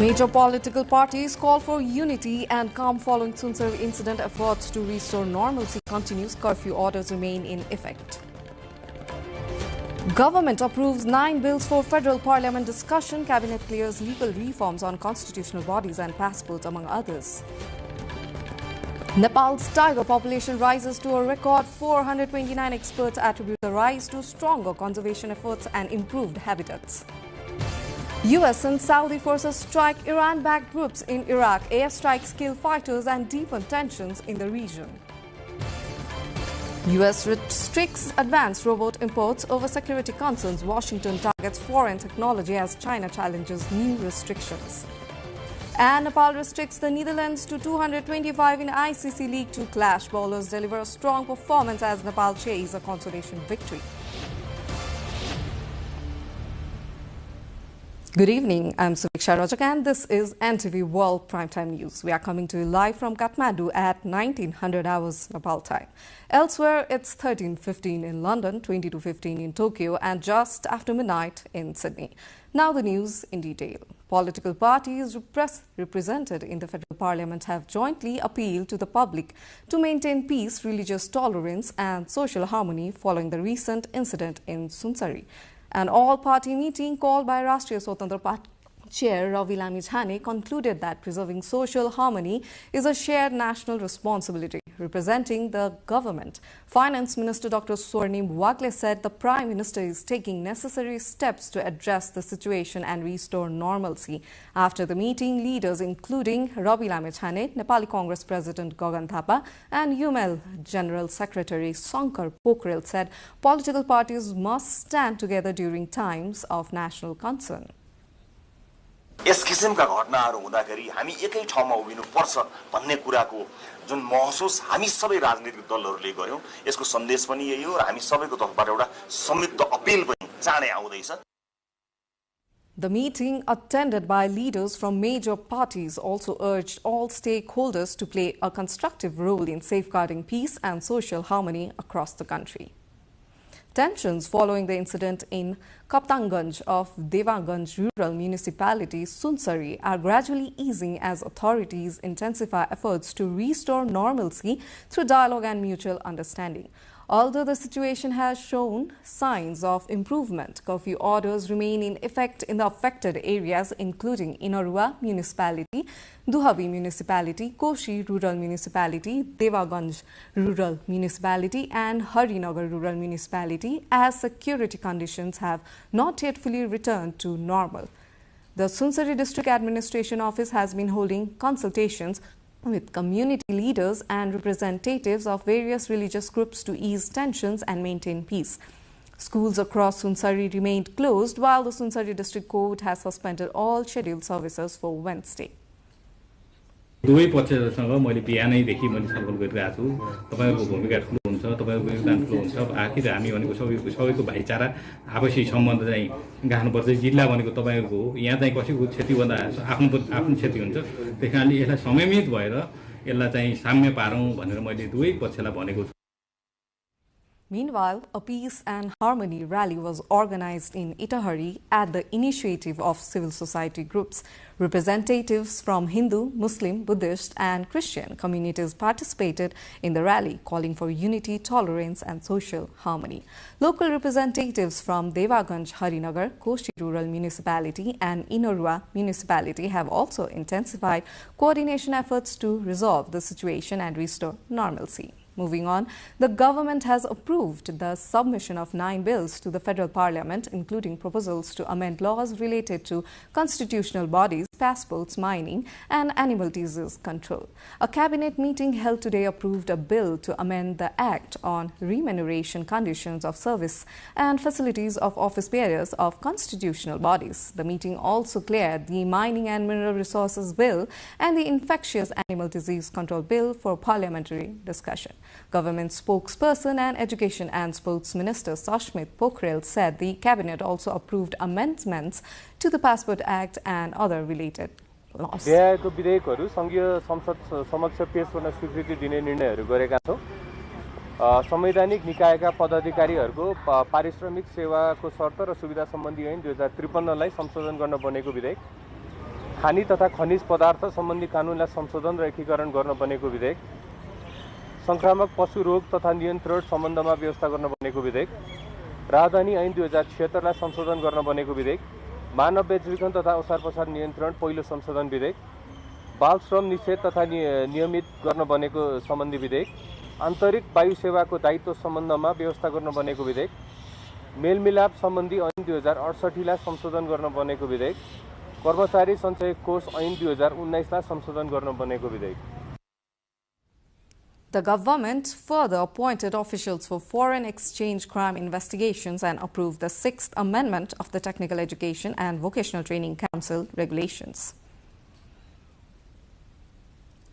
Major political parties call for unity and calm following Sunsari incident. Efforts to restore normalcy continues. Curfew orders remain in effect. Government approves 9 bills for federal parliament discussion. Cabinet clears legal reforms on constitutional bodies and passports, among others. Nepal's tiger population rises to a record 429. Experts attribute the rise to stronger conservation efforts and improved habitats. US and Saudi forces strike Iran-backed groups in Iraq. Airstrikes kill fighters and deepen tensions in the region. US restricts advanced robot imports over security concerns. Washington targets foreign technology as China challenges new restrictions. And Nepal restricts the Netherlands to 225 in ICC League 2 clash. Bowlers deliver a strong performance as Nepal chase a consolation victory. Good evening, I'm Suviksha Rajak and this is NTV World Primetime News. We are coming to you live from Kathmandu at 1900 hours Nepal time. Elsewhere, it's 13:15 in London, 22:15 in Tokyo and just after midnight in Sydney. Now the news in detail. Political parties represented in the federal parliament have jointly appealed to the public to maintain peace, religious tolerance and social harmony following the recent incident in Sunsari. An all-party meeting called by Rashtriya Swatantra Party Chair Ravi Lamithane concluded that preserving social harmony is a shared national responsibility. Representing the government, Finance Minister Dr. Swarnim Wagle said the Prime Minister is taking necessary steps to address the situation and restore normalcy. After the meeting, leaders including Ravi Lamithane, Nepali Congress President Gagan Thapa and UML General Secretary Shankar Pokhrel said political parties must stand together during times of national concern. Yes किसिमका घटनाहरू हुँदाखेरि हामी एकै ठाउँमा उभिनु पर्छ भन्ने कुराको जुन महसुस हामी सबै राजनीतिक दलहरूले गर्यौं यसको सन्देश पनि यही हो र हामी सबैको तर्फबाट एउटा संयुक्त अपील पनि चाँडै आउँदैछ. The meeting, attended by leaders from major parties, also urged all stakeholders to play a constructive role in safeguarding peace and social harmony across the country. Tensions following the incident in Kaptanganj of Devaganj Rural Municipality, Sunsari, are gradually easing as authorities intensify efforts to restore normalcy through dialogue and mutual understanding. Although the situation has shown signs of improvement, curfew orders remain in effect in the affected areas including Inarua Municipality, Duhavi Municipality, Koshi Rural Municipality, Devaganj Rural Municipality and Harinagar Rural Municipality as security conditions have not yet fully returned to normal. The Sunsari District Administration Office has been holding consultations with community leaders and representatives of various religious groups to ease tensions and maintain peace. Schools across Sunsari remained closed while the Sunsari District Court has suspended all scheduled services for Wednesday. दुवै पक्षसँग मैले बिहानैदेखि मैले छलफल गरिरहेको छु. तपाईको भूमिका ठूलो हुन्छ, तपाईको योगदान ठूलो हुन्छ. आखिर हामी भनेको सबैको भाइचारा आपसी सम्बन्ध चाहिँ गाड्नुपर्छ. जिल्ला भनेको तपाईको हो. यहाँ चाहिँ कसैको क्षति भन्दा आफ्नो क्षति हुन्छ. त्यसकारणले यसलाई समयमित भएर यसलाई चाहिँ साम्य पारौं भनेर मैले दुवै पक्षलाई भनेको छु. Meanwhile, a peace and harmony rally was organized in Itahari at the initiative of civil society groups. Representatives from Hindu, Muslim, Buddhist and Christian communities participated in the rally, calling for unity, tolerance and social harmony. Local representatives from Devaganj, Harinagar, Koshi Rural Municipality and Inarua Municipality have also intensified coordination efforts to resolve the situation and restore normalcy. Moving on, the government has approved the submission of 9 bills to the federal parliament, including proposals to amend laws related to constitutional bodies, passports, mining and animal disease control. A cabinet meeting held today approved a bill to amend the Act on remuneration conditions of service and facilities of office bearers of constitutional bodies. The meeting also cleared the Mining and Mineral Resources Bill and the Infectious Animal Disease Control Bill for parliamentary discussion. Government spokesperson and Education and Sports Minister Sashmit Pokhrel said the cabinet also approved amendments to the Passport Act and other related laws. ल्याएको विधेयकहरू संघीय संसद समक्ष पेश गर्न स्वीकृति दिने निर्णयहरू गरेका छौं. संवैधानिक निकायका पदाधिकारीहरूको पारिश्रमिक सेवाको शर्त र सुविधा सम्बन्धी ऐन 2053 लाई संशोधन गर्न बनेको विधेयक खानी तथा खनिज पदार्थ सम्बन्धी कानुनलाई संशोधन र एकीकरण गर्न बनेको विधेयक, संक्रामक पशु रोग तथा नियन्त्रण सम्बन्धमा व्यवस्था गर्न बनेको विधेयक, राजधानी ऐन 2076 लाई संशोधन गर्न बनेको विधेयक, मानव बेचबिखन तथा ओसार पसार नियन्त्रण पहिलो संशोधन विधेयक, बाल श्रम निषेध तथा नियमित गर्न बनेको सम्बन्धी विधेयक, आन्तरिक वायु सेवाको दायित्व सम्बन्धमा व्यवस्था गर्न बनेको विधेयक, मेलमिलाप सम्बन्धी ऐन 2068 लाई संशोधन गर्न बनेको विधेयक, कर्मचारी सञ्चय कोष ऐन 2019 लाई संशोधन गर्न बनेको विधेयक। The government further appointed officials for foreign exchange crime investigations and approved the 6th Amendment of the Technical Education and Vocational Training Council regulations.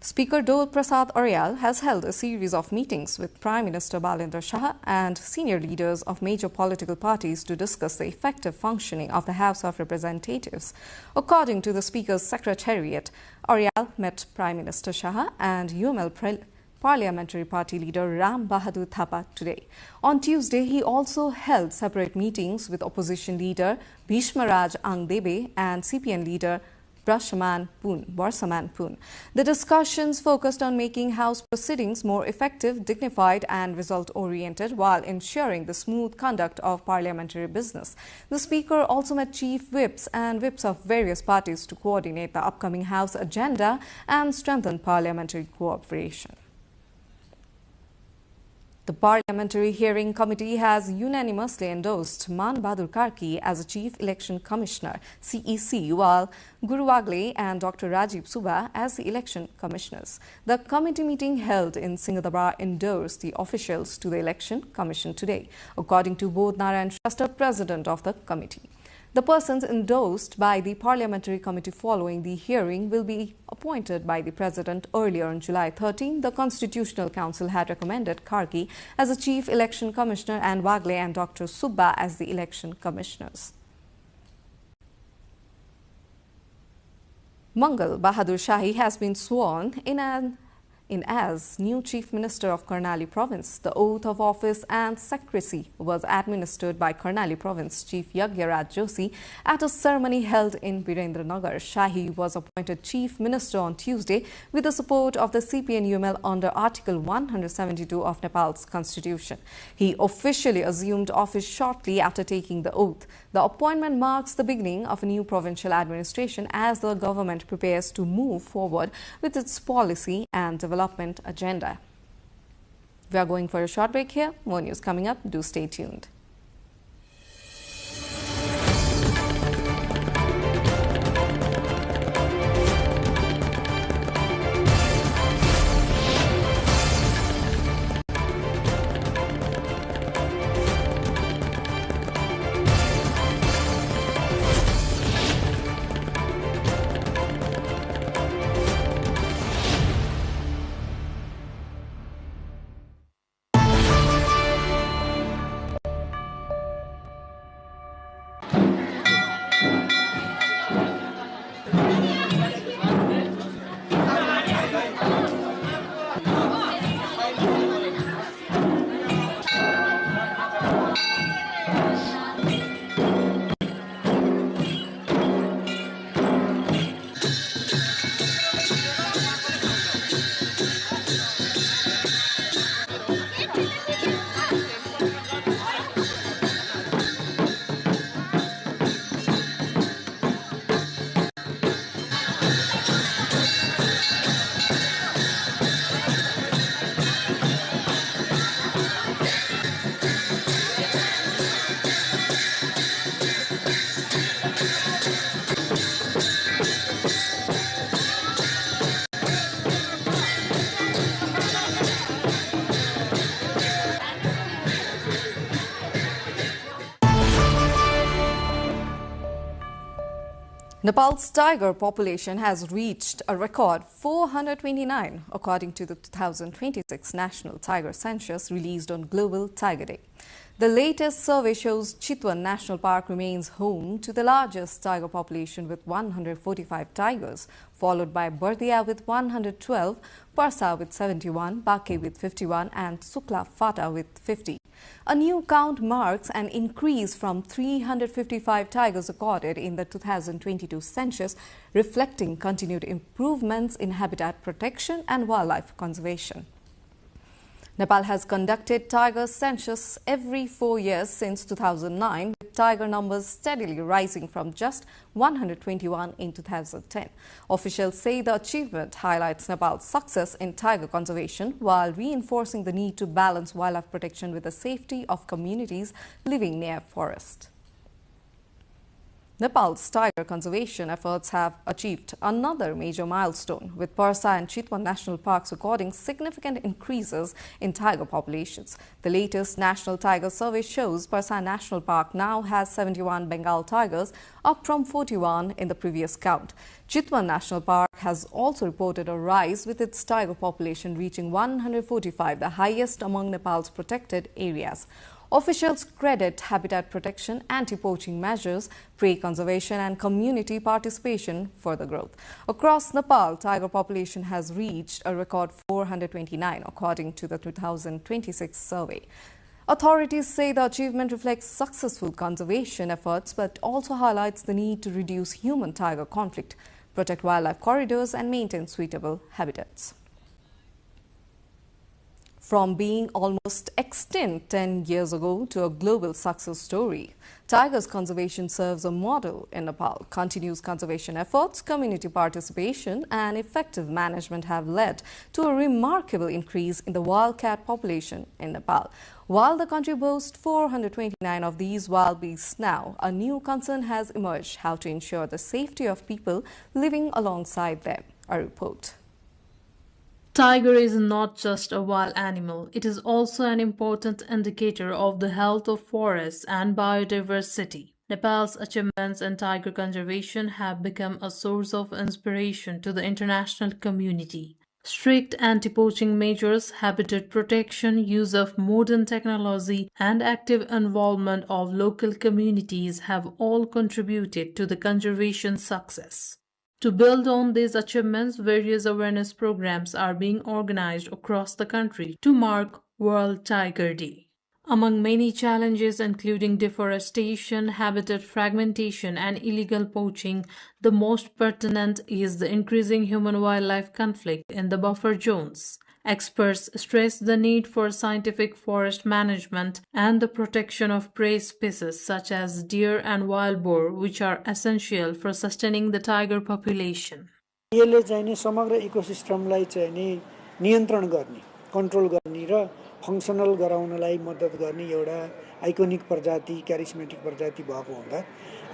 Speaker Dole Prasad Aryal has held a series of meetings with Prime Minister Balendra Shah and senior leaders of major political parties to discuss the effective functioning of the House of Representatives. According to the Speaker's Secretariat, Aryal met Prime Minister Shah and UML Parliamentary Party leader Ram Bahadur Thapa today. On Tuesday, he also held separate meetings with opposition leader Bhishmaraj Angdebe and CPN leader Barsaman Poon. The discussions focused on making House proceedings more effective, dignified and result-oriented while ensuring the smooth conduct of parliamentary business. The Speaker also met chief whips and whips of various parties to coordinate the upcoming House agenda and strengthen parliamentary cooperation. The Parliamentary Hearing Committee has unanimously endorsed Man Bahadur Karki as a Chief Election Commissioner, CEC, while Guru Wagle and Dr. Rajiv Subha as the Election Commissioners. The committee meeting held in Singhdabra endorsed the officials to the Election Commission today, according to Bodh Narayan Shrestha, President of the committee. The persons endorsed by the Parliamentary Committee following the hearing will be appointed by the President. Earlier on July 13, the Constitutional Council had recommended Karki as a Chief Election Commissioner and Wagle and Dr. Subba as the Election Commissioners. Mangal Bahadur Shahi has been sworn in as new Chief Minister of Karnali Province. The oath of office and secrecy was administered by Karnali Province Chief Yagyaraj Joshi at a ceremony held in Birendranagar. Shahi was appointed Chief Minister on Tuesday with the support of the CPN-UML under Article 172 of Nepal's Constitution. He officially assumed office shortly after taking the oath. The appointment marks the beginning of a new provincial administration as the government prepares to move forward with its policy and development agenda. We are going for a short break here. More news coming up. Do stay tuned. Nepal's tiger population has reached a record 429, according to the 2026 National Tiger Census released on Global Tiger Day. The latest survey shows Chitwan National Park remains home to the largest tiger population with 145 tigers, followed by Bardia with 112, Parsa with 71, Bake with 51 and Sukla Fata with 50. A new count marks an increase from 355 tigers recorded in the 2022 census, reflecting continued improvements in habitat protection and wildlife conservation. Nepal has conducted tiger census every 4 years since 2009, with tiger numbers steadily rising from just 121 in 2010. Officials say the achievement highlights Nepal's success in tiger conservation while reinforcing the need to balance wildlife protection with the safety of communities living near forest. Nepal's tiger conservation efforts have achieved another major milestone, with Parsa and Chitwan national parks recording significant increases in tiger populations. The latest National Tiger Survey shows Parsa National Park now has 71 Bengal tigers, up from 41 in the previous count. Chitwan National Park has also reported a rise, with its tiger population reaching 145, the highest among Nepal's protected areas. Officials credit habitat protection, anti-poaching measures, prey conservation and community participation for the growth. Across Nepal, tiger population has reached a record 429 according to the 2026 survey. Authorities say the achievement reflects successful conservation efforts but also highlights the need to reduce human-tiger conflict, protect wildlife corridors and maintain suitable habitats. From being almost extinct 10 years ago to a global success story, tigers conservation serves a model in Nepal. Continuous conservation efforts, community participation and effective management have led to a remarkable increase in the wildcat population in Nepal. While the country boasts 429 of these wild beasts now, a new concern has emerged: how to ensure the safety of people living alongside them. A report. Tiger is not just a wild animal, it is also an important indicator of the health of forests and biodiversity. Nepal's achievements in tiger conservation have become a source of inspiration to the international community. Strict anti-poaching measures, habitat protection, use of modern technology, and active involvement of local communities have all contributed to the conservation success. To build on these achievements, various awareness programs are being organized across the country to mark World Tiger Day. Among many challenges, including deforestation, habitat fragmentation, and illegal poaching, the most pertinent is the increasing human-wildlife conflict in the buffer zones. Experts stress the need for scientific forest management and the protection of prey species such as deer and wild boar, which are essential for sustaining the tiger population. यसले चाहिँ नि समग्र इकोसिस्टमलाई चाहिँ नि नियन्त्रण गर्ने, control गर्ने र functional गराउनलाई मद्दत गर्ने एउटा आइकोनिक प्रजाति, क्यारिस्मेटिक प्रजाति भएको हुँदा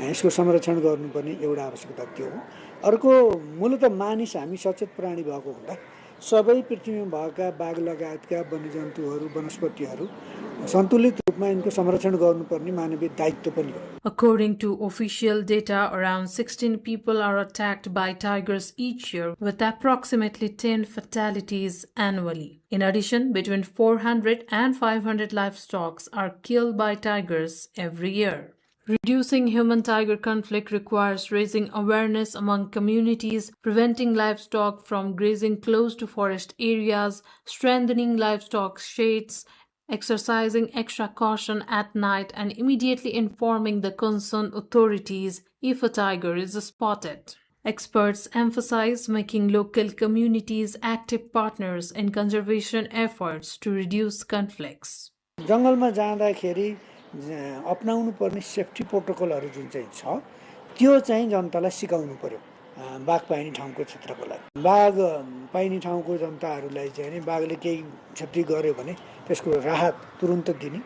यसको संरक्षण गर्नुपर्ने एउटा आवश्यकता त्यो हो। अर्को मूलतः मानिस हामी सचेत प्राणी भएको हुँदा सबै पृथ्वीमा भएका बाघ लगायतका वन्यजन्तुहरू, वनस्पतिहरू सन्तुलित रूपमा यिनको संरक्षण गर्नुपर्ने मानवीय दायित्व पनि हो। According to official data, around 16 people are attacked by tigers each year, with approximately 10 fatalities annually. In addition, between 400 and 500 livestock are killed by tigers every year. Reducing human-tiger conflict requires raising awareness among communities, preventing livestock from grazing close to forest areas, strengthening livestock shades, exercising extra caution at night, and immediately informing the concerned authorities if a tiger is spotted. Experts emphasize making local communities active partners in conservation efforts to reduce conflicts. जंगलमा जाँदाखेरि अपनाउनु पर्ने safety प्रोटोकलहरु जुन चाहिँ छ त्यो चाहिँ जनतालाई सिकाउनु पर्यो। बाघ पाइने ठाउँको क्षेत्रको लागि बाघ पाइने ठाउँको जनताहरूलाई चाहिँ नि बाघले केही क्षति गर्यो भने त्यसको राहत तुरुन्त दिने,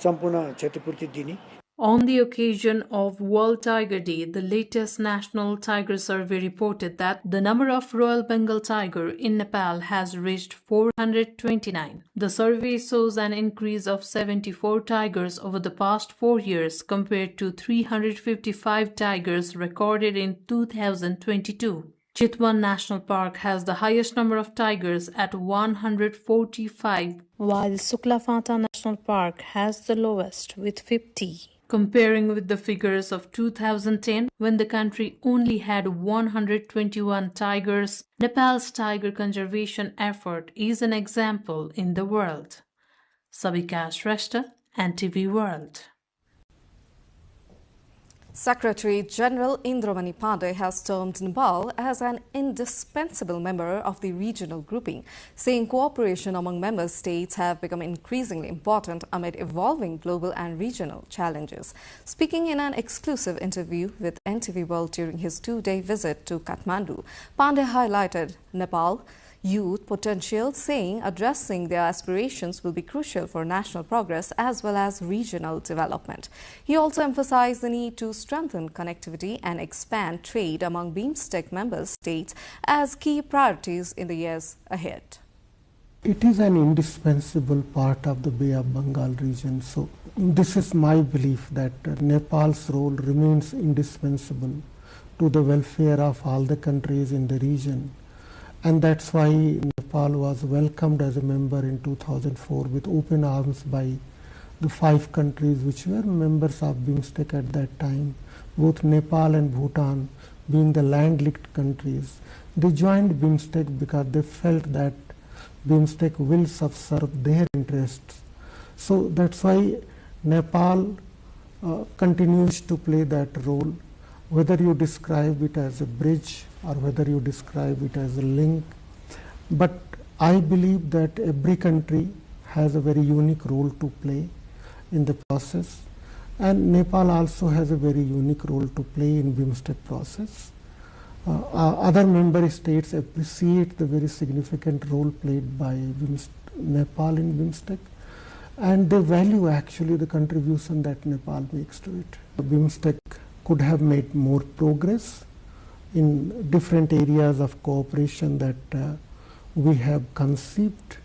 सम्पूर्ण क्षतिपूर्ति दिने। On the occasion of World Tiger Day, the latest National Tiger Survey reported that the number of Royal Bengal tiger in Nepal has reached 429. The survey shows an increase of 74 tigers over the past 4 years compared to 355 tigers recorded in 2022. Chitwan National Park has the highest number of tigers at 145, while Suklafata National Park has the lowest with 50. Comparing with the figures of 2010, when the country only had 121 tigers, Nepal's tiger conservation effort is an example in the world. Sabika Shrestha, NTV World. Secretary General Indramani Pandey has termed Nepal as an indispensable member of the regional grouping, saying cooperation among member states have become increasingly important amid evolving global and regional challenges. Speaking in an exclusive interview with NTV World during his two-day visit to Kathmandu, Pandey highlighted Nepal youth potential, saying addressing their aspirations will be crucial for national progress as well as regional development. He also emphasized the need to strengthen connectivity and expand trade among BIMSTEC member states as key priorities in the years ahead. It is an indispensable part of the Bay of Bengal region. So this is my belief that Nepal's role remains indispensable to the welfare of all the countries in the region. And that's why Nepal was welcomed as a member in 2004 with open arms by the 5 countries which were members of BIMSTEC at that time, both Nepal and Bhutan being the land-linked countries. They joined BIMSTEC because they felt that BIMSTEC will subserve their interests. So that's why Nepal continues to play that role, whether you describe it as a bridge or whether you describe it as a link. But I believe that every country has a very unique role to play in the process, and Nepal also has a very unique role to play in BIMSTEC process. Other member states appreciate the very significant role played by Nepal in BIMSTEC, and they value actually the contribution that Nepal makes to it. BIMSTEC could have made more progress in different areas of cooperation that we have conceived.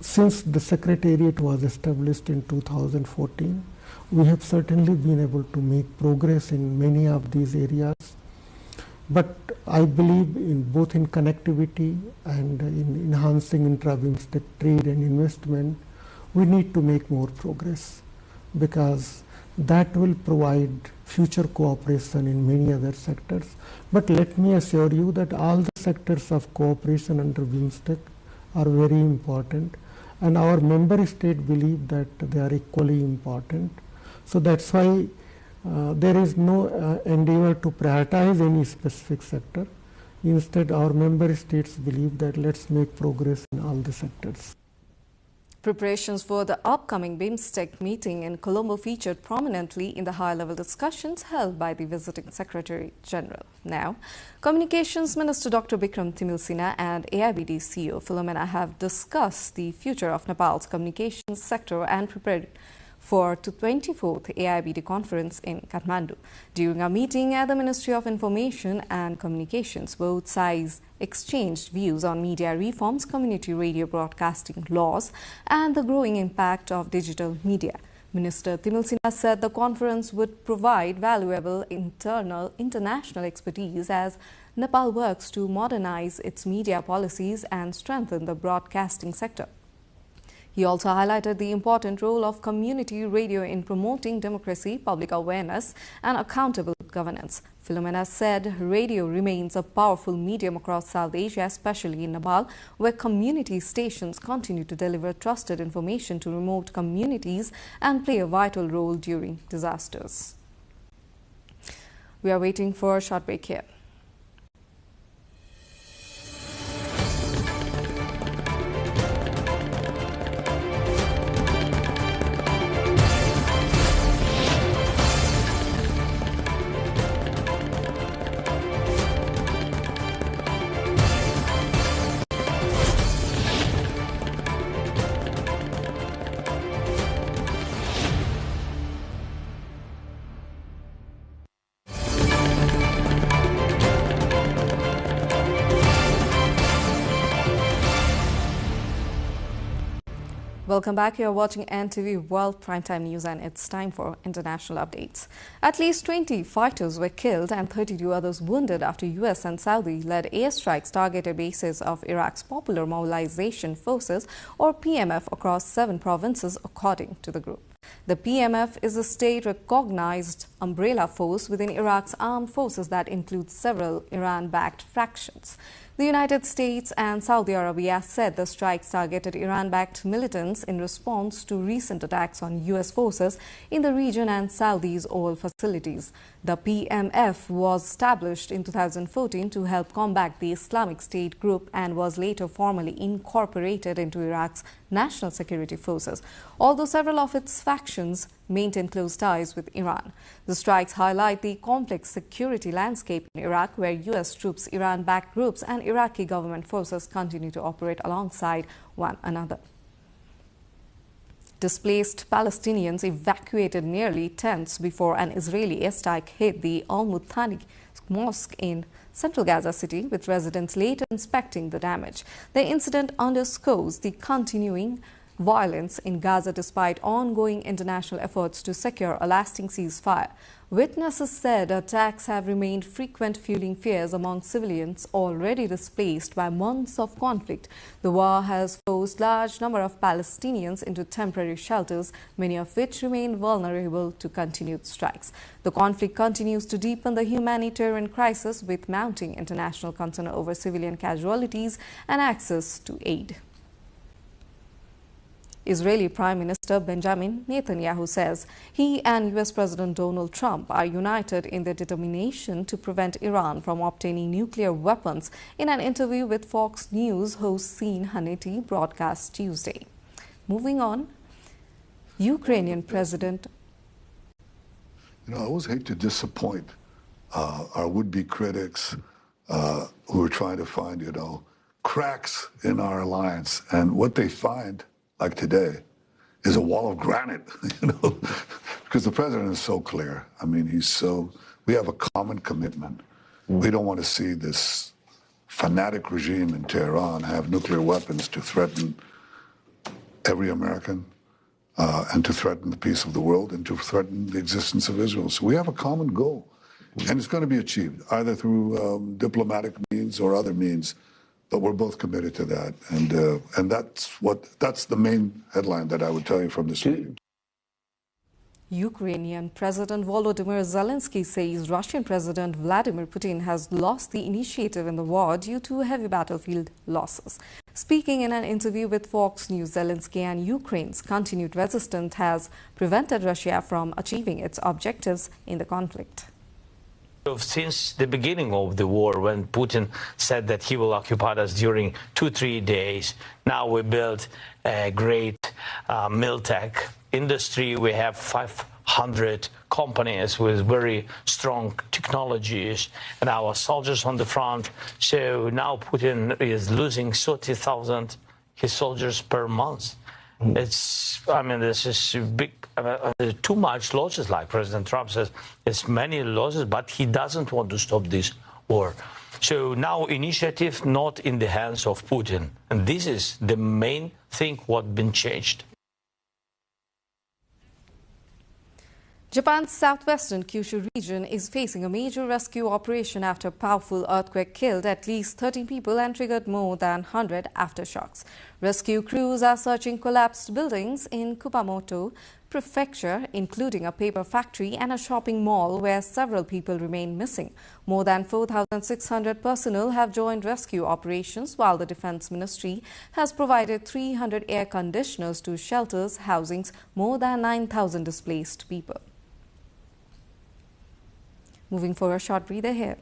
Since the Secretariat was established in 2014, we have certainly been able to make progress in many of these areas. But I believe in both in connectivity and in enhancing intra-BIMSTEC trade and investment, we need to make more progress, because that will provide future cooperation in many other sectors. But let me assure you that all the sectors of cooperation under BIMSTEC are very important, and our member state believe that they are equally important. So that's why there is no endeavor to prioritize any specific sector. Instead, our member states believe that let's make progress in all the sectors. Preparations for the upcoming BIMSTEC meeting in Colombo featured prominently in the high-level discussions held by the visiting Secretary General. Now, Communications Minister Dr. Bikram Timilsina and AIBD CEO Philomena have discussed the future of Nepal's communications sector and prepared for the 24th AIBD conference in Kathmandu. During a meeting at the Ministry of Information and Communications, both sides exchanged views on media reforms, community radio broadcasting laws, and the growing impact of digital media. Minister Timilsina said the conference would provide valuable international expertise as Nepal works to modernize its media policies and strengthen the broadcasting sector. He also highlighted the important role of community radio in promoting democracy, public awareness, and accountable governance. Philomena said radio remains a powerful medium across South Asia, especially in Nepal, where community stations continue to deliver trusted information to remote communities and play a vital role during disasters. We are waiting for a short break here. Welcome back. You are watching NTV World Primetime News, and it's time for international updates. At least 20 fighters were killed and 32 others wounded after US and Saudi-led airstrikes targeted bases of Iraq's Popular Mobilization Forces, or PMF, across 7 provinces, according to the group. The PMF is a state-recognized umbrella force within Iraq's armed forces that includes several Iran-backed factions. The United States and Saudi Arabia said the strikes targeted Iran-backed militants in response to recent attacks on U.S. forces in the region and Saudi's oil facilities. The PMF was established in 2014 to help combat the Islamic State group and was later formally incorporated into Iraq's national security forces, although several of its factions maintain close ties with Iran. The strikes highlight the complex security landscape in Iraq, where U.S. troops, Iran-backed groups and Iraqi government forces continue to operate alongside one another. Displaced Palestinians evacuated nearly tents before an Israeli airstrike hit the Al-Muthani mosque in central Gaza City, with residents later inspecting the damage. The incident underscores the continuing violence in Gaza despite ongoing international efforts to secure a lasting ceasefire. Witnesses said attacks have remained frequent, fueling fears among civilians already displaced by months of conflict. The war has forced a large number of Palestinians into temporary shelters, many of which remain vulnerable to continued strikes. The conflict continues to deepen the humanitarian crisis, with mounting international concern over civilian casualties and access to aid. Israeli Prime Minister Benjamin Netanyahu says he and U.S. President Donald Trump are united in their determination to prevent Iran from obtaining nuclear weapons in an interview with Fox News host Sean Hannity broadcast Tuesday. Moving on, Ukrainian President... I always hate to disappoint our would-be critics who are trying to find, cracks in our alliance. And what they find, like today, is a wall of granite, because the president is so clear. I mean, we have a common commitment. We don't want to see this fanatic regime in Tehran have nuclear weapons to threaten every American and to threaten the peace of the world and to threaten the existence of Israel. So we have a common goal, and it's going to be achieved either through diplomatic means or other means. But we're both committed to that, and that's the main headline that I would tell you from this meeting. Ukrainian President Volodymyr Zelensky says Russian President Vladimir Putin has lost the initiative in the war due to heavy battlefield losses. Speaking in an interview with Fox News, Zelensky and Ukraine's continued resistance has prevented Russia from achieving its objectives in the conflict. Since the beginning of the war, when Putin said that he will occupy us during 2-3 days, now we built a great militech industry. We have 500 companies with very strong technologies and our soldiers on the front. So now Putin is losing 30,000 his soldiers per month. This is big, too much losses, like President Trump says. It's many losses, but he doesn't want to stop this war. So now initiative not in the hands of Putin. And this is the main thing what been changed. Japan's southwestern Kyushu region is facing a major rescue operation after a powerful earthquake killed at least 13 people and triggered more than 100 aftershocks. Rescue crews are searching collapsed buildings in Kumamoto Prefecture, including a paper factory and a shopping mall where several people remain missing. More than 4,600 personnel have joined rescue operations, while the Defense Ministry has provided 300 air conditioners to shelters housing more than 9,000 displaced people. Moving for a short breather here.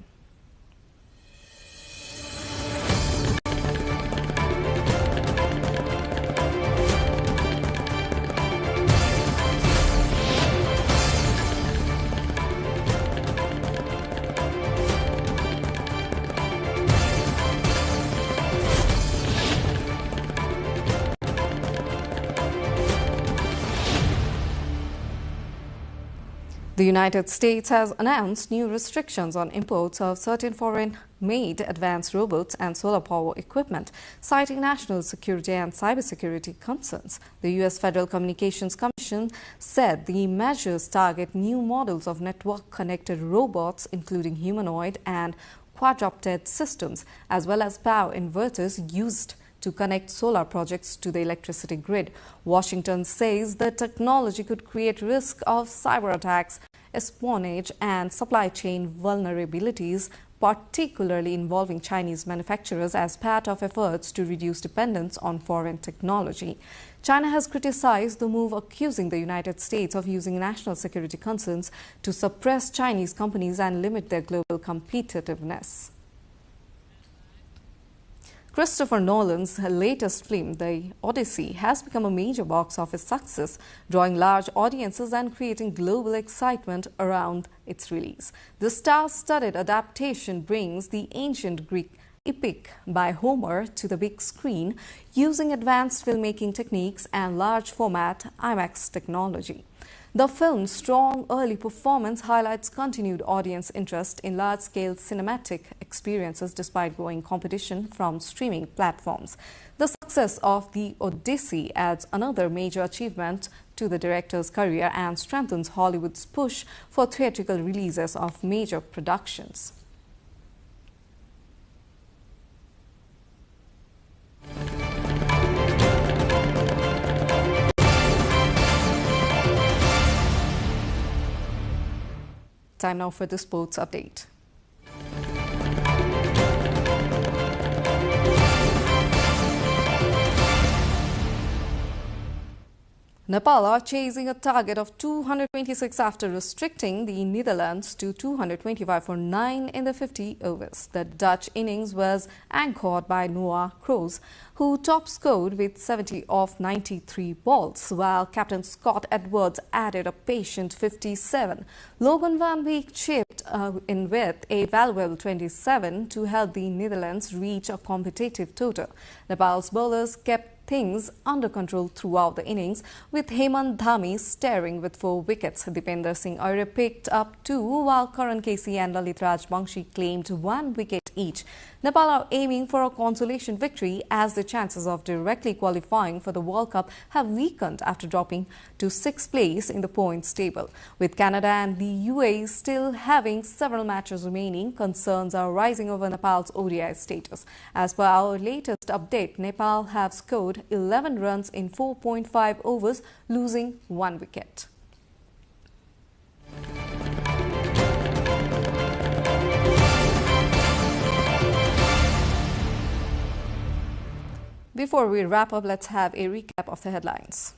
The United States has announced new restrictions on imports of certain foreign-made advanced robots and solar power equipment, citing national security and cybersecurity concerns. The U.S. Federal Communications Commission said the measures target new models of network-connected robots, including humanoid and quadruped systems, as well as power inverters used to connect solar projects to the electricity grid. Washington says the technology could create risk of cyber attacks espionage and supply chain vulnerabilities, particularly involving Chinese manufacturers, as part of efforts to reduce dependence on foreign technology. China has criticized the move, accusing the United States of using national security concerns to suppress Chinese companies and limit their global competitiveness. Christopher Nolan's latest film, The Odyssey, has become a major box office success, drawing large audiences and creating global excitement around its release. The star-studded adaptation brings the ancient Greek epic by Homer to the big screen using advanced filmmaking techniques and large-format IMAX technology. The film's strong early performance highlights continued audience interest in large-scale cinematic experiences despite growing competition from streaming platforms. The success of The Odyssey adds another major achievement to the director's career and strengthens Hollywood's push for theatrical releases of major productions. Time now for the sports update. Nepal are chasing a target of 226 after restricting the Netherlands to 225 for 9 in the 50 overs. The Dutch innings was anchored by Noah Kroos, who top-scored with 70 of 93 balls, while captain Scott Edwards added a patient 57. Logan van Beek chipped in with a valuable 27 to help the Netherlands reach a competitive total. Nepal's bowlers kept things under control throughout the innings, with Hemant Dhami staring with 4 wickets. Dipender Singh Aire picked up 2, while Karan Casey and Lalit Rajbankshi claimed 1 wicket each. Nepal are aiming for a consolation victory, as the chances of directly qualifying for the World Cup have weakened after dropping to 6th place in the points table. With Canada and the UAE still having several matches remaining, concerns are rising over Nepal's ODI status. As per our latest update, Nepal have scored 11 runs in 4.5 overs, losing 1 wicket. Before we wrap up, let's have a recap of the headlines.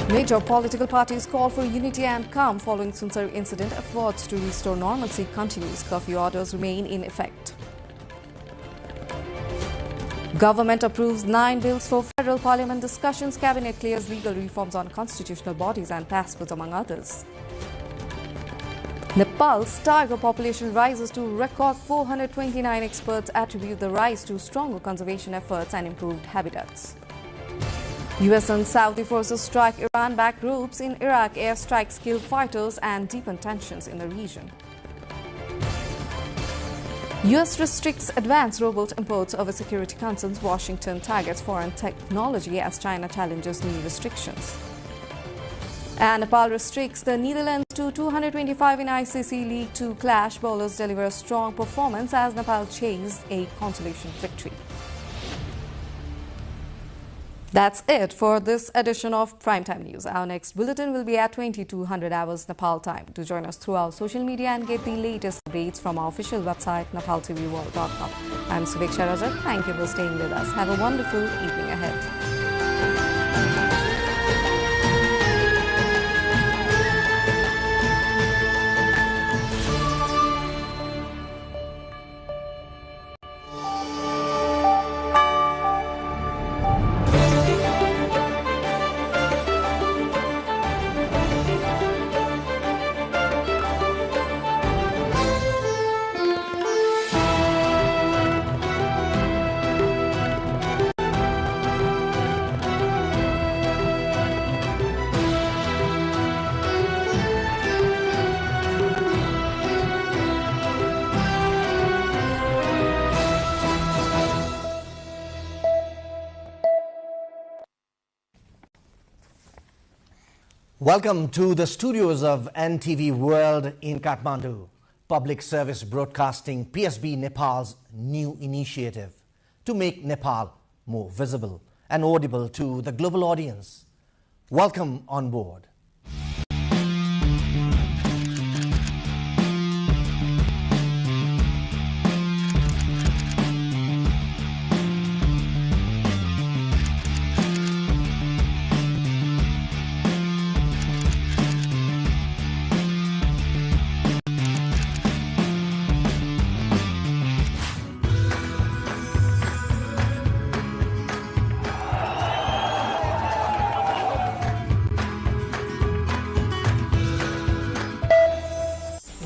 Major political parties call for unity and calm following Sunsari incident. Efforts to restore normalcy continues. Curfew orders remain in effect. Government approves 9 bills for federal parliament discussions. Cabinet clears legal reforms on constitutional bodies and passports, among others. Nepal's tiger population rises to record 429. Experts attribute the rise to stronger conservation efforts and improved habitats. US and Saudi forces strike Iran-backed groups in Iraq. Airstrikes kill fighters and deepen tensions in the region. US restricts advanced robot imports over security concerns. Washington targets foreign technology as China challenges new restrictions. And Nepal restricts the Netherlands to 225 in ICC League 2 clash. Bowlers deliver a strong performance as Nepal chased a consolation victory. That's it for this edition of Primetime News. Our next bulletin will be at 2200 hours Nepal time. Do join us through our social media and get the latest updates from our official website, nepaltelevision.com. I'm Suveksha Rajat. Thank you for staying with us. Have a wonderful evening ahead. Welcome to the studios of NTV World in Kathmandu. Public Service Broadcasting PSB Nepal's new initiative to make Nepal more visible and audible to the global audience. Welcome on board.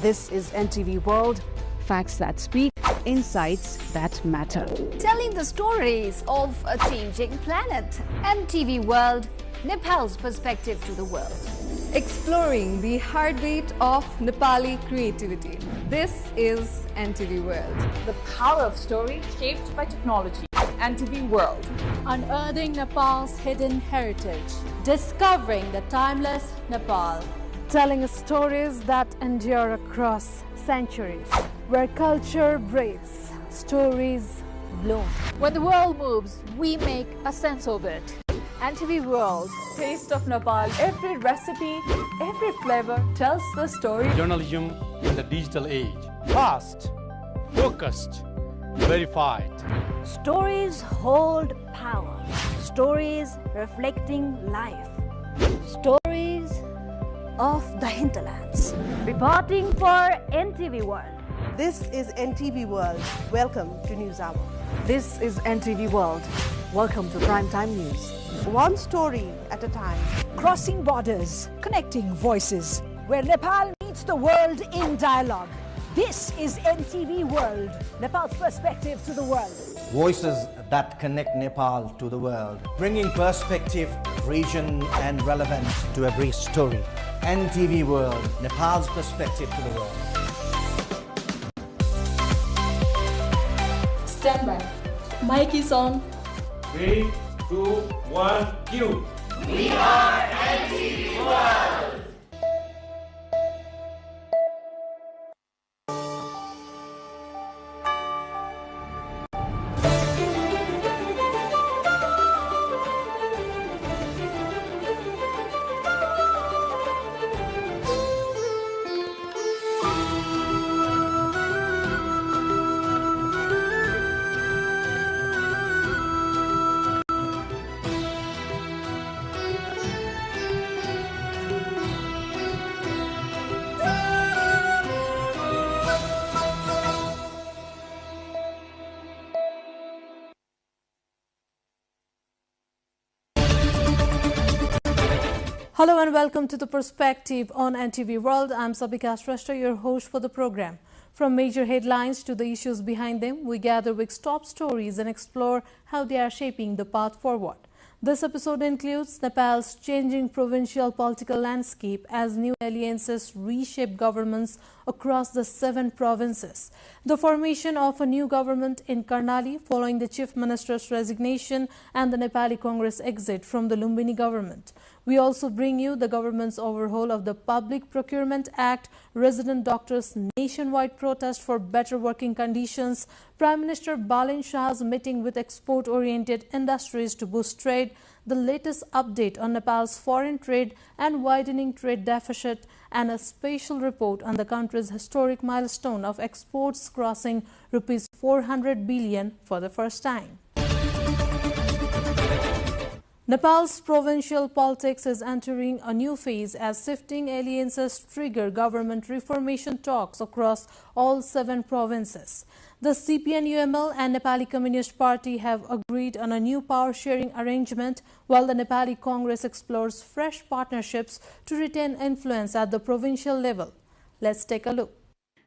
This is NTV World, facts that speak, insights that matter. Telling the stories of a changing planet. NTV World, Nepal's perspective to the world. Exploring the heartbeat of Nepali creativity. This is NTV World. The power of story shaped by technology. NTV World. Unearthing Nepal's hidden heritage. Discovering the timeless Nepal. Telling stories that endure across centuries. Where culture breathes, stories bloom. When the world moves, we make a sense of it. NTV World. Taste of Nepal. Every recipe, every flavor tells the story. Journalism in the digital age. Fast, focused, verified. Stories hold power. Stories reflecting life. Stories of the hinterlands. Reporting for NTV World. This is NTV World. Welcome to News Hour. This is NTV World. Welcome to Primetime News. One story at a time. Crossing borders, connecting voices, where Nepal meets the world in dialogue. This is NTV World, Nepal's perspective to the world. Voices that connect Nepal to the world, bringing perspective, region and relevance to every story. NTV World, Nepal's perspective to the world. Stand by. Mic is on. 3, 2, 1, cue. We are NTV World. Hello and welcome to The Perspective on NTV World. I'm Sabika Shrestha, your host for the program. From major headlines to the issues behind them, we gather week's top stories and explore how they are shaping the path forward. This episode includes Nepal's changing provincial political landscape as new alliances reshape governments across the 7 provinces, the formation of a new government in Karnali following the chief minister's resignation and the Nepali Congress exit from the Lumbini government. We also bring you the government's overhaul of the Public Procurement Act, resident doctors' nationwide protest for better working conditions, Prime Minister Balin Shah's meeting with export-oriented industries to boost trade, the latest update on Nepal's foreign trade and widening trade deficit, and a special report on the country's historic milestone of exports crossing Rs 400 billion for the first time. Nepal's provincial politics is entering a new phase as shifting alliances trigger government reformation talks across all 7 provinces. The CPN-UML and Nepali Communist Party have agreed on a new power-sharing arrangement, while the Nepali Congress explores fresh partnerships to retain influence at the provincial level. Let's take a look.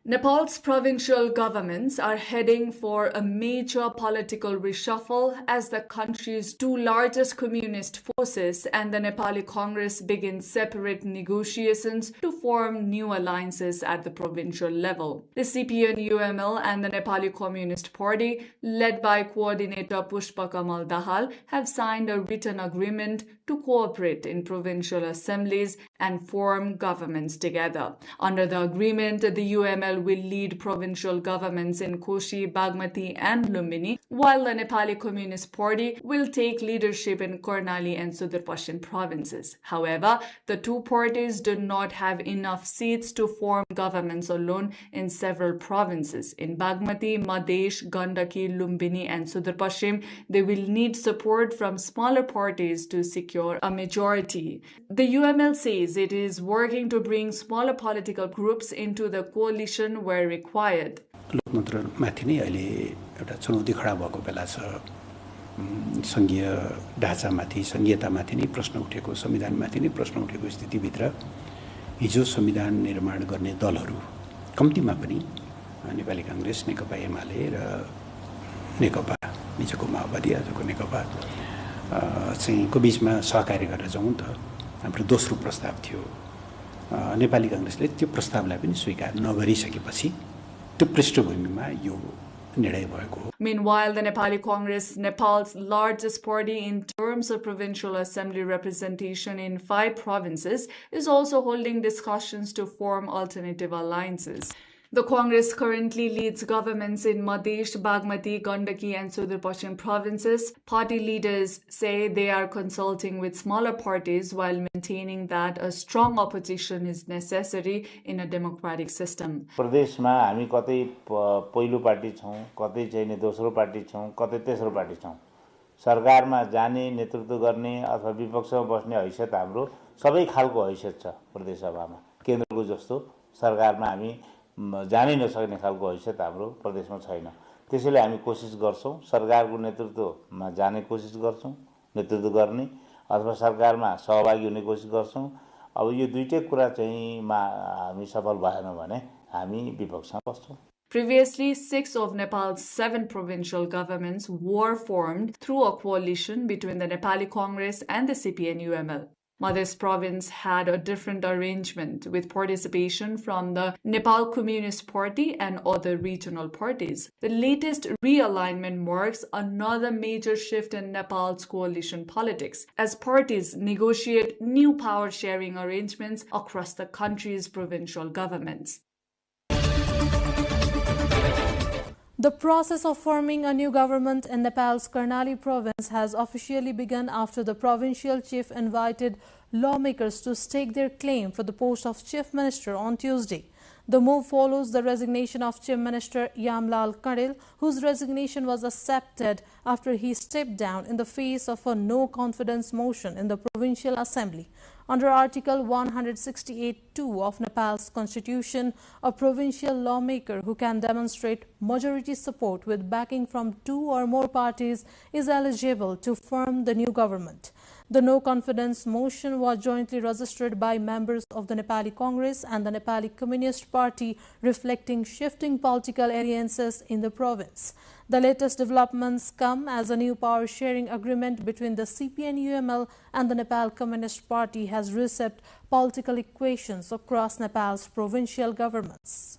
Nepal's provincial governments are heading for a major political reshuffle as the country's 2 largest communist forces and the Nepali Congress begin separate negotiations to form new alliances at the provincial level. The CPN-UML and the Nepali Communist Party, led by coordinator Pushpakamal Dahal, have signed a written agreement to cooperate in provincial assemblies and form governments together. Under the agreement, the UML will lead provincial governments in Koshi, Bagmati and Lumbini, while the Nepali Communist Party will take leadership in Karnali and Sudurpashchim provinces. However, the two parties do not have enough seats to form governments alone in several provinces. In Bagmati, Madhesh, Gandaki, Lumbini and Sudurpashchim, they will need support from smaller parties to secure a majority. The UML says it is working to bring smaller political groups into the coalition where required. लोकतन्त्रमाथि नै अहिले एउटा चुनौती खडा भएको बेला छ संघीय ढाँचामाथि संघीयतामाथि नै प्रश्न उठेको संविधानमाथि नै प्रश्न उठेको स्थितिभित्र हिजो संविधान निर्माण गर्ने दलहरू कम्तीमा पनि नेपाली कांग्रेस नेकपा एमाले र नेकपा हिजोको माओवादी आजको नेकपा चाहिँ को बीचमा सहकार्य गरेर जाउँ त हाम्रो दोस्रो प्रस्ताव थियो नेपाली कांग्रेसले त्यो प्रस्तावलाई पनि स्वीकार नगरिसकेपछि त्यो पृष्ठभूमिमा यो निर्णय भएको हो. Meanwhile, the Nepali Congress, Nepal's largest party in terms of provincial assembly representation in 5 provinces, is also holding discussions to form alternative alliances. The Congress currently leads governments in Madhesh, Bagmati, Gandaki and Sudurpashchim provinces. Party leaders say they are consulting with smaller parties while maintaining that a strong opposition is necessary in a democratic system. प्रदेशमा हामी कतै पहिलो party छौं, कतै चाहिँ दोस्रो party छौं, कतै तेस्रो पार्टी छौं. सरकारमा जाने, नेतृत्व गर्ने अथवा विपक्षमा बस्ने हैसियत हाम्रो सबै खालको हैसियत छ प्रदेश सभामा. केन्द्रको जस्तो सरकारमा हामी जानै नसक्ने खालको हैसियत हाम्रो प्रदेशमा छैन. त्यसैले हामी कोसिस गर्छौं सरकारको नेतृत्वमा जाने कोसिस गर्छौं, नेतृत्व गर्ने अथवा सरकारमा सहभागी हुने कोसिस गर्छौं. अब यो दुईटै कुरा चाहिँ हामी सफल भएन भने हामी विपक्षमा बस्छौं. Previously, 6 of Nepal's 7 provincial governments were formed through a coalition between the Nepali Congress and the CPN-UML. Madhesh province had a different arrangement with participation from the Nepal Communist Party and other regional parties. The latest realignment marks another major shift in Nepal's coalition politics as parties negotiate new power-sharing arrangements across the country's provincial governments. The process of forming a new government in Nepal's Karnali province has officially begun after the provincial chief invited lawmakers to stake their claim for the post of chief minister on Tuesday. The move follows the resignation of Chief Minister Yamlal Kadil, whose resignation was accepted after he stepped down in the face of a no-confidence motion in the Provincial Assembly. Under Article 168(2) of Nepal's constitution, a provincial lawmaker who can demonstrate majority support with backing from 2 or more parties is eligible to form the new government. The no-confidence motion was jointly registered by members of the Nepali Congress and the Nepali Communist Party, reflecting shifting political alliances in the province. The latest developments come as a new power-sharing agreement between the CPN-UML and the Nepal Communist Party has reshaped political equations across Nepal's provincial governments.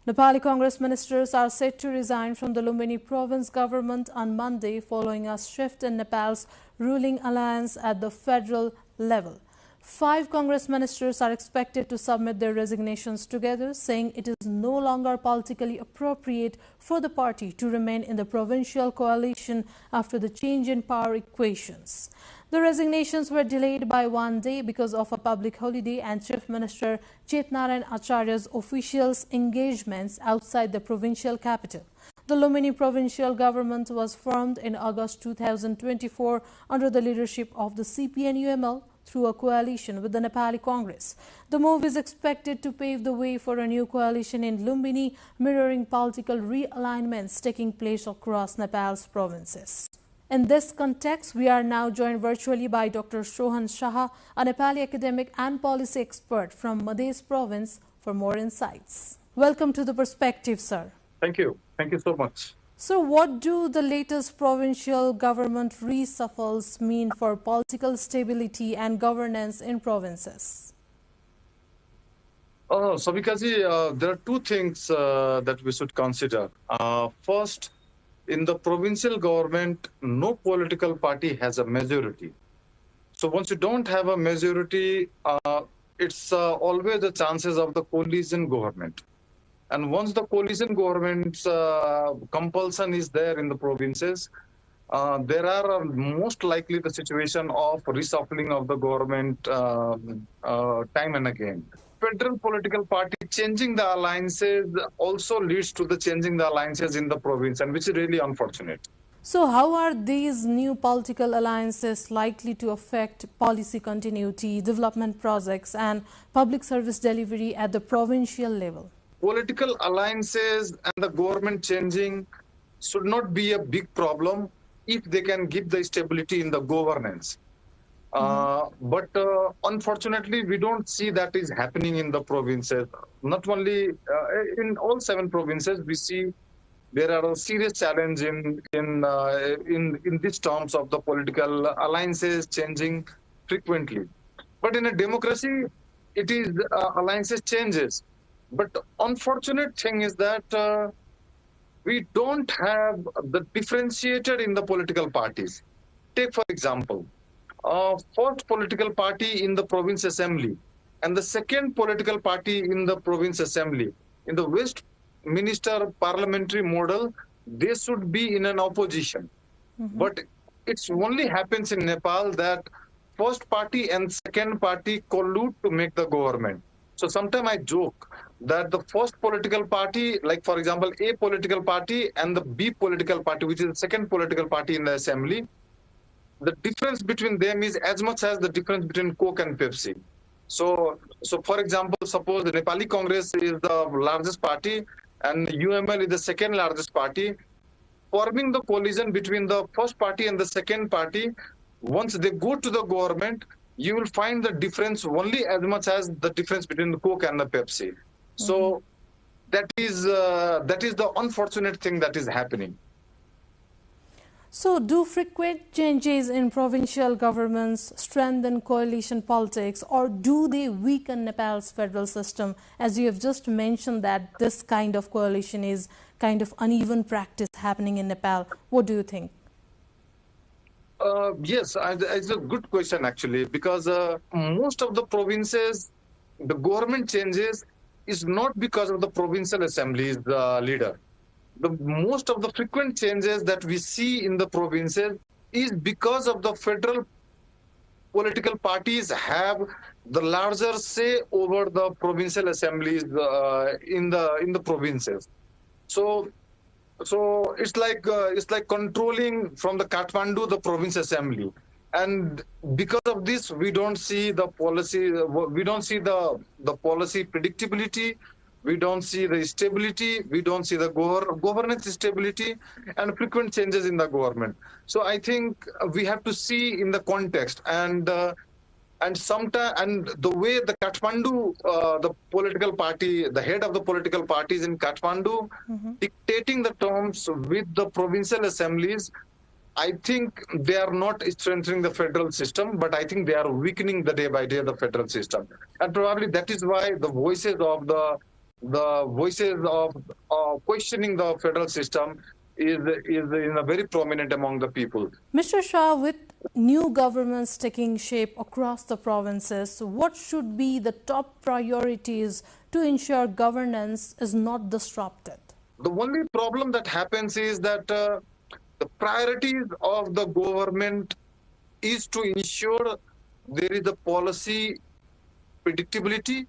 Nepali Congress ministers are set to resign from the Lumbini province government on Monday following a shift in Nepal's ruling alliance at the federal level. 5 Congress ministers are expected to submit their resignations together, saying it is no longer politically appropriate for the party to remain in the provincial coalition after the change in power equations. The resignations were delayed by 1 day because of a public holiday and Chief Minister Chetnarayan Acharya's officials' engagements outside the provincial capital. The Lumbini provincial government was formed in August 2024 under the leadership of the CPN-UML through a coalition with the Nepali Congress. The move is expected to pave the way for a new coalition in Lumbini, mirroring political realignments taking place across Nepal's provinces. In this context, we are now joined virtually by Dr. Sohan Shah, a Nepali academic and policy expert from Madhesh province, for more insights. Welcome to The Perspective, sir. Thank you. Thank you so much. So what do the latest provincial government reshuffles mean for political stability and governance in provinces? Savikaji, there are 2 things that we should consider. First, in the provincial government, no political party has a majority. So once you don't have a majority, it's always the chances of the coalition government. And once the coalition government's compulsion is there in the provinces, there are most likely the situation of reshuffling of the government time and again. Federal political party changing the alliances also leads to the changing the alliances in the province, and which is really unfortunate. So how are these new political alliances likely to affect policy continuity, development projects and public service delivery at the provincial level? Political alliances and the government changing should not be a big problem if they can give the stability in the governance. But unfortunately, we don't see that is happening in the provinces. Not only in all 7 provinces, we see there are a serious challenge in these terms of the political alliances changing frequently. But in a democracy, it is alliances changes. But unfortunate thing is that we don't have the differentiator in the political parties. Take for example, first political party in the province assembly and the second political party in the province assembly. In the Westminster parliamentary model, they should be in an opposition. But it only happens in Nepal that first party and second party collude to make the government. So sometimes I joke that the first political party, like for example, A political party and the B political party, which is the second political party in the assembly, the difference between them is as much as the difference between Coke and Pepsi. So for example, suppose the Nepali Congress is the largest party and UML is the second largest party. Forming the coalition between the first party and the second party, once they go to the government, you will find the difference only as much as the difference between the Coke and the Pepsi. So that is the unfortunate thing that is happening. So do frequent changes in provincial governments strengthen coalition politics, or do they weaken Nepal's federal system? As you have just mentioned that this kind of coalition is kind of uneven practice happening in Nepal. What do you think? Yes, it's a good question actually, because most of the provinces, the government changes is not because of the provincial assembly's leader. Most of the frequent changes that we see in the provinces is because of the federal political parties have the larger say over the provincial assemblies in the provinces. So it's like controlling from the Kathmandu the province assembly, and because of this we don't see the policy, we don't see the policy predictability, we don't see the stability, we don't see the governance stability and frequent changes in the government. So I think we have to see in the context and sometimes, and the way the Kathmandu, the political party, the head of the political parties in Kathmandu, dictating the terms with the provincial assemblies, I think they are not strengthening the federal system, but I think they are weakening the day by day the federal system. And probably that is why the voices of questioning the federal system is in a very prominent among the people. Mr. Shah, with new governments taking shape across the provinces, what should be the top priorities to ensure governance is not disrupted? The only problem that happens is that the priorities of the government is to ensure there is a policy predictability,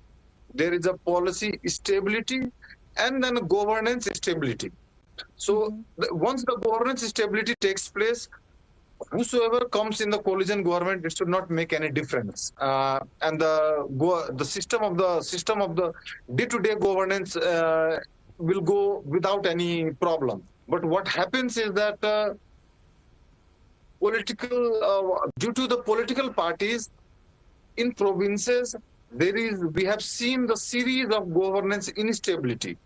there is a policy stability, and then a governance stability. So once the governance stability takes place, whosoever comes in the coalition government, it should not make any difference, and the system of the day-to-day governance will go without any problem. But what happens is that due to the political parties in provinces, we have seen the series of governance instability.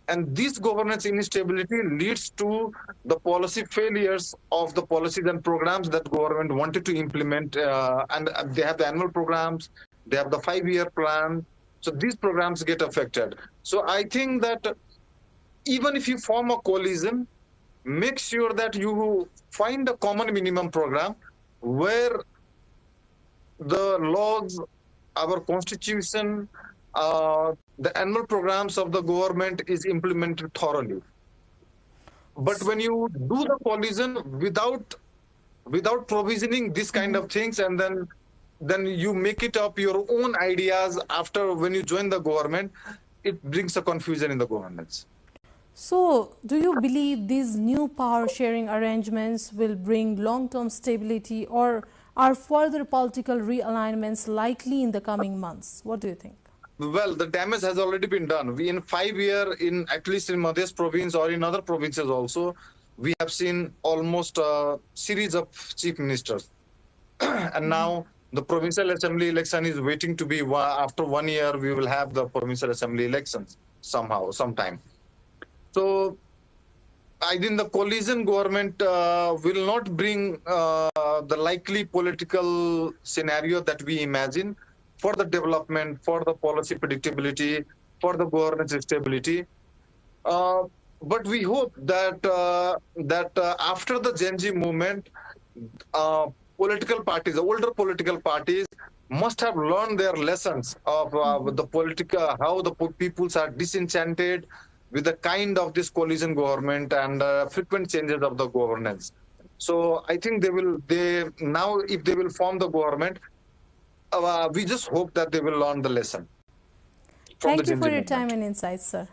And this governance instability leads to the policy failures of the policies and programs that government wanted to implement. And they have the annual programs, they have the 5-year plan. So these programs get affected. So I think that even if you form a coalition, make sure that you find a common minimum program where the laws, our constitution, the annual programs of the government is implemented thoroughly. But when you do the collision without provisioning this kind of things, and then you make it up your own ideas after when you join the government, it brings a confusion in the governance. So, do you believe these new power sharing arrangements will bring long-term stability, or are further political realignments likely in the coming months? What do you think? Well, the damage has already been done. We, in 5 years, at least in Madhya province or in other provinces also, we have seen almost a series of chief ministers. And now the provincial assembly election is waiting to be, after 1 year, we will have the provincial assembly elections sometime. So I think the coalition government will not bring the likely political scenario that we imagine for the development, for the policy predictability, for the governance stability. But we hope that after the Gen Z movement, political parties, the older political parties, must have learned their lessons of the how the peoples are disenchanted with the kind of this coalition government and frequent changes of the governance. So I think now if they will form the government, we just hope that they will learn the lesson. Thank you for your time and insights, sir.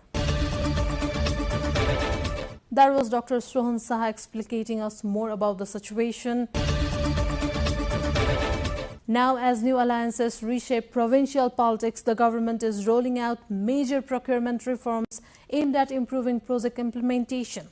That was Dr. Sohan Saha explicating us more about the situation. Now, as new alliances reshape provincial politics, the government is rolling out major procurement reforms aimed at improving project implementation.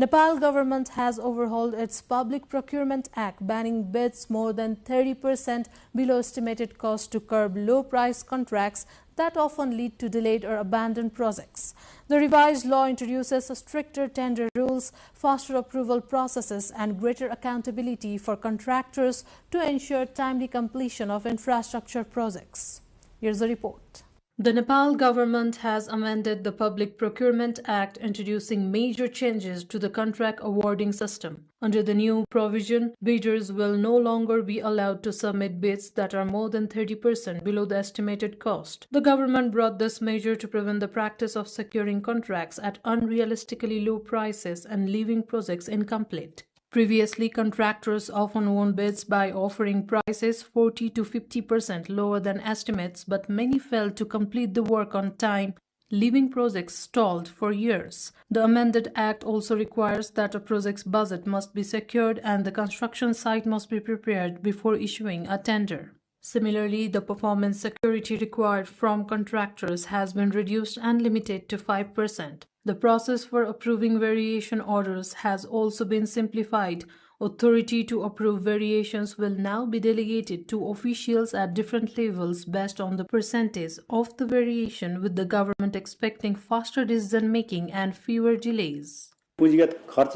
Nepal government has overhauled its Public Procurement Act, banning bids more than 30% below estimated cost to curb low-price contracts that often lead to delayed or abandoned projects. The revised law introduces stricter tender rules, faster approval processes, and greater accountability for contractors to ensure timely completion of infrastructure projects. Here's the report. The Nepal government has amended the Public Procurement Act, introducing major changes to the contract awarding system. Under the new provision, bidders will no longer be allowed to submit bids that are more than 30% below the estimated cost. The government brought this measure to prevent the practice of securing contracts at unrealistically low prices and leaving projects incomplete. Previously, contractors often won bids by offering prices 40 to 50% lower than estimates, but many failed to complete the work on time, leaving projects stalled for years. The amended act also requires that a project's budget must be secured and the construction site must be prepared before issuing a tender. Similarly, the performance security required from contractors has been reduced and limited to 5%. The process for approving variation orders has also been simplified. Authority to approve variations will now be delegated to officials at different levels based on the percentage of the variation, with the government expecting faster decision-making and fewer delays. पुँजीगत खर्च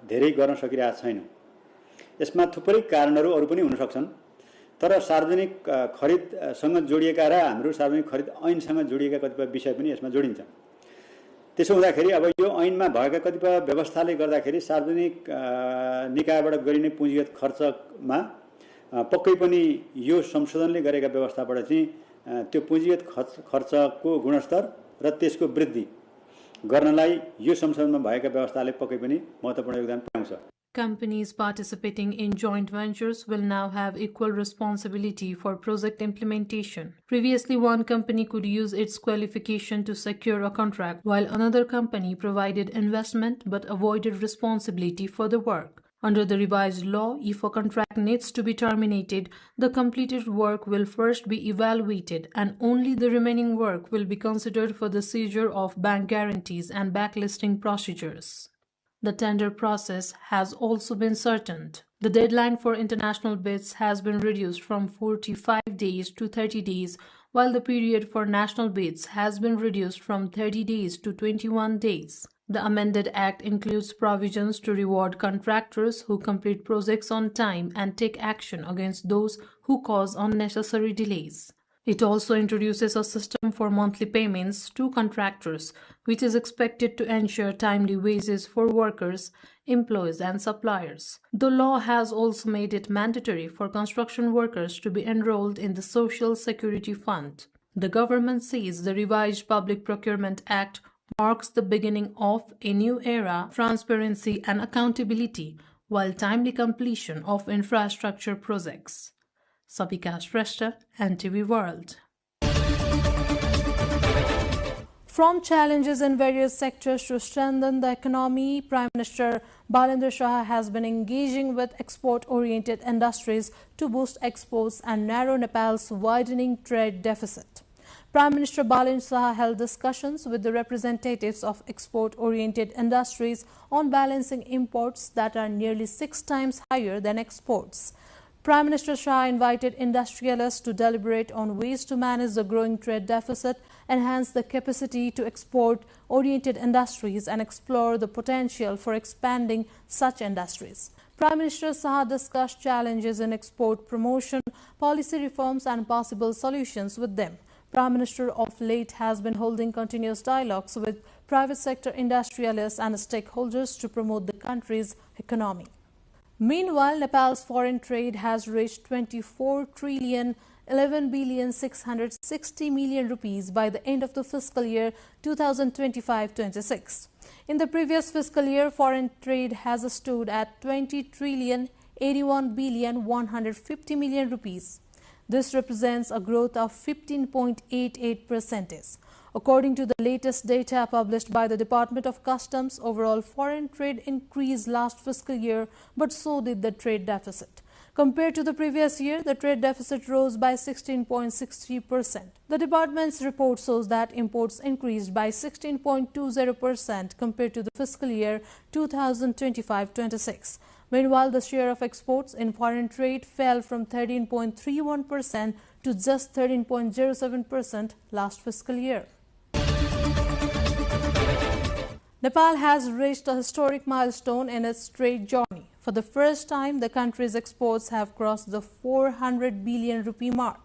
धेरै गर्न सकिरहेको छैन। यसमा थुप्रै कारणहरू अरु पनि हुन सक्छन्, तर सार्वजनिक खरिदसँग जोडिएका र हाम्रो सार्वजनिक खरिद ऐनसँग जोडिएका कतिपय विषय पनि यसमा जोडिन्छ। त्यसो हुँदाखेरि अब यो ऐनमा भएका कतिपय व्यवस्थाले गर्दाखेरि सार्वजनिक निकायबाट गरिने पुँजीगत खर्चमा पक्कै पनि यो संशोधनले गरेका व्यवस्थाबाट चाहिँ त्यो पुँजीगत खर्चको गुणस्तर र त्यसको वृद्धि गर्नलाई यो संशोधनमा भएका व्यवस्थाले पक्कै पनि महत्त्वपूर्ण योगदान पुर्याउँछ। Companies participating in joint ventures will now have equal responsibility for project implementation. Previously, one company could use its qualification to secure a contract, while another company provided investment but avoided responsibility for the work. Under the revised law, if a contract needs to be terminated, the completed work will first be evaluated and only the remaining work will be considered for the seizure of bank guarantees and backlisting procedures. The tender process has also been shortened. The deadline for international bids has been reduced from 45 days to 30 days, while the period for national bids has been reduced from 30 days to 21 days. The amended act includes provisions to reward contractors who complete projects on time and take action against those who cause unnecessary delays. It also introduces a system for monthly payments to contractors, which is expected to ensure timely wages for workers, employees, and suppliers. The law has also made it mandatory for construction workers to be enrolled in the Social Security Fund. The government says the revised Public Procurement Act marks the beginning of a new era of transparency and accountability, while timely completion of infrastructure projects. Sabika Shrestha, NTV World. From challenges in various sectors to strengthen the economy, Prime Minister Balendra Shah has been engaging with export-oriented industries to boost exports and narrow Nepal's widening trade deficit. Prime Minister Balendra Shah held discussions with the representatives of export-oriented industries on balancing imports that are nearly 6 times higher than exports. Prime Minister Shah invited industrialists to deliberate on ways to manage the growing trade deficit, enhance the capacity to export-oriented industries, and explore the potential for expanding such industries. Prime Minister Shah discussed challenges in export promotion, policy reforms, and possible solutions with them. Prime Minister of late has been holding continuous dialogues with private sector industrialists and stakeholders to promote the country's economy. Meanwhile, Nepal's foreign trade has reached 24 trillion 11 billion 660 million rupees by the end of the fiscal year 2025-26. In the previous fiscal year, foreign trade has stood at 20 trillion 81 billion 150 million rupees. This represents a growth of 15.88%. According to the latest data published by the Department of Customs, overall foreign trade increased last fiscal year, but so did the trade deficit. Compared to the previous year, the trade deficit rose by 16.63%. The department's report shows that imports increased by 16.20% compared to the fiscal year 2025-26. Meanwhile, the share of exports in foreign trade fell from 13.31% to just 13.07% last fiscal year. Nepal has reached a historic milestone in its trade journey. For the first time, the country's exports have crossed the 400 billion rupee mark.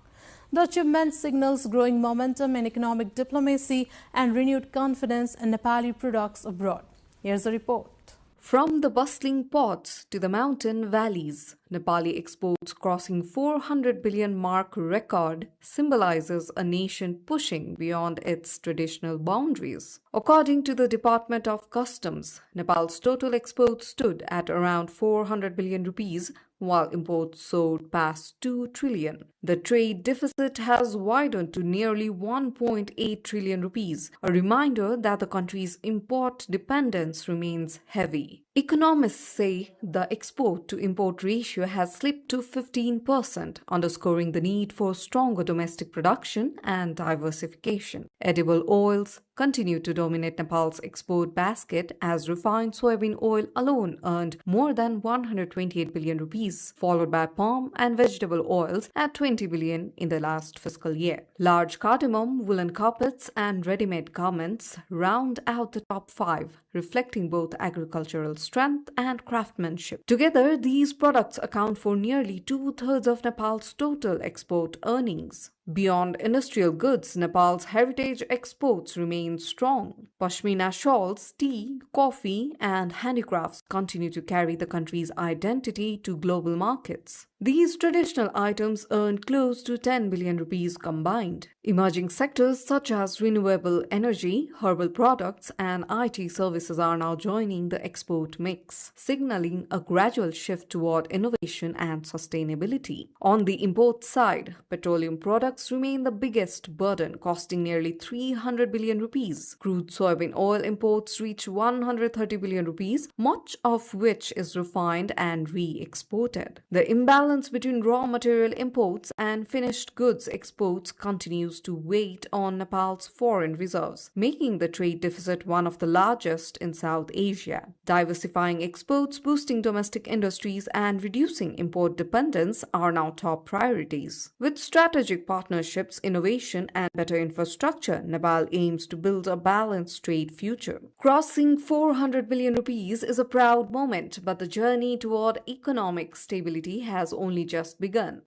The achievement signals growing momentum in economic diplomacy and renewed confidence in Nepali products abroad. Here's a report. From the bustling ports to the mountain valleys, Nepali exports crossing 400 billion mark record symbolizes a nation pushing beyond its traditional boundaries. According to the Department of Customs, Nepal's total exports stood at around 400 billion rupees, while imports soared past 2 trillion. The trade deficit has widened to nearly 1.8 trillion rupees, a reminder that the country's import dependence remains heavy. Economists say the export-to-import ratio has slipped to 15%, underscoring the need for stronger domestic production and diversification. Edible oils continue to dominate Nepal's export basket as refined soybean oil alone earned more than 128 billion rupees, followed by palm and vegetable oils at 20 billion in the last fiscal year. Large cardamom, woolen carpets, and ready-made garments round out the top 5, reflecting both agricultural strength and craftsmanship. Together, these products account for nearly 2/3 of Nepal's total export earnings. Beyond industrial goods, Nepal's heritage exports remain strong. Pashmina shawls, tea, coffee, and handicrafts continue to carry the country's identity to global markets. These traditional items earned close to 10 billion rupees combined. Emerging sectors such as renewable energy, herbal products, and IT services are now joining the export mix, signaling a gradual shift toward innovation and sustainability. On the import side, petroleum products remain the biggest burden, costing nearly 300 billion rupees. Crude soybean oil imports reach 130 billion rupees, much of which is refined and re-exported. The imbalance between raw material imports and finished goods exports continues to weigh on Nepal's foreign reserves, making the trade deficit one of the largest in South Asia. Diversifying exports, boosting domestic industries, and reducing import dependence are now top priorities. With strategic partnerships, innovation, and better infrastructure, Nepal aims to build a balanced trade future. Crossing 400 billion rupees is a proud moment, but the journey toward economic stability has only just begun.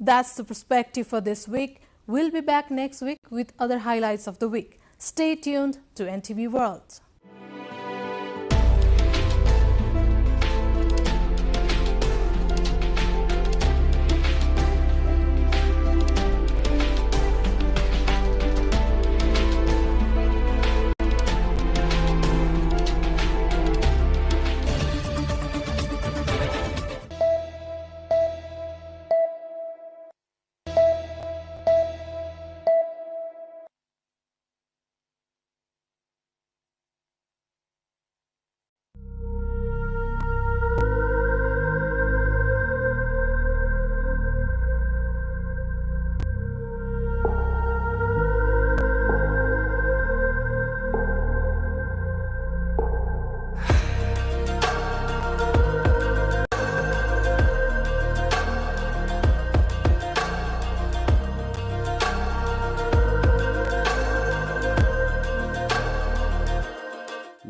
That's the perspective for this week. We'll be back next week with other highlights of the week. Stay tuned to NTV World.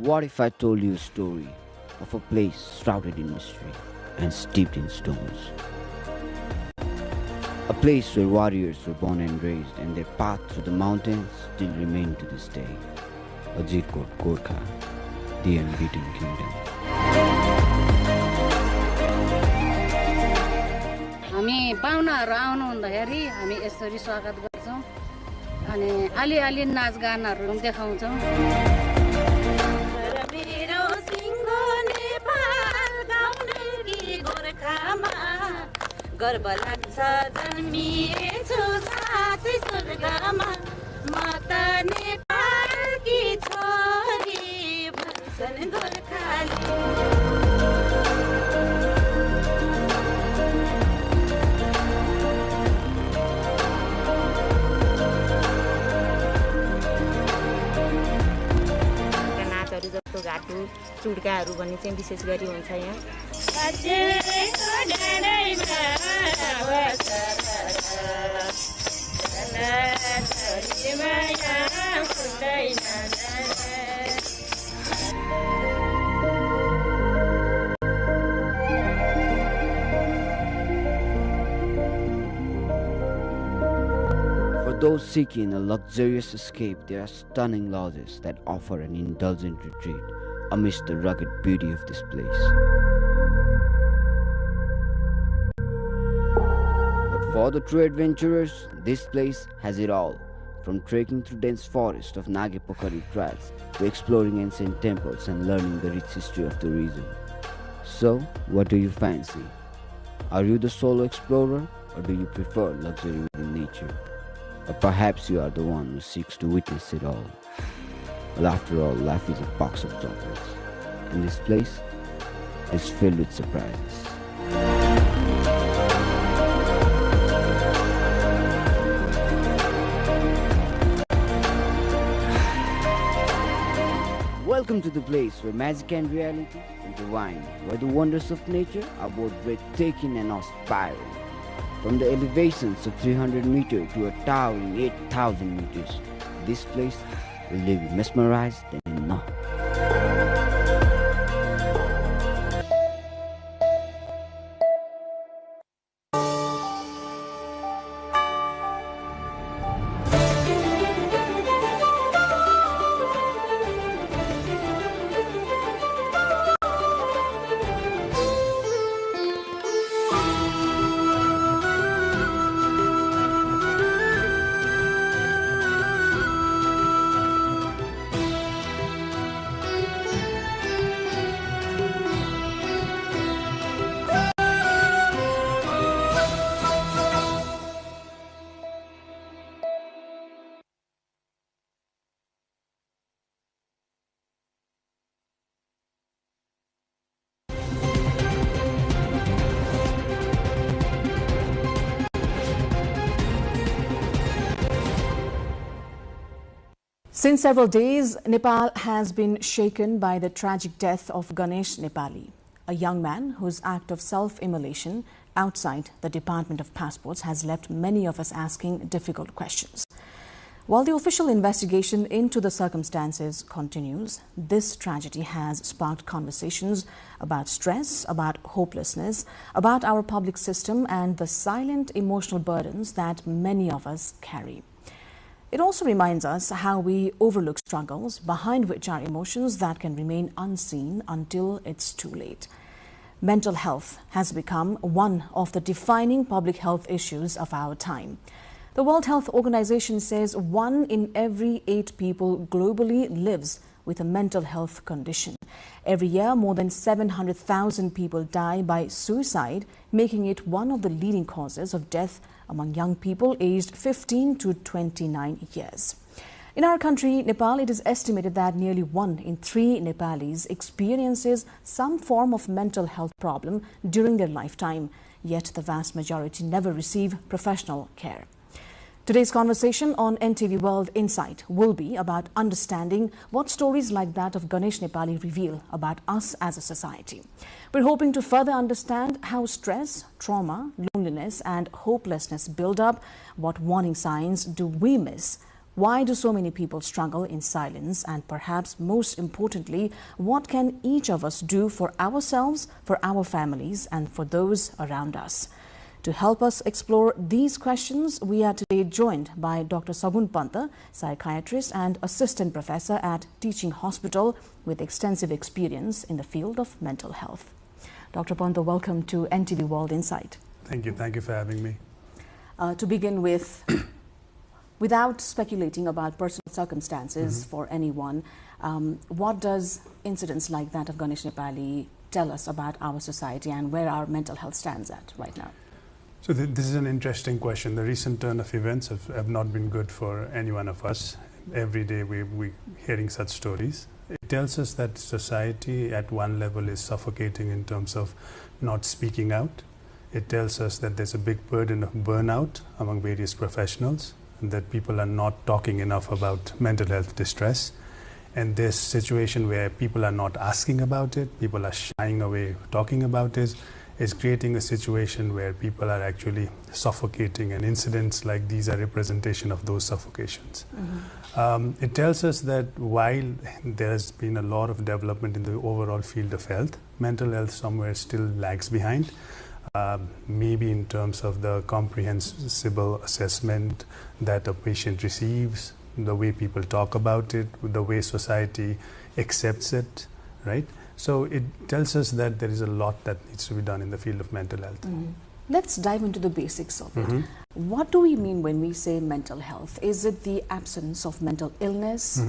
What if I told you a story of a place shrouded in mystery and steeped in stones? A place where warriors were born and raised, and their path through the mountains still remain to this day. Ajirkot, Gorkha, the unbeaten kingdom. हामी पाहुनाहरू आउनु हुँदाखेरि हामी यसरी स्वागत गर्छौं अनि अलि-अलि नाचगानहरू देखाउँछौं। गर्व लाग्छ जन्मिएछु साथै स्वर्गमा म त नेपालकी छोरी भन्छन् गोर्खाली। नाचहरू जस्तो घाटु चुड्काहरू भन्ने चाहिँ विशेष गरी हुन्छ यहाँ। For those seeking a luxurious escape, there are stunning lodges that offer an indulgent retreat amidst the rugged beauty of this place. For the true adventurers, this place has it all, from trekking through dense forest of Nagepokari trails to exploring ancient temples and learning the rich history of the region. So, what do you fancy? Are you the solo explorer, or do you prefer luxury within nature? Or perhaps you are the one who seeks to witness it all. Well, after all, life is a box of chocolates, and this place is filled with surprises. Welcome to the place where magic and reality intertwine, where the wonders of nature are both breathtaking and awe-inspiring. From the elevations of 300 meters to a towering 8,000 meters, this place will leave you mesmerized and in awe. Since several days, Nepal has been shaken by the tragic death of Ganesh Nepali, a young man whose act of self-immolation outside the Department of Passports has left many of us asking difficult questions. While the official investigation into the circumstances continues, this tragedy has sparked conversations about stress, about hopelessness, about our public system and the silent emotional burdens that many of us carry. It also reminds us how we overlook struggles behind which are emotions that can remain unseen until it's too late. Mental health has become one of the defining public health issues of our time. The World Health Organization says 1 in every 8 people globally lives with a mental health condition. Every year, more than 700,000 people die by suicide, making it one of the leading causes of death among young people aged 15 to 29 years. In our country, Nepal, it is estimated that nearly 1 in 3 Nepalis experiences some form of mental health problem during their lifetime, yet the vast majority never receive professional care. Today's conversation on NTV World Insight will be about understanding what stories like that of Ganesh Nepali reveal about us as a society. We're hoping to further understand how stress, trauma, loneliness and hopelessness build up. What warning signs do we miss? Why do so many people struggle in silence? And perhaps most importantly, what can each of us do for ourselves, for our families and for those around us? To help us explore these questions, we are today joined by Dr. Sagun Panta, psychiatrist and assistant professor at Teaching Hospital with extensive experience in the field of mental health. Dr. Panta, welcome to NTV World Insight. Thank you. Thank you for having me. To begin with, without speculating about personal circumstances for anyone, what does incidents like that of Ganesh Nepali tell us about our society and where our mental health stands at right now? So this is an interesting question. The recent turn of events have not been good for any one of us. Every day we're hearing such stories. It tells us that society at one level is suffocating in terms of not speaking out. It tells us that there's a big burden of burnout among various professionals and that people are not talking enough about mental health distress. And this situation where people are not asking about it, people are shying away talking about it, is creating a situation where people are actually suffocating, and incidents like these are representation of those suffocations. It tells us that while there's been a lot of development in the overall field of health, mental health somewhere still lags behind. Maybe in terms of the comprehensible assessment that a patient receives, the way people talk about it, the way society accepts it, right? So it tells us that there is a lot that needs to be done in the field of mental health. Let's dive into the basics of it. What do we mean when we say mental health? Is it the absence of mental illness?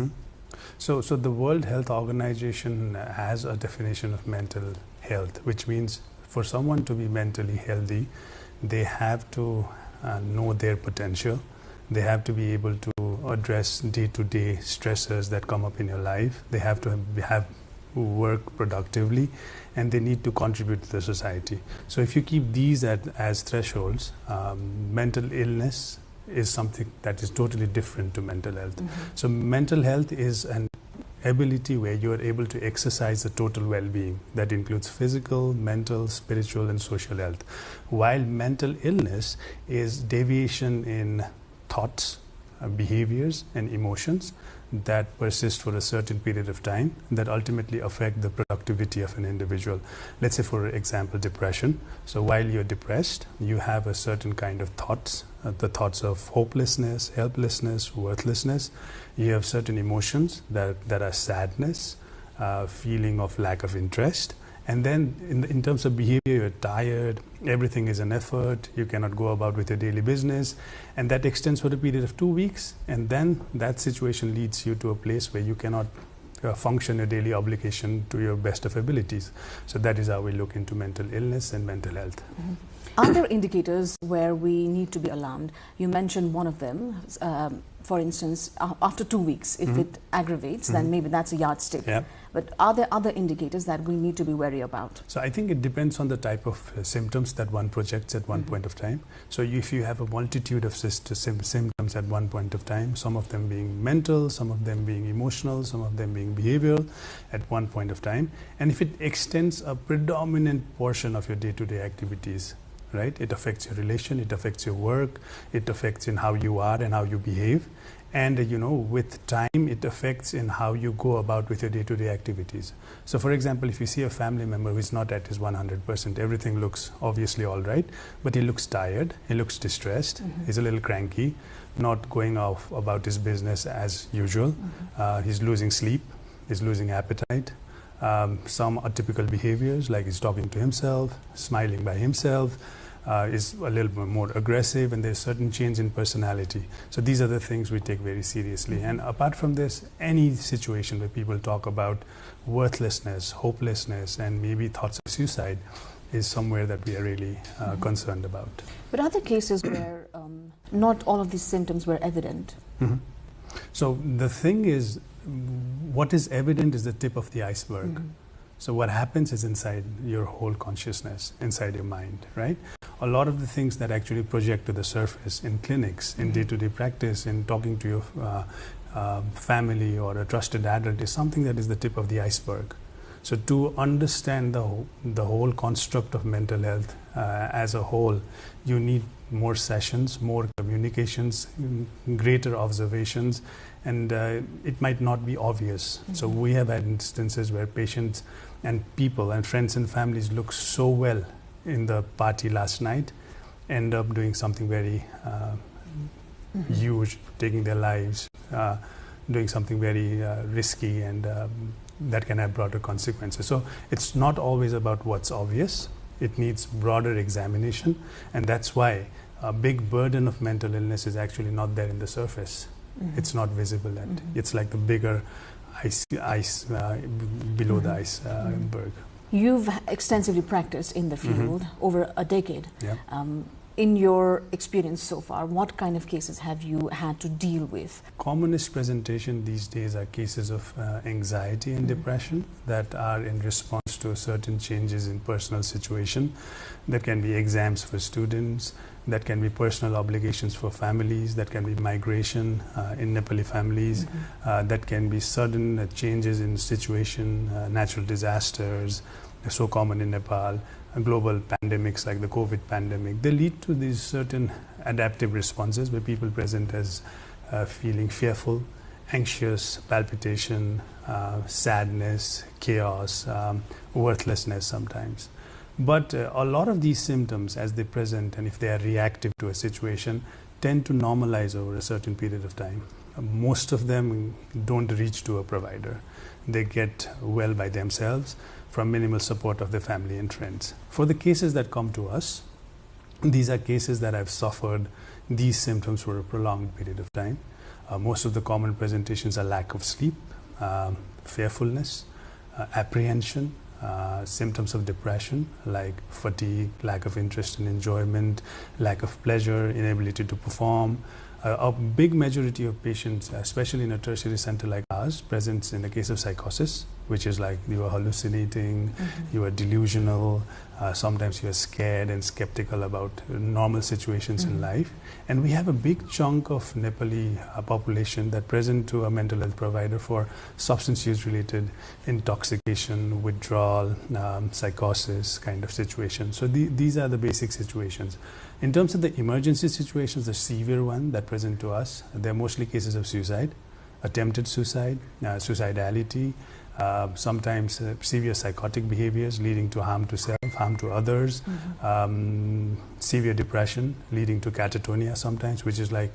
So the World Health Organization has a definition of mental health, which means for someone to be mentally healthy, they have to know their potential. They have to be able to address day-to-day stressors that come up in your life. They have to have work productively, and they need to contribute to the society. So if you keep these as thresholds, mental illness is something that is totally different to mental health. So mental health is an ability where you are able to exercise the total well-being. That includes physical, mental, spiritual and social health. While mental illness is deviation in thoughts, behaviors and emotions that persist for a certain period of time that ultimately affect the productivity of an individual. Let's say, for example, depression. So while you're depressed, you have a certain kind of thoughts, the thoughts of hopelessness, helplessness, worthlessness. You have certain emotions that are sadness, feeling of lack of interest. And then in terms of behavior, you're tired, everything is an effort, you cannot go about with your daily business, and that extends for a period of 2 weeks, and then that situation leads you to a place where you cannot function your daily obligation to your best of abilities. So that is how we look into mental illness and mental health. Are there indicators where we need to be alarmed? You mentioned one of them, for instance, after 2 weeks, if it aggravates, then maybe that's a yardstick. But are there other indicators that we need to be wary about? So I think it depends on the type of symptoms that one projects at one point of time. So if you have a multitude of symptoms at one point of time, some of them being mental, some of them being emotional, some of them being behavioral at one point of time, and if it extends a predominant portion of your day-to-day activities, right? It affects your relation, it affects your work, it affects in how you are and how you behave. And with time, it affects in how you go about with your day-to-day activities. So for example, if you see a family member who is not at his 100%, everything looks obviously all right, but he looks tired, he looks distressed, he's a little cranky, not going off about his business as usual. He's losing sleep, he's losing appetite. Some atypical behaviors, like he's talking to himself, smiling by himself, is a little bit more aggressive, and there's certain change in personality. So these are the things we take very seriously. And apart from this, any situation where people talk about worthlessness, hopelessness, and maybe thoughts of suicide is somewhere that we are really concerned about. But are there cases where not all of these symptoms were evident? So the thing is, what is evident is the tip of the iceberg. So what happens is inside your whole consciousness, inside your mind, right? A lot of the things that actually project to the surface in clinics, in day-to-day practice, in talking to your family or a trusted adult is something that is the tip of the iceberg. So to understand the whole construct of mental health as a whole, you need more sessions, more communications, greater observations, and it might not be obvious. So we have had instances where patients and people and friends and families look so well in the party last night, end up doing something very huge, taking their lives, doing something very risky, and that can have broader consequences. So it's not always about what's obvious. It needs broader examination, and that's why a big burden of mental illness is actually not there in the surface. It's not visible, and it's like the bigger ice below the iceberg. You've extensively practiced in the field over a decade. In your experience so far, what kind of cases have you had to deal with? Commonest presentation these days are cases of anxiety and depression that are in response to certain changes in personal situation. That can be exams for students, that can be personal obligations for families, that can be migration in Nepali families, that can be sudden changes in situation, natural disasters, so common in Nepal, global pandemics like the COVID pandemic. They lead to these certain adaptive responses where people present as feeling fearful, anxious, palpitation, sadness, chaos, worthlessness sometimes. But a lot of these symptoms, as they present and if they are reactive to a situation, tend to normalize over a certain period of time. Most of them don't reach to a provider. They get well by themselves from minimal support of their family and friends. For the cases that come to us, these are cases that have suffered these symptoms for a prolonged period of time. Most of the common presentations are lack of sleep, fearfulness, apprehension, symptoms of depression like fatigue, lack of interest and enjoyment, lack of pleasure, inability to perform. A big majority of patients, especially in a tertiary center like ours, presents in the case of psychosis, which is like you are hallucinating, you are delusional, sometimes you are scared and skeptical about normal situations in life. And we have a big chunk of Nepali population that present to a mental health provider for substance use related intoxication, withdrawal, psychosis kind of situation. So these are the basic situations. In terms of the emergency situations, the severe one that present to us, they're mostly cases of suicide, attempted suicide, suicidality, sometimes severe psychotic behaviors leading to harm to self, harm to others, severe depression leading to catatonia sometimes, which is like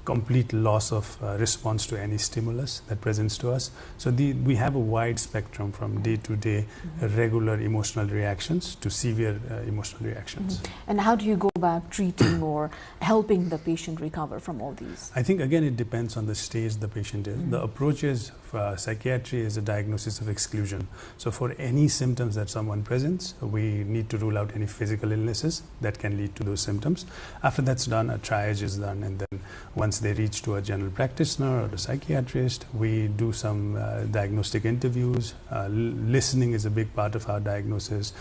complete loss of response to any stimulus that presents to us. So we have a wide spectrum from day-to-day regular emotional reactions to severe emotional reactions. And how do you go about treating or helping the patient recover from all these? I think again it depends on the stage the patient is. The approach is psychiatry is a diagnosis of exclusion. So for any symptoms that someone presents, we need to rule out any physical illnesses that can lead to those symptoms. After that's done, a triage is done, and then once they reach to a general practitioner or a psychiatrist, we do some diagnostic interviews. Listening is a big part of our diagnosis.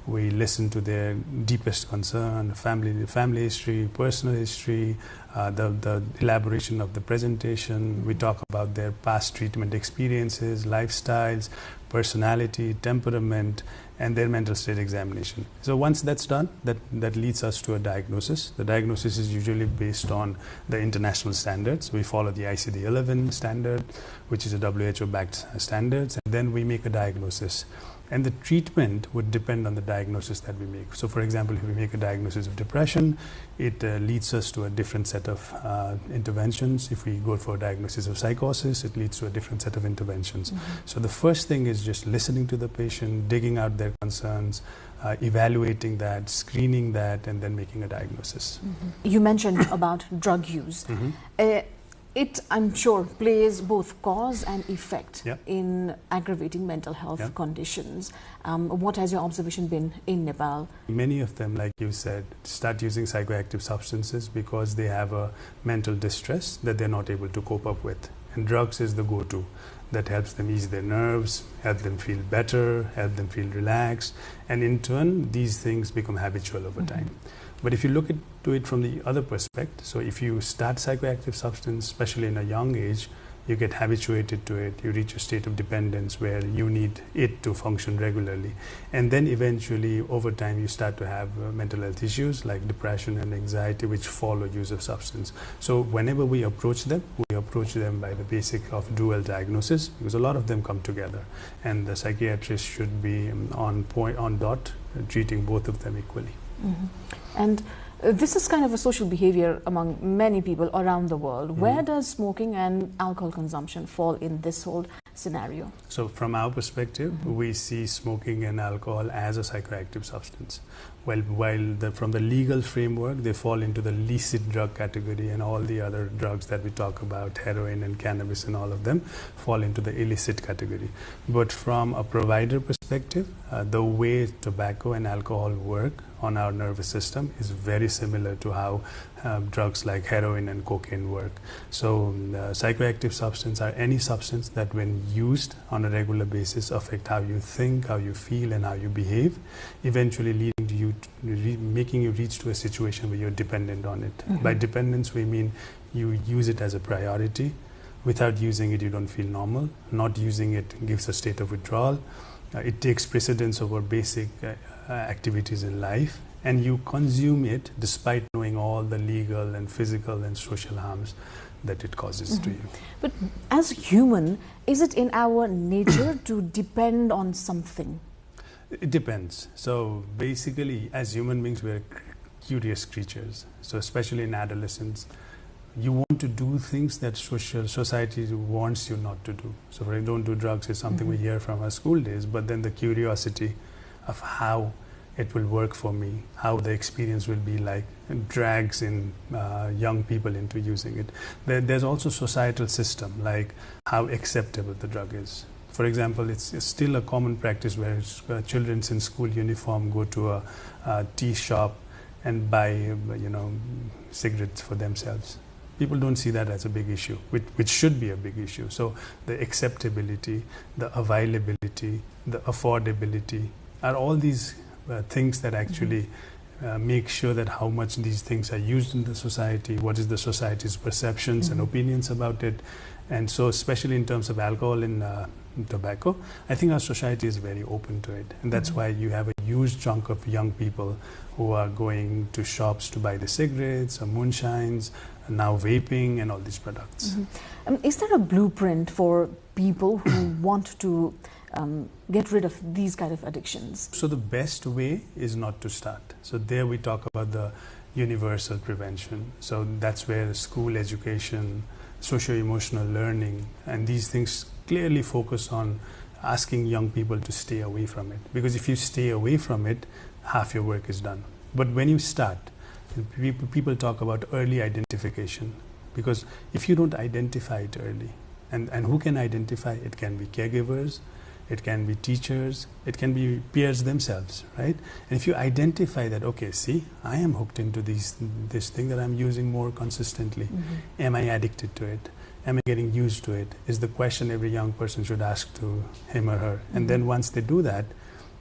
We listen to their deepest concern, family history, personal history, the elaboration of the presentation. We talk about their past treatment experiences, lifestyles, personality, temperament, and their mental state examination. So once that's done, that leads us to a diagnosis. The diagnosis is usually based on the international standards. We follow the ICD-11 standard, which is a WHO-backed standards, and then we make a diagnosis. And the treatment would depend on the diagnosis that we make. So for example, if we make a diagnosis of depression, it leads us to a different set of interventions. If we go for a diagnosis of psychosis, it leads to a different set of interventions. So the first thing is just listening to the patient, digging out their concerns, evaluating that, screening that, and then making a diagnosis. You mentioned about drug use. It, I'm sure, plays both cause and effect in aggravating mental health conditions. What has your observation been in Nepal? Many of them, like you said, start using psychoactive substances because they have a mental distress that they're not able to cope up with. And drugs is the go-to that helps them ease their nerves, help them feel better, help them feel relaxed. And in turn, these things become habitual over time. But if you look to it from the other perspective, so if you start psychoactive substance, especially in a young age, you get habituated to it, you reach a state of dependence where you need it to function regularly. And then eventually, over time, you start to have mental health issues like depression and anxiety, which follow use of substance. So whenever we approach them by the basic of dual diagnosis, because a lot of them come together. And the psychiatrist should be on point, on dot, treating both of them equally. And this is kind of a social behavior among many people around the world. Where does smoking and alcohol consumption fall in this whole scenario? So from our perspective, we see smoking and alcohol as a psychoactive substance. While from the legal framework, they fall into the licit drug category, and all the other drugs that we talk about, heroin and cannabis and all of them, fall into the illicit category. But from a provider perspective, the way tobacco and alcohol work on our nervous system is very similar to how drugs like heroin and cocaine work. So psychoactive substances are any substance that when used on a regular basis affect how you think, how you feel, and how you behave, eventually leading to you making you reach to a situation where you're dependent on it. By dependence we mean you use it as a priority. Without using it you don't feel normal. Not using it gives a state of withdrawal. It takes precedence over basic activities in life, and you consume it despite knowing all the legal and physical and social harms that it causes to you. But as human, is it in our nature to depend on something? It depends. So basically, as human beings, we're curious creatures. So especially in adolescence, you want to do things that society wants you not to do. So don't do drugs is something we hear from our school days, but then the curiosity of how it will work for me, how the experience will be like, drags in young people into using it. There's also societal system, like how acceptable the drug is. For example, it's still a common practice where children in school uniform go to a tea shop and buy, cigarettes for themselves. People don't see that as a big issue, which should be a big issue. So the acceptability, the availability, the affordability are all these things that actually make sure that how much these things are used in the society, what is the society's perceptions and opinions about it. And so especially in terms of alcohol and tobacco, I think our society is very open to it. And that's why you have a huge chunk of young people who are going to shops to buy the cigarettes or moonshines, now vaping and all these products. Is there a blueprint for people who want to get rid of these kind of addictions? So the best way is not to start. So there we talk about the universal prevention. So that's where school education, socio-emotional learning, and these things clearly focus on asking young people to stay away from it. Because if you stay away from it, half your work is done. But when you start, people talk about early identification. Because if you don't identify it early, and who can identify? It can be caregivers, it can be teachers, it can be peers themselves, right? And if you identify that, okay, see, I am hooked into this thing that I'm using more consistently. Am I addicted to it? Am I getting used to it? Is the question every young person should ask to him or her. And then once they do that,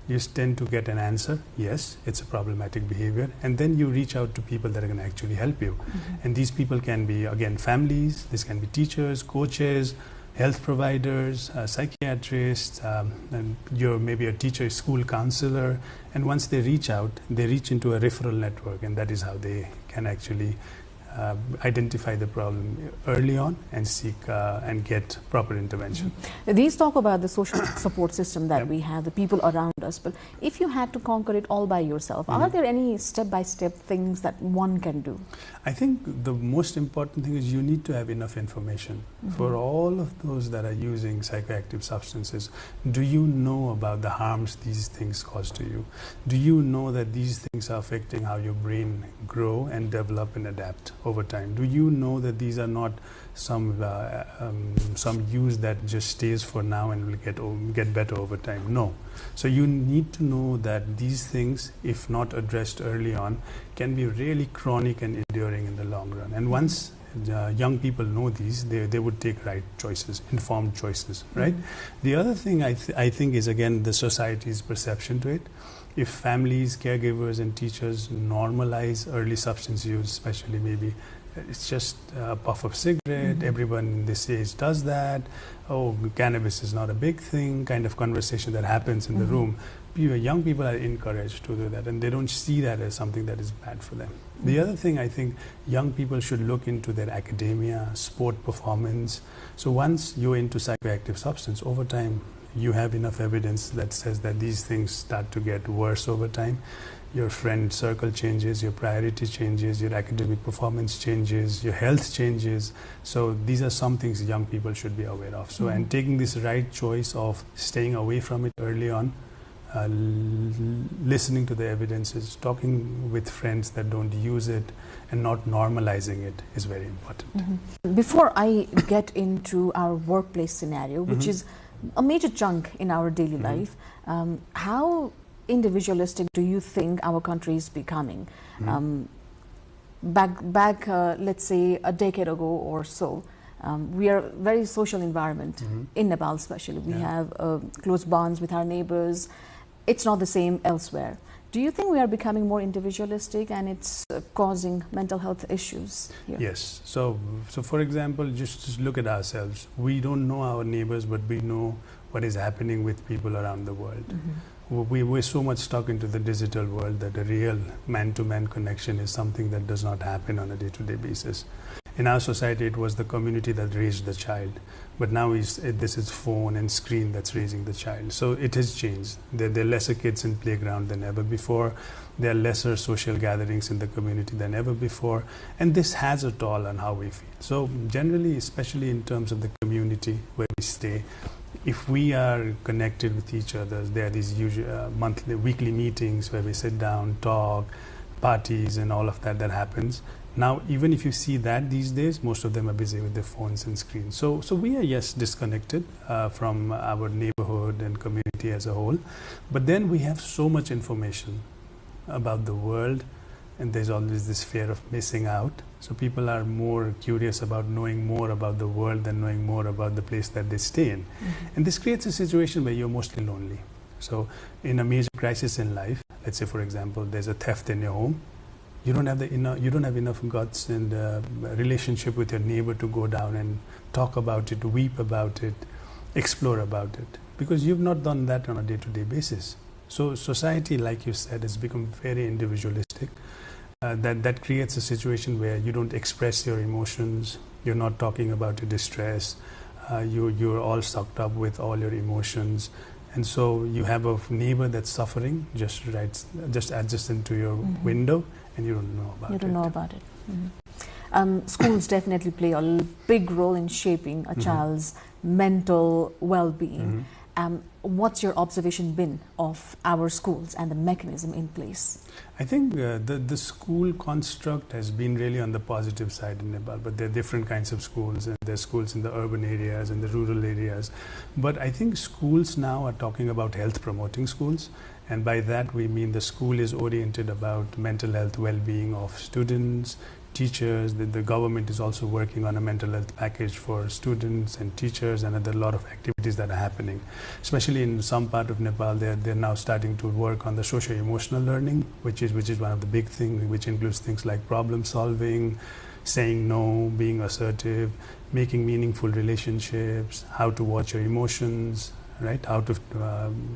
you tend to get an answer, yes, it's a problematic behavior, and then you reach out to people that are going to actually help you. And these people can be, again, families, this can be teachers, coaches, health providers, psychiatrists, and you're maybe a teacher, school counselor, and once they reach out, they reach into a referral network, and that is how they can actually identify the problem early on and seek and get proper intervention. These talk about the social support system that we have, the people around us, but if you had to conquer it all by yourself, are there any step-by-step things that one can do? I think the most important thing is you need to have enough information. For all of those that are using psychoactive substances, do you know about the harms these things cause to you? Do you know that these things are affecting how your brain grow and develop and adapt over time? Do you know that these are not some use that just stays for now and will get better over time? No. So you need to know that these things, if not addressed early on, can be really chronic and enduring in the long run. And once young people know these, they would take right choices, informed choices, right? The other thing I think is, again, the society's perception to it. If families, caregivers and teachers normalize early substance use, especially maybe it's just a puff of cigarette, everyone in this age does that, oh, cannabis is not a big thing, kind of conversation that happens in the room, young people are encouraged to do that, and they don't see that as something that is bad for them. The other thing, I think young people should look into their academia, sport performance. So once you're into psychoactive substance, over time you have enough evidence that says that these things start to get worse over time. Your friend circle changes, your priority changes, your academic performance changes, your health changes. So these are some things young people should be aware of. So and taking this right choice of staying away from it early on, listening to the evidences, talking with friends that don't use it, and not normalizing it is very important. Before I get into our workplace scenario, which is a major chunk in our daily life, how individualistic do you think our country is becoming? Back let's say a decade ago or so, we are a very social environment in Nepal especially. We have close bonds with our neighbors. It's not the same elsewhere. Do you think we are becoming more individualistic and it's causing mental health issues here? Yes. So for example, just look at ourselves. We don't know our neighbors, but we know what is happening with people around the world. We're so much stuck into the digital world that a real man-to-man connection is something that does not happen on a day-to-day basis. In our society, it was the community that raised the child, but now this is phone and screen that's raising the child. So it has changed. There are lesser kids in playground than ever before. There are lesser social gatherings in the community than ever before, and this has a toll on how we feel. So generally, especially in terms of the community where we stay, if we are connected with each other, there are these usual weekly meetings where we sit down, talk, parties and all of that happens. Now, even if you see that these days, most of them are busy with their phones and screens. So we are, yes, disconnected from our neighborhood and community as a whole. But then we have so much information about the world, and there's always this fear of missing out. So people are more curious about knowing more about the world than knowing more about the place that they stay in. And this creates a situation where you're mostly lonely. So in a major crisis in life, let's say, for example, there's a theft in your home, you don't have enough guts and relationship with your neighbor to go down and talk about it, weep about it, explore about it, because you've not done that on a day-to-day basis. So society, like you said, has become very individualistic. That creates a situation where you don't express your emotions, you're not talking about your distress, you're all sucked up with all your emotions. And so you have a neighbor that's suffering just adjacent to your window, and you don't know about it. You don't know about it. Schools definitely play a big role in shaping a child's mental well-being. What's your observation been of our schools and the mechanism in place? I think the school construct has been really on the positive side in Nepal, but there are different kinds of schools, and there are schools in the urban areas and the rural areas. But I think schools now are talking about health promoting schools, and by that we mean the school is oriented about mental health well-being of students, teachers. The government is also working on a mental health package for students and teachers, and there are a lot of activities that are happening. Especially in some part of Nepal, they're now starting to work on the socio-emotional learning, which is one of the big things, which includes things like problem solving, saying no, being assertive, making meaningful relationships, how to watch your emotions, right? How to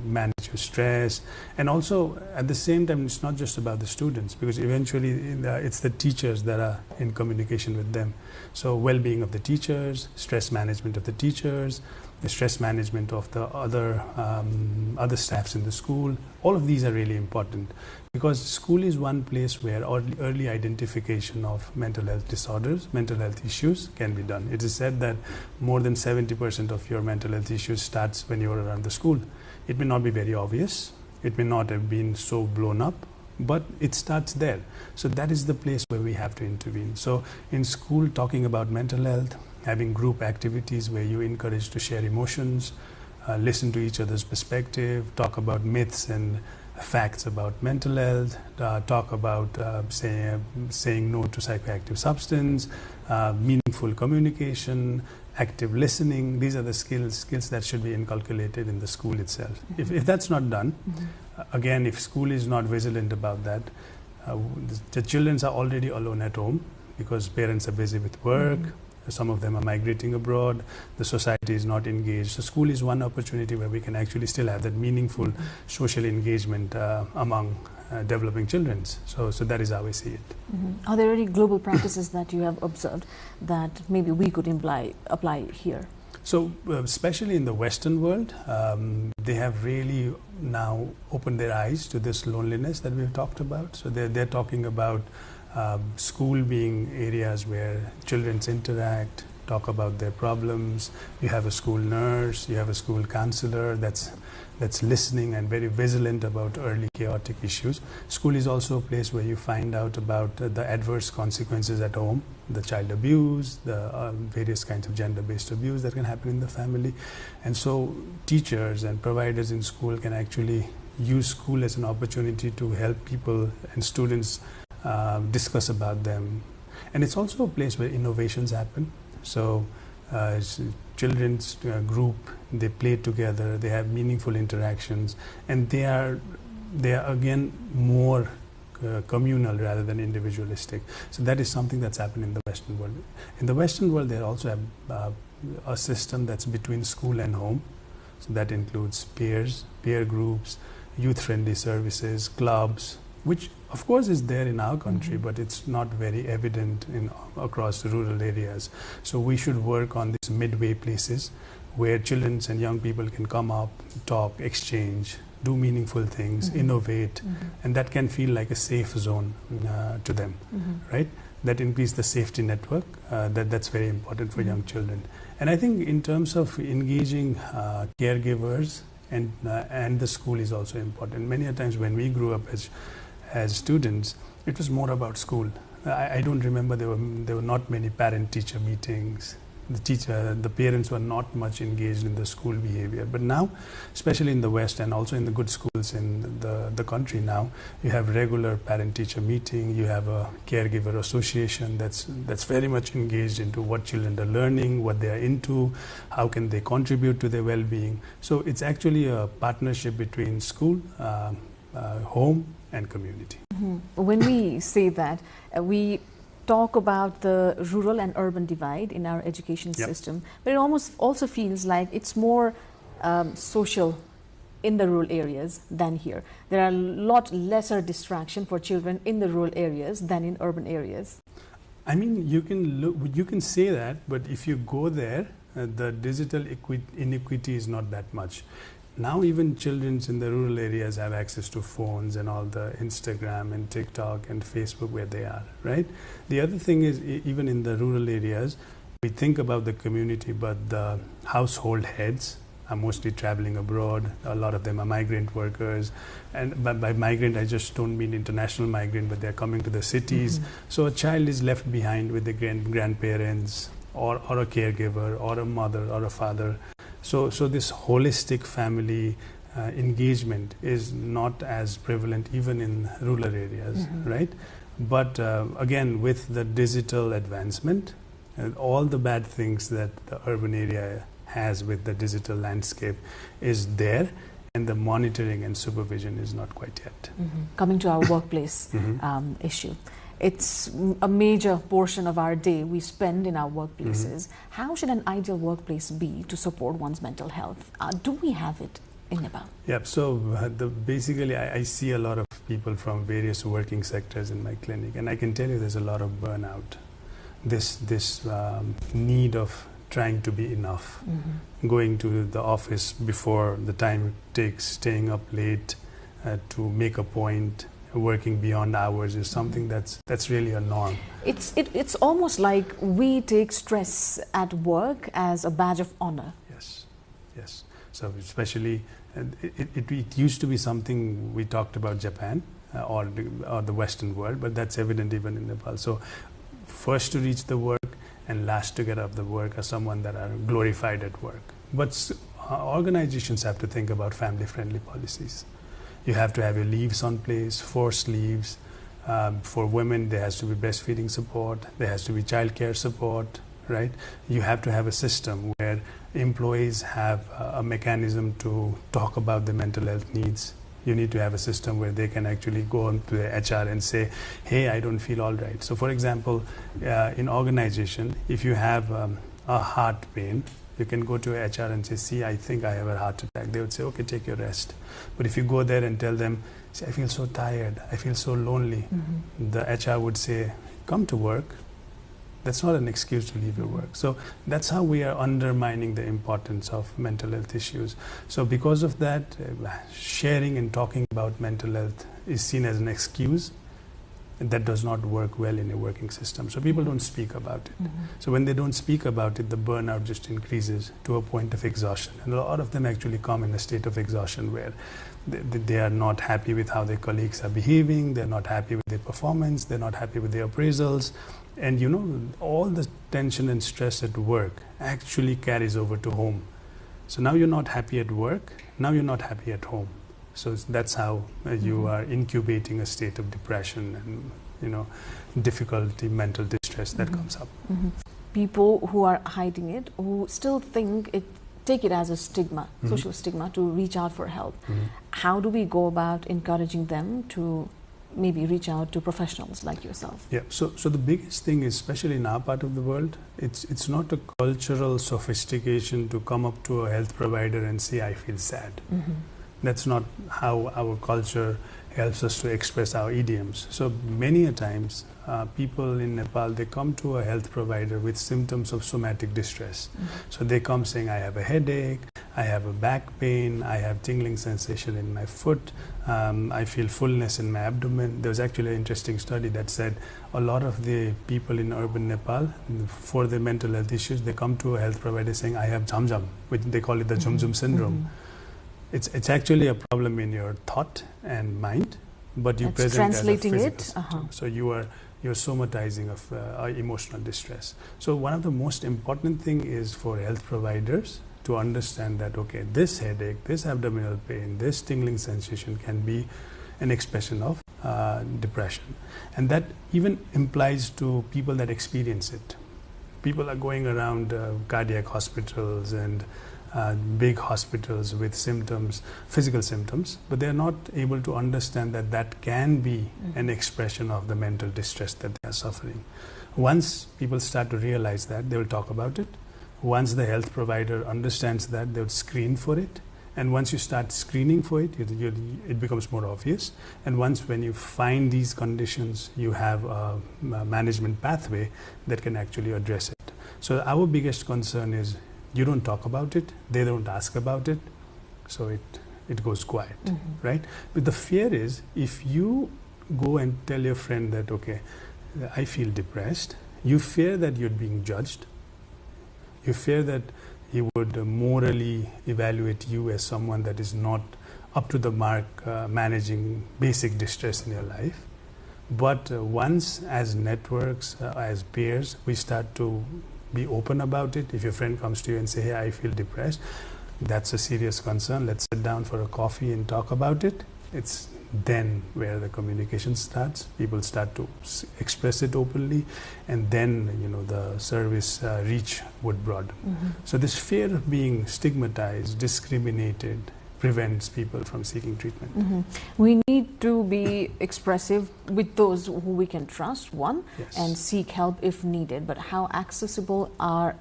manage your stress. And also, at the same time, it's not just about the students, because eventually it's the teachers that are in communication with them. So well-being of the teachers, stress management of the teachers, the stress management of the other staffs in the school. All of these are really important, because school is one place where early identification of mental health disorders, mental health issues can be done. It is said that more than 70% of your mental health issues starts when you are around the school. It may not be very obvious, it may not have been so blown up, but it starts there. So that is the place where we have to intervene. So in school, talking about mental health, having group activities where you encourage to share emotions, listen to each other's perspective, talk about myths and facts about mental health, talk about saying no to psychoactive substance, meaningful communication, active listening. These are the skills that should be inculcated in the school itself. If that's not done, again, if school is not vigilant about that, the children are already alone at home because parents are busy with work. Some of them are migrating abroad. The society is not engaged. So school is one opportunity where we can actually still have that meaningful social engagement among developing children. So that is how I see it. Are there any global practices that you have observed that maybe we could apply here? So especially in the Western world, they have really now opened their eyes to this loneliness that we've talked about. So they're talking about school being areas where children interact, talk about their problems. You have a school nurse, you have a school counselor that's listening and very vigilant about early chaotic issues. School is also a place where you find out about the adverse consequences at home, the child abuse, the various kinds of gender-based abuse that can happen in the family. And so teachers and providers in school can actually use school as an opportunity to help people and students discuss about them. And it's also a place where innovations happen. So children's group, they play together, they have meaningful interactions, and they are again more communal rather than individualistic. So that is something that's happened in the Western world. In the Western world, they also have a system that's between school and home. So that includes peers, peer groups, youth-friendly services, clubs, which of course is there in our country, but it's not very evident across the rural areas. So we should work on these midway places where children and young people can come up, talk, exchange, do meaningful things, innovate, and that can feel like a safe zone to them, right? That increase the safety network, that's very important for young children. And I think in terms of engaging caregivers and the school is also important. Many a times when we grew up as students, it was more about school. I don't remember there were not many parent-teacher meetings. The parents were not much engaged in the school behavior. But now, especially in the West and also in the good schools in the country now, you have regular parent-teacher meeting. You have a caregiver association that's very much engaged into what children are learning, what they are into, how can they contribute to their well-being. So it's actually a partnership between school, home, and community. When we say that, we talk about the rural and urban divide in our education system, but it almost also feels like it's more social in the rural areas than here. There are a lot lesser distraction for children in the rural areas than in urban areas. I mean, you can say that, but if you go there, the digital inequity is not that much. Now even children in the rural areas have access to phones and all the Instagram and TikTok and Facebook where they are, right? The other thing is, even in the rural areas, we think about the community, but the household heads are mostly traveling abroad. A lot of them are migrant workers. And by migrant, I just don't mean international migrant, but they're coming to the cities. So a child is left behind with the grandparents or a caregiver or a mother or a father. So this holistic family engagement is not as prevalent even in rural areas, right? But again, with the digital advancement, all the bad things that the urban area has with the digital landscape is there, and the monitoring and supervision is not quite yet. Coming to our workplace issue, It's a major portion of our day we spend in our workplaces. How should an ideal workplace be to support one's mental health? Do we have it in Nepal? Yeah, so basically I see a lot of people from various working sectors in my clinic, and I can tell you there's a lot of burnout. This need of trying to be enough, going to the office before the time it takes, staying up late to make a point, working beyond hours is something that's really a norm. It's almost like we take stress at work as a badge of honor. Yes. So especially it used to be something we talked about Japan or the Western world, but that's evident even in Nepal. So first to reach the work and last to get up the work are someone that are glorified at work. But organizations have to think about family-friendly policies. You have to have your leaves on place, forced leaves. For women, there has to be breastfeeding support. There has to be childcare support, right? You have to have a system where employees have a mechanism to talk about their mental health needs. You need to have a system where they can actually go on to the HR and say, hey, I don't feel all right. So for example, in organization, if you have a heart pain, you can go to HR and say, see, I think I have a heart attack. They would say, okay, take your rest. But if you go there and tell them, see, I feel so tired, I feel so lonely, the HR would say, come to work. That's not an excuse to leave your work. So that's how we are undermining the importance of mental health issues. So because of that, sharing and talking about mental health is seen as an excuse. That does not work well in a working system. So people don't speak about it. So when they don't speak about it, the burnout just increases to a point of exhaustion. And a lot of them actually come in a state of exhaustion where they are not happy with how their colleagues are behaving, they're not happy with their performance, they're not happy with their appraisals. And you know, all the tension and stress at work actually carries over to home. So now you're not happy at work, now you're not happy at home. So that's how you are incubating a state of depression and, you know, difficulty, mental distress that comes up. People who are hiding it, who still take it as a stigma, social stigma, to reach out for help. How do we go about encouraging them to maybe reach out to professionals like yourself? Yeah, so the biggest thing is, especially in our part of the world, it's not a cultural sophistication to come up to a health provider and say, I feel sad. That's not how our culture helps us to express our idioms. So many a times, people in Nepal, they come to a health provider with symptoms of somatic distress. So they come saying, I have a headache, I have a back pain, I have tingling sensation in my foot, I feel fullness in my abdomen. There was actually an interesting study that said a lot of the people in urban Nepal, for their mental health issues, they come to a health provider saying, I have jam, which they call it the jum syndrome. It's actually a problem in your thought and mind, but you present translating as a it. symptom. So you're somatizing of emotional distress. So one of the most important thing is for health providers to understand that, okay, this headache, this abdominal pain, this tingling sensation can be an expression of depression. And that even implies to people that experience it. People are going around cardiac hospitals and big hospitals with symptoms, physical symptoms, but they're not able to understand that that can be an expression of the mental distress that they are suffering. Once people start to realize that, they will talk about it. Once the health provider understands that, they would screen for it. And once you start screening for it, it becomes more obvious. And when you find these conditions, you have a management pathway that can actually address it. So our biggest concern is you don't talk about it, they don't ask about it, so it goes quiet, right? But the fear is, if you go and tell your friend that, okay, I feel depressed, you fear that you're being judged, you fear that he would morally evaluate you as someone that is not up to the mark managing basic distress in your life. But once as networks, as peers, we start to be open about it. If your friend comes to you and say, hey, I feel depressed, that's a serious concern. Let's sit down for a coffee and talk about it. It's then where the communication starts. People start to express it openly, and then, you know, the service reach would broaden. So this fear of being stigmatized, discriminated, prevents people from seeking treatment. We need to be expressive with those who we can trust, one, and seek help if needed. But how accessible are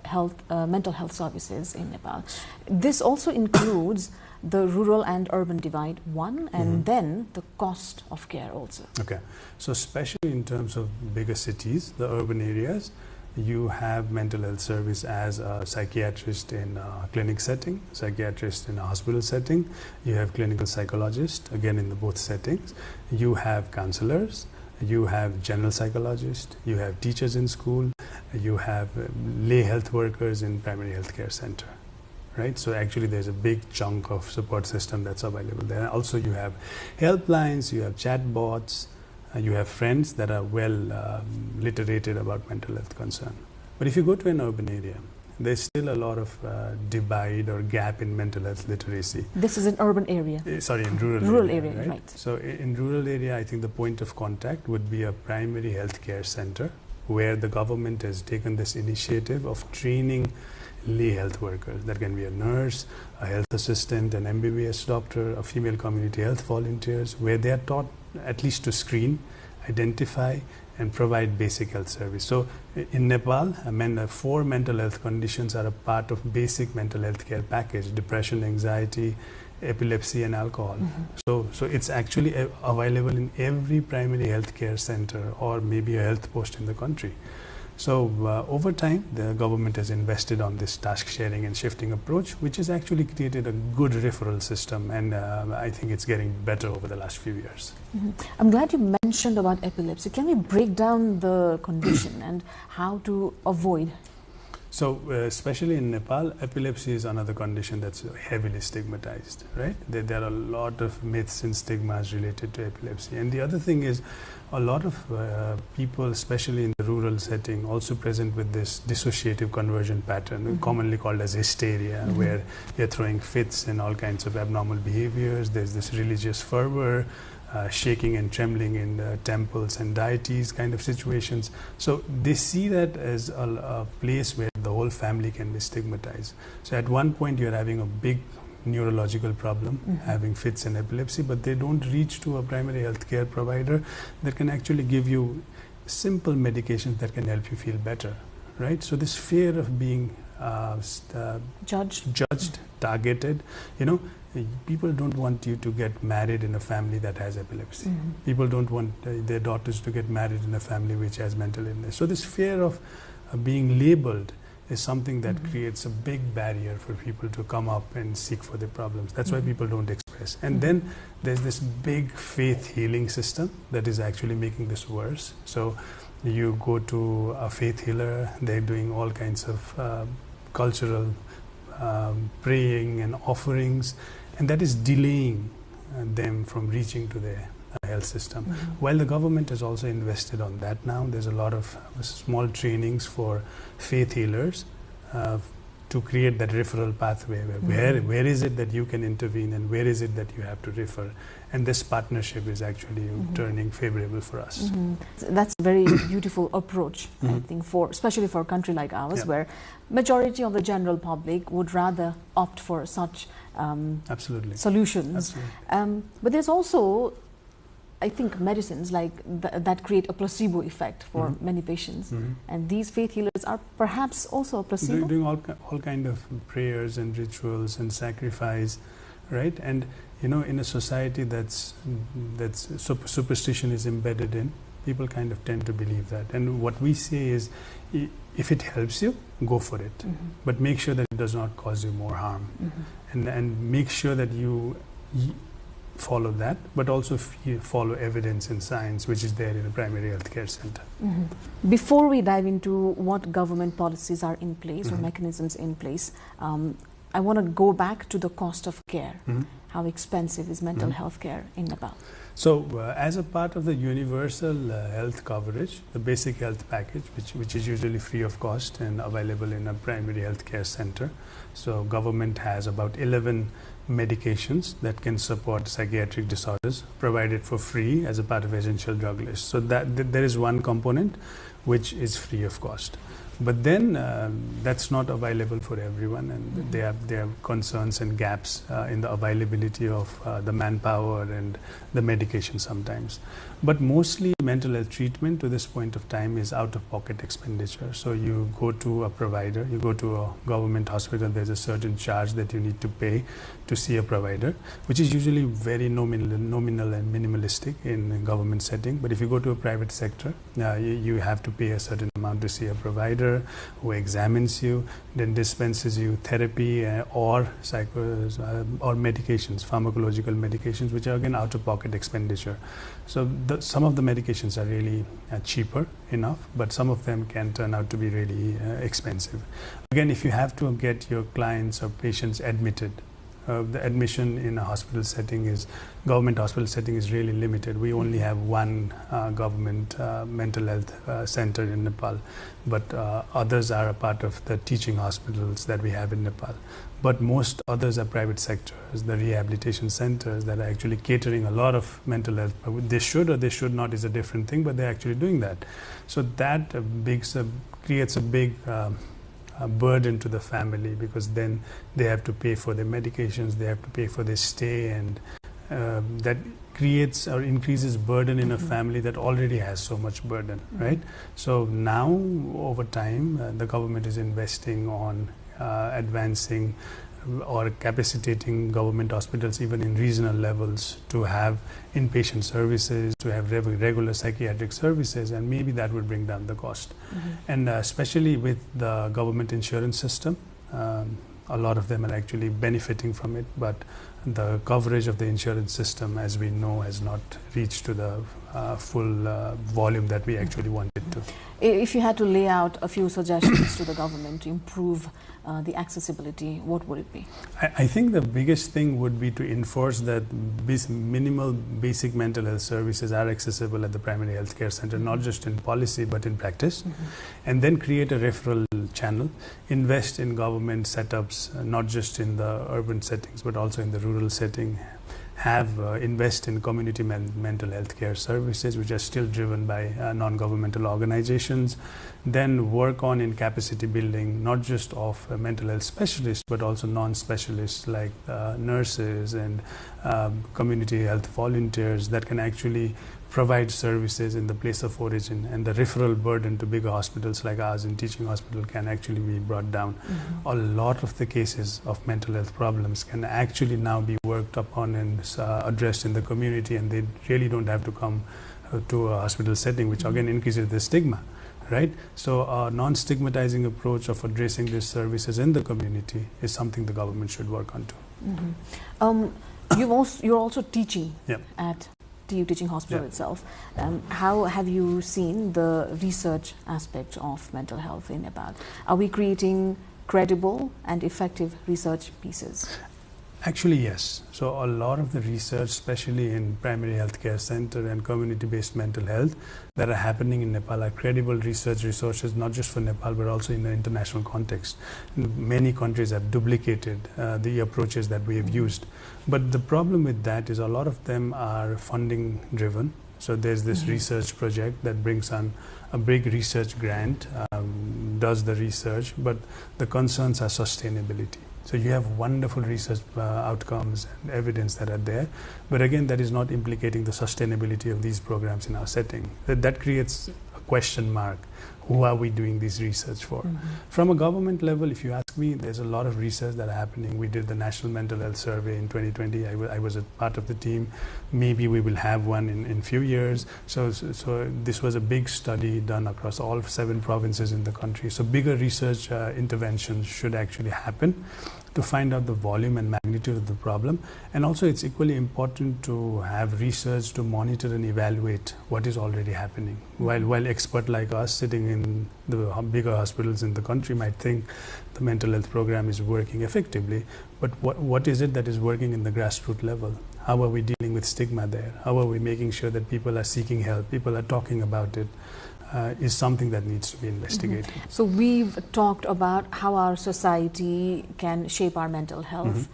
mental health services in Nepal? This also includes the rural and urban divide, one, and then the cost of care also. Okay, so especially in terms of bigger cities, the urban areas, you have mental health service as a psychiatrist in a clinic setting, psychiatrist in a hospital setting. You have clinical psychologist, again in the both settings. You have counselors, you have general psychologists, you have teachers in school, you have lay health workers in primary health care center. Right, so actually there's a big chunk of support system that's available there. Also you have helplines, you have chatbots, you have friends that are well literated about mental health concern. But if you go to an urban area, there's still a lot of divide or gap in mental health literacy. This is an urban area. Sorry, in rural area, right? So in rural area, I think the point of contact would be a primary health care center where the government has taken this initiative of training lay health workers. That can be a nurse, a health assistant, an MBBS doctor, a female community health volunteers, where they are taught at least to screen, identify, and provide basic health service. So in Nepal, 4 mental health conditions are a part of basic mental health care package: depression, anxiety, epilepsy, and alcohol. So it's actually available in every primary health care center or maybe a health post in the country. So over time, the government has invested on this task sharing and shifting approach, which has actually created a good referral system, and I think it's getting better over the last few years. I'm glad you mentioned about epilepsy. Can we break down the condition and how to avoid? So especially in Nepal, epilepsy is another condition that's heavily stigmatized, right? There are a lot of myths and stigmas related to epilepsy. And the other thing is, a lot of people, especially in the rural setting, also present with this dissociative conversion pattern, commonly called as hysteria, where you're throwing fits and all kinds of abnormal behaviors. There's this religious fervor, shaking and trembling in temples and deities kind of situations. So they see that as a place where the whole family can be stigmatized. So at one point you're having a big neurological problem, having fits and epilepsy, but they don't reach to a primary health care provider that can actually give you simple medications that can help you feel better, right? So this fear of being judged, targeted, people don't want you to get married in a family that has epilepsy. People don't want their daughters to get married in a family which has mental illness. So this fear of being labeled is something that creates a big barrier for people to come up and seek for their problems. That's why people don't express. And then there's this big faith healing system that is actually making this worse. So you go to a faith healer, they're doing all kinds of cultural praying and offerings, and that is delaying them from reaching to their health system. While the government has also invested on that now, there's a lot of small trainings for faith healers to create that referral pathway. Where is it that you can intervene and where is it that you have to refer? And this partnership is actually turning favorable for us. That's a very beautiful approach, I think, especially for a country like ours, where majority of the general public would rather opt for such solutions. But there's also, I think, medicines like that create a placebo effect for many patients, and these faith healers are perhaps also a placebo. Doing all kind of prayers and rituals and sacrifice, right? And in a society that's superstition is embedded in, people kind of tend to believe that. And what we say is, if it helps you, go for it, but make sure that it does not cause you more harm, and make sure that you follow that, but also follow evidence and science, which is there in a primary health care center. Before we dive into what government policies are in place or mechanisms in place, I want to go back to the cost of care. How expensive is mental health care in Nepal? So as a part of the universal health coverage, the basic health package, which is usually free of cost and available in a primary health care center, so government has about 11 medications that can support psychiatric disorders provided for free as a part of essential drug list. So that there is one component which is free of cost. But then that's not available for everyone, and there are concerns and gaps in the availability of the manpower and the medication sometimes. But mostly mental health treatment to this point of time is out-of-pocket expenditure. So you go to a provider, you go to a government hospital, there's a certain charge that you need to pay to see a provider, which is usually very nominal and minimalistic in a government setting. But if you go to a private sector, you have to pay a certain amount to see a provider who examines you, then dispenses you therapy or medications, pharmacological medications, which are again out-of-pocket expenditure. So some of the medications are really cheaper enough, but some of them can turn out to be really expensive. Again, if you have to get your clients or patients admitted, the admission in a hospital setting government hospital setting is really limited. We only have one government mental health center in Nepal, but others are a part of the teaching hospitals that we have in Nepal. But most others are private sectors, the rehabilitation centers that are actually catering a lot of mental health. They should or they should not is a different thing, but they're actually doing that. So that creates a big burden to the family, because then they have to pay for their medications, they have to pay for their stay, and that creates or increases burden in a family that already has so much burden, right? So now, over time, the government is investing on advancing or capacitating government hospitals even in regional levels to have inpatient services, to have regular psychiatric services, and maybe that would bring down the cost. And especially with the government insurance system, a lot of them are actually benefiting from it, but the coverage of the insurance system, as we know, has not reached to the full volume that we actually wanted to. If you had to lay out a few suggestions to the government to improve the accessibility, what would it be? I think the biggest thing would be to enforce that minimal basic mental health services are accessible at the primary health care center, not just in policy but in practice, and then create a referral channel, invest in government setups, not just in the urban settings but also in the rural setting, invest in community mental health care services, which are still driven by non-governmental organizations, then work on in capacity building, not just of mental health specialists, but also non-specialists like nurses and community health volunteers that can actually provide services in the place of origin, and the referral burden to bigger hospitals like ours in teaching hospital can actually be brought down. A lot of the cases of mental health problems can actually now be worked upon and addressed in the community, and they really don't have to come to a hospital setting, which again increases the stigma, right? So a non-stigmatizing approach of addressing these services in the community is something the government should work on too. You're also teaching at TU Teaching Hospital itself. How have you seen the research aspect of mental health in Nepal? Are we creating credible and effective research pieces? Actually, yes. So a lot of the research, especially in primary healthcare center and community-based mental health that are happening in Nepal, are credible research resources, not just for Nepal, but also in the international context. Many countries have duplicated the approaches that we have used. But the problem with that is a lot of them are funding driven. So there's this research project that brings on a big research grant, does the research, but the concerns are sustainability. So you have wonderful research outcomes and evidence that are there, but again, that is not implicating the sustainability of these programs in our setting. That creates a question mark. Who are we doing this research for? From a government level, if you ask me, there's a lot of research that are happening. We did the National Mental Health Survey in 2020. I was a part of the team. Maybe we will have one in few years. So this was a big study done across all 7 provinces in the country. So bigger research interventions should actually happen to find out the volume and magnitude of the problem. And also it's equally important to have research to monitor and evaluate what is already happening. While expert like us sitting in the bigger hospitals in the country might think the mental health program is working effectively, but what is it that is working in the grassroots level? How are we dealing with stigma there? How are we making sure that people are seeking help, people are talking about it? Is something that needs to be investigated. So we've talked about how our society can shape our mental health.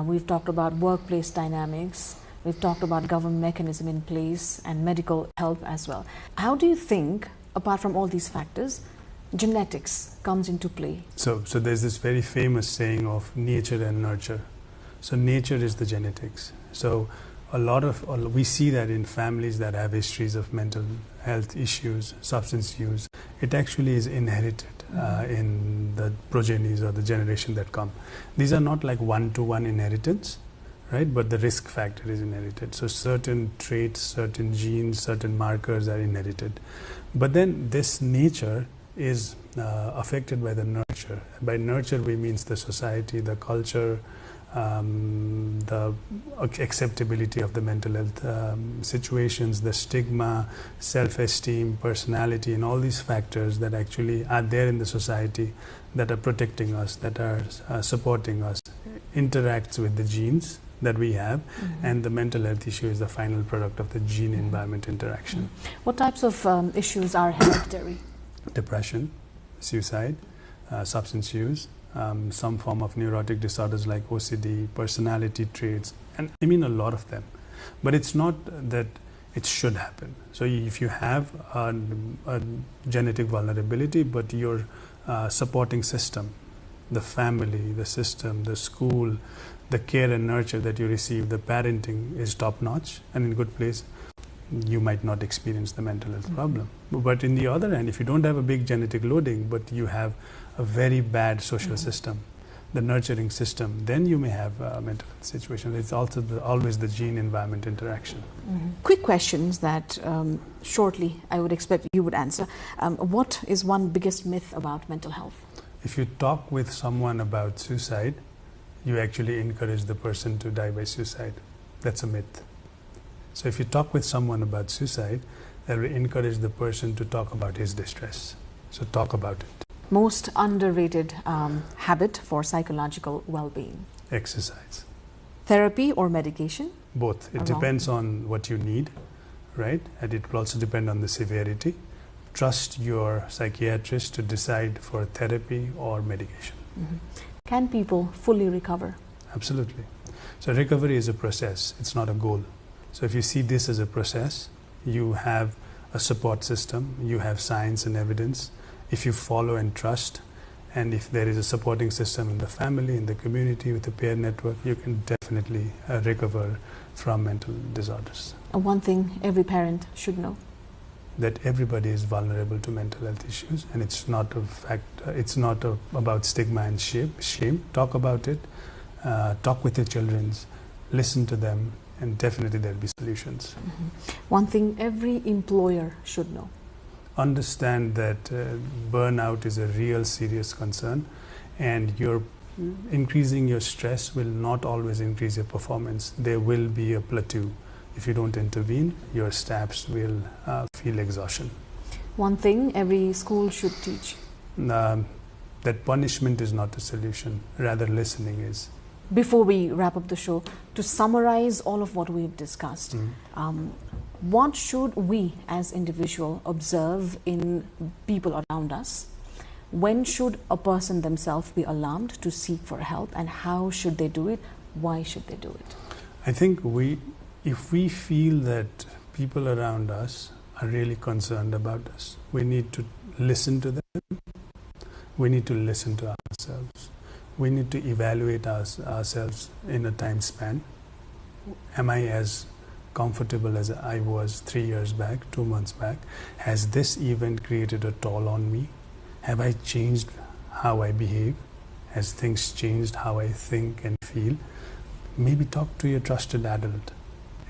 We've talked about workplace dynamics. We've talked about government mechanism in place and medical help as well. How do you think, apart from all these factors, genetics comes into play? So there's this very famous saying of nature and nurture. So nature is the genetics. So we see that in families that have histories of mental health issues, substance use, it actually is inherited in the progenies or the generation that come. These are not like one-to-one inheritance, right? But the risk factor is inherited. So certain traits, certain genes, certain markers are inherited. But then this nature is affected by the nurture. By nurture, we means the society, the culture, the acceptability of the mental health situations, the stigma, self-esteem, personality, and all these factors that actually are there in the society that are protecting us, that are supporting us, interacts with the genes that we have, and the mental health issue is the final product of the gene-environment interaction. What types of issues are hereditary? Depression, suicide, substance use, some form of neurotic disorders like OCD, personality traits, and I mean a lot of them. But it's not that it should happen. So if you have a genetic vulnerability, but your supporting system, the family, the system, the school, the care and nurture that you receive, the parenting is top-notch and in good place, you might not experience the mental health problem. But in the other hand, if you don't have a big genetic loading, but you have a very bad social system, the nurturing system, then you may have a mental health situation. It's also always the gene-environment interaction. Quick questions that shortly I would expect you would answer. What is one biggest myth about mental health? If you talk with someone about suicide, you actually encourage the person to die by suicide. That's a myth. So if you talk with someone about suicide, that will encourage the person to talk about his distress. So talk about it. Most underrated habit for psychological well-being? Exercise. Therapy or medication? Both. It depends on what you need, right? And it will also depend on the severity. Trust your psychiatrist to decide for therapy or medication. Can people fully recover? Absolutely. So recovery is a process. It's not a goal. So if you see this as a process, you have a support system, you have science and evidence. If you follow and trust, and if there is a supporting system in the family, in the community, with the peer network, you can definitely recover from mental disorders. One thing every parent should know? That everybody is vulnerable to mental health issues, and it's not a fact. It's not about stigma and shame. Talk about it. Talk with your children. Listen to them, and definitely there'll be solutions. One thing every employer should know? Understand that burnout is a real serious concern, and increasing your stress will not always increase your performance. There will be a plateau. If you don't intervene, your staffs will feel exhaustion. One thing every school should teach? That punishment is not the solution, rather listening is. Before we wrap up the show, to summarize all of what we've discussed, what should we as individuals observe in people around us? When should a person themselves be alarmed to seek for help, and how should they do it? Why should they do it? I think if we feel that people around us are really concerned about us, we need to listen to them. We need to listen to ourselves. We need to evaluate ourselves in a time span. Am I as comfortable as I was 3 years back, 2 months back? Has this event created a toll on me? Have I changed how I behave? Has things changed how I think and feel? Maybe talk to your trusted adult,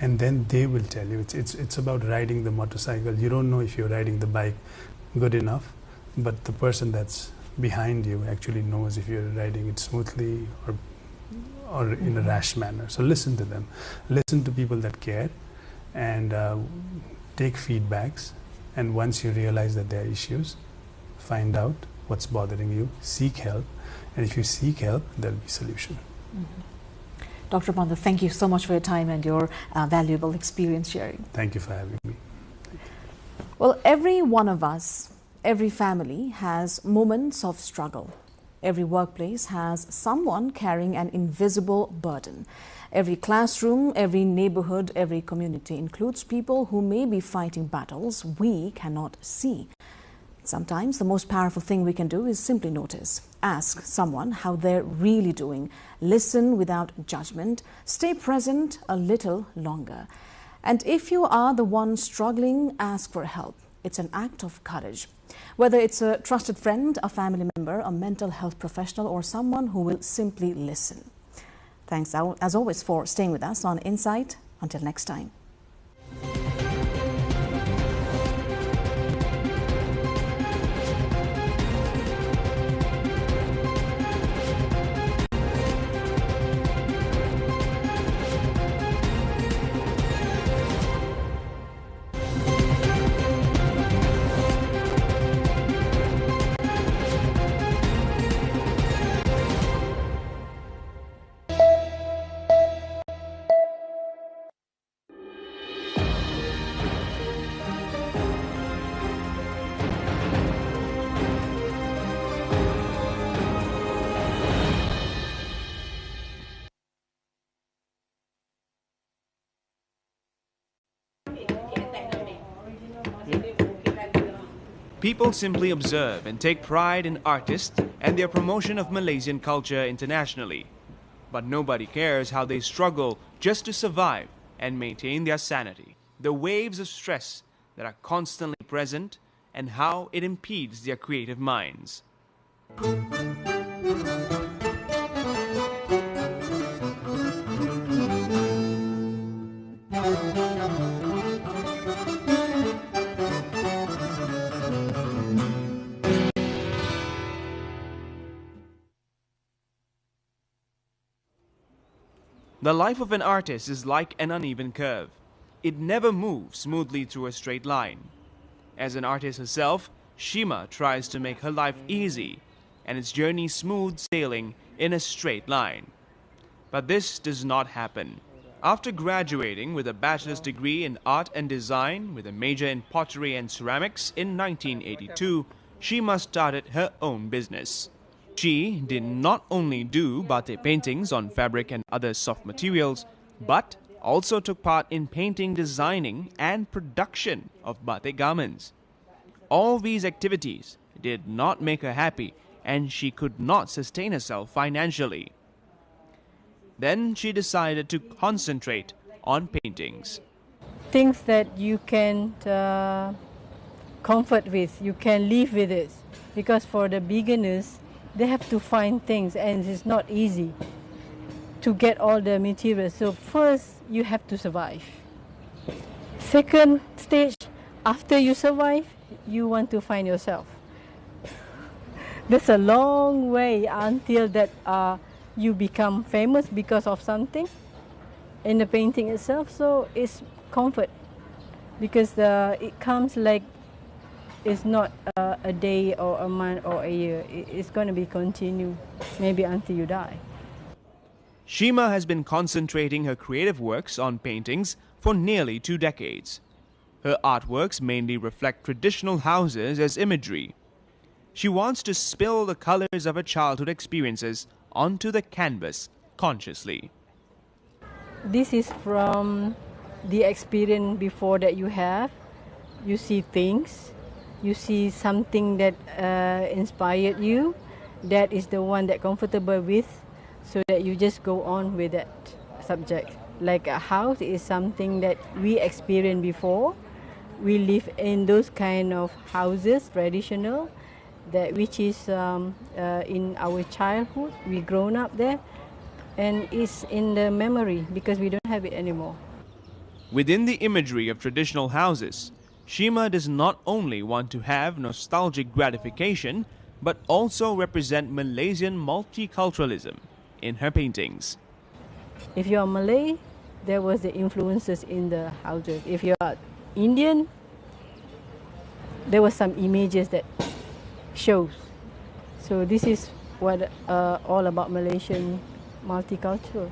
and then they will tell you. It's about riding the motorcycle. You don't know if you're riding the bike good enough, but the person that's behind you actually knows if you're riding it smoothly or in a rash manner. So listen to them. Listen to people that care, and take feedbacks. And once you realize that there are issues, find out what's bothering you, seek help. And if you seek help, there'll be solution. Dr. Panda, thank you so much for your time and your valuable experience sharing. Thank you for having me. Well, every one of us, every family has moments of struggle. Every workplace has someone carrying an invisible burden. Every classroom, every neighborhood, every community includes people who may be fighting battles we cannot see. Sometimes the most powerful thing we can do is simply notice. Ask someone how they're really doing. Listen without judgment. Stay present a little longer. And if you are the one struggling, ask for help. It's an act of courage. Whether it's a trusted friend, a family member, a mental health professional, or someone who will simply listen. Thanks as always for staying with us on Insight. Until next time. People simply observe and take pride in artists and their promotion of Malaysian culture internationally. But nobody cares how they struggle just to survive and maintain their sanity. The waves of stress that are constantly present and how it impedes their creative minds. The life of an artist is like an uneven curve. It never moves smoothly through a straight line. As an artist herself, Shima tries to make her life easy and its journey smooth sailing in a straight line. But this does not happen. After graduating with a bachelor's degree in art and design with a major in pottery and ceramics in 1982, Shima started her own business. She did not only do batik paintings on fabric and other soft materials, but also took part in painting, designing and production of batik garments. All these activities did not make her happy and she could not sustain herself financially. Then she decided to concentrate on paintings. Things that you can comfort with, you can live with it. Because for the beginners, they have to find things and it's not easy to get all the materials. So first, you have to survive. Second stage, after you survive, you want to find yourself. There's a long way until that you become famous because of something in the painting itself. So it's comfort because it comes like it's not a day or a month or a year. It's going to be continued maybe until you die. Shima has been concentrating her creative works on paintings for nearly 2 decades. Her artworks mainly reflect traditional houses as imagery. She wants to spill the colors of her childhood experiences onto the canvas consciously. This is from the experience before that you have. You see things, you see something that inspired you, that is the one that comfortable with, so that you just go on with that subject. Like a house is something that we experienced before. We live in those kind of houses, traditional, that which is in our childhood. We grown up there, and it's in the memory because we don't have it anymore. Within the imagery of traditional houses, Shima does not only want to have nostalgic gratification, but also represent Malaysian multiculturalism in her paintings. If you are Malay, there was the influences in the houses. If you are Indian, there were some images that shows. So this is what all about Malaysian multicultural.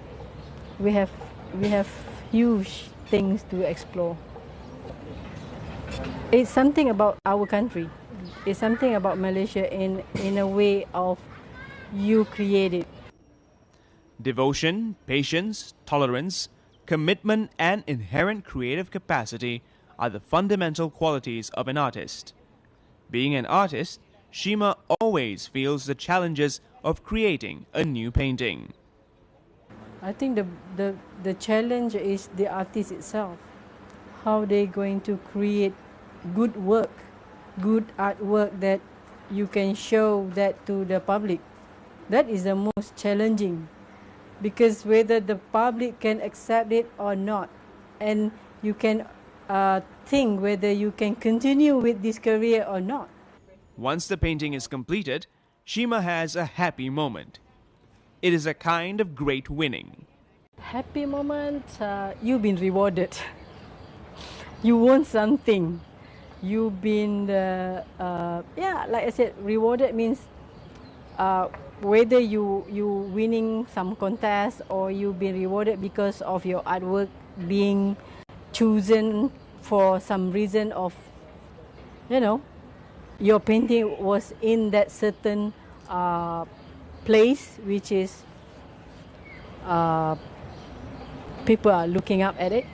We have huge things to explore. It's something about our country. It's something about Malaysia in a way of you create it. Devotion, patience, tolerance, commitment and inherent creative capacity are the fundamental qualities of an artist. Being an artist, Shima always feels the challenges of creating a new painting. I think the challenge is the artist itself. How they going to create good work, good artwork that you can show that to the public. That is the most challenging, because whether the public can accept it or not, and you can think whether you can continue with this career or not. Once the painting is completed, Shima has a happy moment. It is a kind of great winning. Happy moment, you've been rewarded. You won something. You've been, like I said, rewarded means whether you winning some contest or you've been rewarded because of your artwork being chosen for some reason of, your painting was in that certain place, which is people are looking up at it.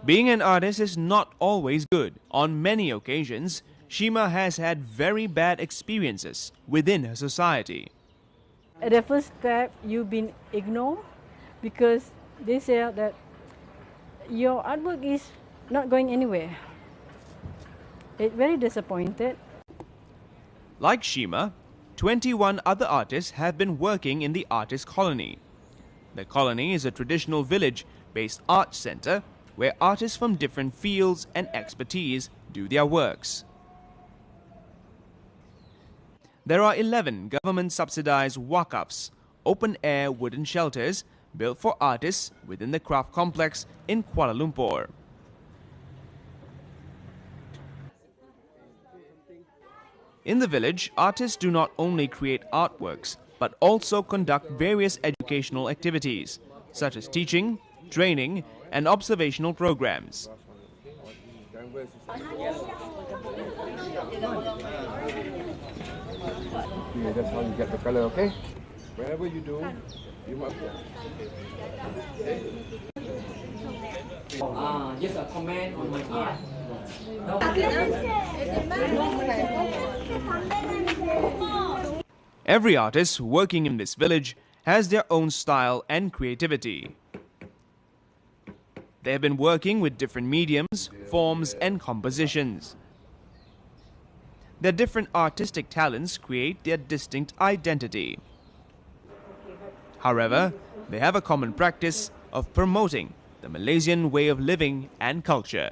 Being an artist is not always good. On many occasions, Shima has had very bad experiences within her society. At the first step, you've been ignored because they say that your artwork is not going anywhere. It's very disappointed. Like Shima, 21 other artists have been working in the artist colony. The colony is a traditional village-based art center where artists from different fields and expertise do their works. There are 11 government-subsidized walk-ups, open-air wooden shelters built for artists within the craft complex in Kuala Lumpur. In the village, artists do not only create artworks, but also conduct various educational activities, such as teaching, training, and observational programs. Yeah, that's how you get the color, okay? Wherever you do, you must... Just a comment on my part. Every artist working in this village has their own style and creativity. They have been working with different mediums, forms, and compositions. Their different artistic talents create their distinct identity. However, they have a common practice of promoting the Malaysian way of living and culture.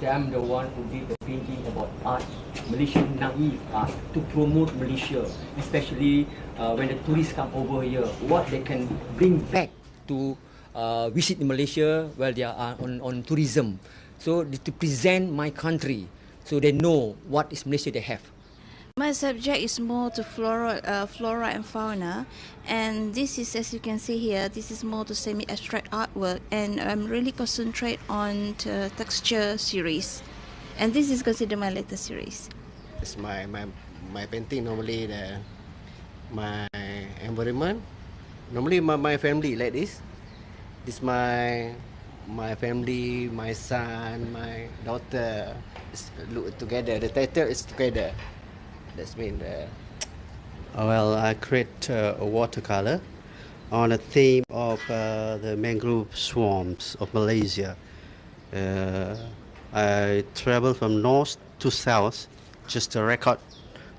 I'm the one who did the painting about art, Malaysian naive art, to promote Malaysia, especially when the tourists come over here, what they can bring back to visit Malaysia while they are on tourism. So to present my country, so they know what is Malaysia they have. My subject is more to flora and fauna, and this is, as you can see here, this is more to semi-abstract artwork, and I'm really concentrate on the texture series, and this is considered my latest series. It's my painting normally my environment, normally my family like this. This my family, my son, my daughter look together. The title is together. That's mean. Well, I create a watercolor on a theme of the mangrove swamps of Malaysia. I travel from north to south just to record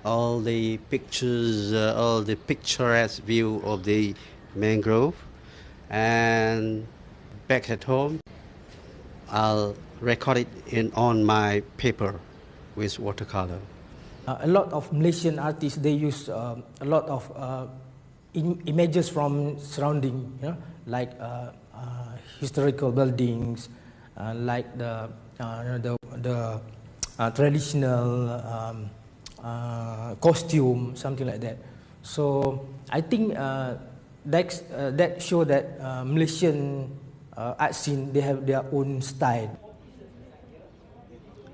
all the pictures, all the picturesque view of the mangrove. And back at home, I'll record it on my paper with watercolor. A lot of Malaysian artists, they use a lot of images from surrounding, like historical buildings, like the traditional costume, something like that. So I think that show that Malaysian art scene, they have their own style.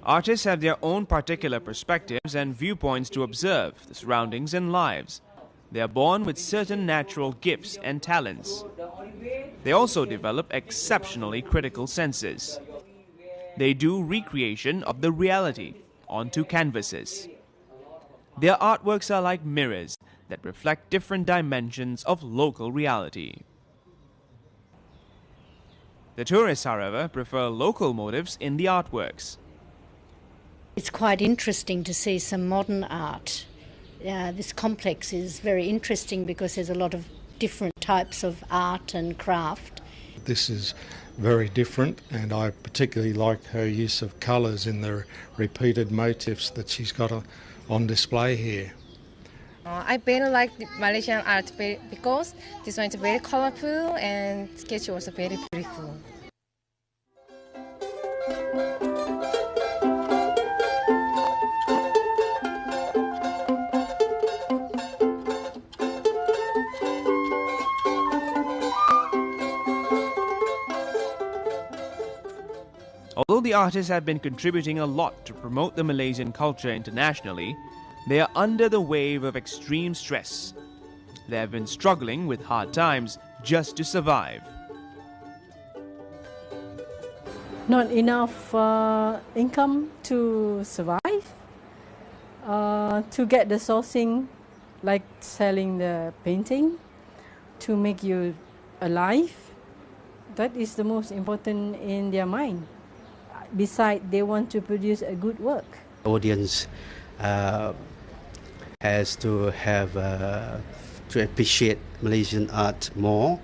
Artists have their own particular perspectives and viewpoints to observe the surroundings and lives. They are born with certain natural gifts and talents. They also develop exceptionally critical senses. They do recreation of the reality, onto canvases. Their artworks are like mirrors that reflect different dimensions of local reality. The tourists, however, prefer local motifs in the artworks. It's quite interesting to see some modern art. This complex is very interesting because there's a lot of different types of art and craft. This is very different, and I particularly like her use of colours in the repeated motifs that she's got on display here. I very like the Malaysian art because this one is very colorful and sketch was very beautiful. Although the artists have been contributing a lot to promote the Malaysian culture internationally, they are under the wave of extreme stress. They have been struggling with hard times just to survive. Not enough income to survive, to get the sourcing, like selling the painting, to make you alive. That is the most important in their mind. Besides, they want to produce a good work. Audience has to have to appreciate Malaysian art more.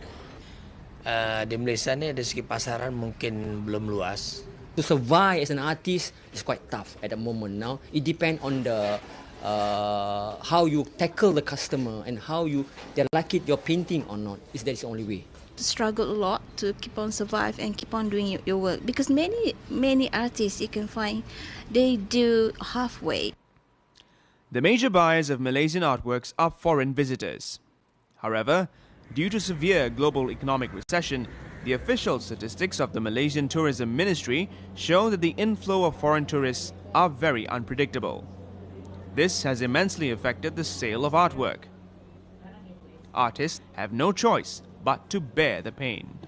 Di Malaysia ni dari segi pasaran mungkin belum luas. To survive as an artist is quite tough at the moment now. It depends on the how you tackle the customer and how they like it your painting or not. That is the only way. Struggle a lot to keep on survive and keep on doing your work, because many artists you can find they do halfway. The major buyers of Malaysian artworks are foreign visitors. However, due to severe global economic recession, the official statistics of the Malaysian Tourism Ministry show that the inflow of foreign tourists are very unpredictable. This has immensely affected the sale of artwork. Artists have no choice but to bear the pain.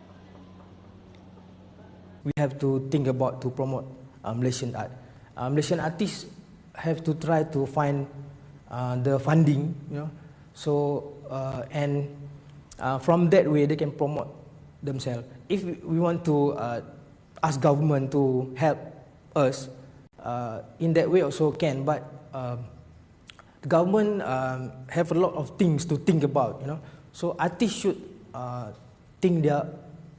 We have to think about to promote Malaysian art. Malaysian artists have to try to find the funding, so and from that way they can promote themselves. If we want to ask government to help us, in that way also can, but the government have a lot of things to think about, so artists should think their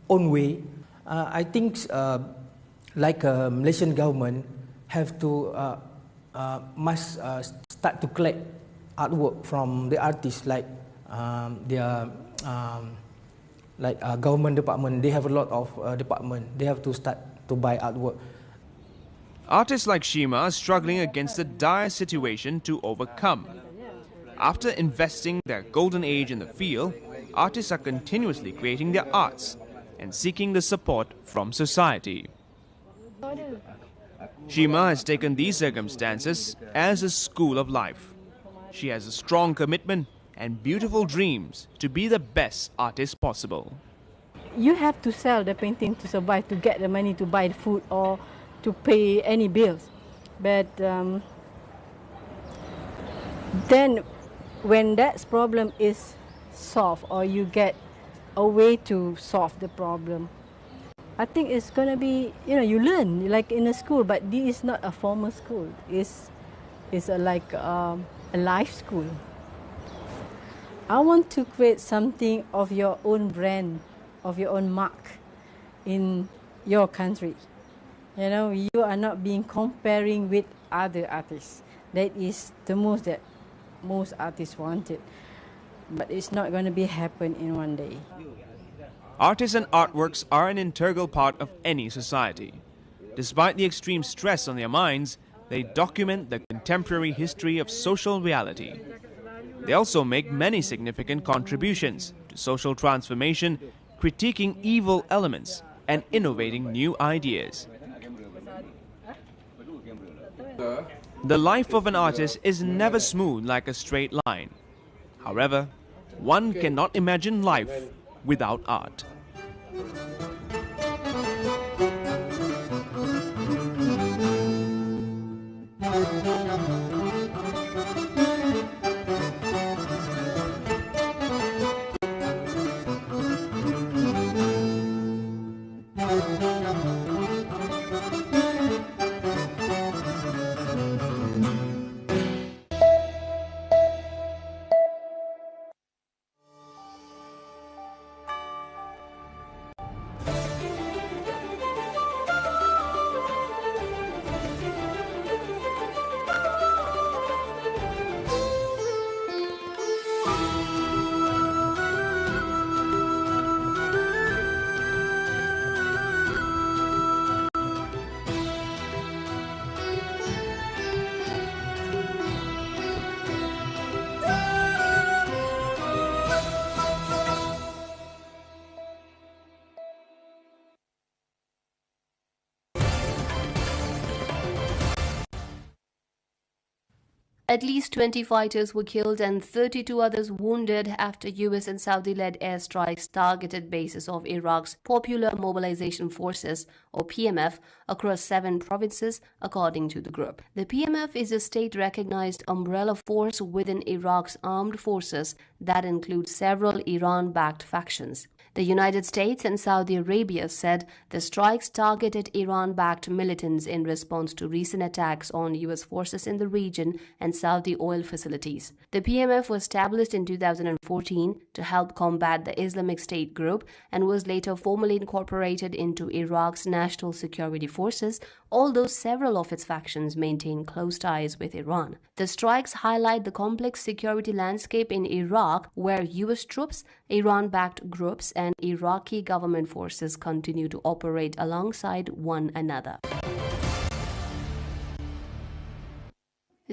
own way. I think like Malaysian government have to must start to collect artwork from the artists, like their government department. They have a lot of department. They have to start to buy artwork. Artists like Shima are struggling against a dire situation to overcome. After investing their golden age in the field, artists are continuously creating their arts and seeking the support from society. Shima has taken these circumstances as a school of life. She has a strong commitment and beautiful dreams to be the best artist possible. You have to sell the painting to survive, to get the money to buy the food or to pay any bills. But then when that problem is solved, or you get a way to solve the problem, I think it's going to be, you learn like in a school, but this is not a formal school. It's like a life school. I want to create something of your own brand, of your own mark in your country. You are not being comparing with other artists. That is the most that most artists wanted. But it's not going to be happen in one day. Artists and artworks are an integral part of any society. Despite the extreme stress on their minds, they document the contemporary history of social reality. They also make many significant contributions to social transformation, critiquing evil elements and innovating new ideas. The life of an artist is never smooth like a straight line. However, one cannot imagine life without art. At least 20 fighters were killed and 32 others wounded after US and Saudi-led airstrikes targeted bases of Iraq's Popular Mobilization Forces, or PMF, across 7 provinces, according to the group. The PMF is a state-recognized umbrella force within Iraq's armed forces that includes several Iran-backed factions. The United States and Saudi Arabia said the strikes targeted Iran-backed militants in response to recent attacks on U.S. forces in the region and Saudi oil facilities. The PMF was established in 2014 to help combat the Islamic State group and was later formally incorporated into Iraq's National Security Forces, although several of its factions maintain close ties with Iran. The strikes highlight the complex security landscape in Iraq, where U.S. troops, Iran-backed groups, and Iraqi government forces continue to operate alongside one another.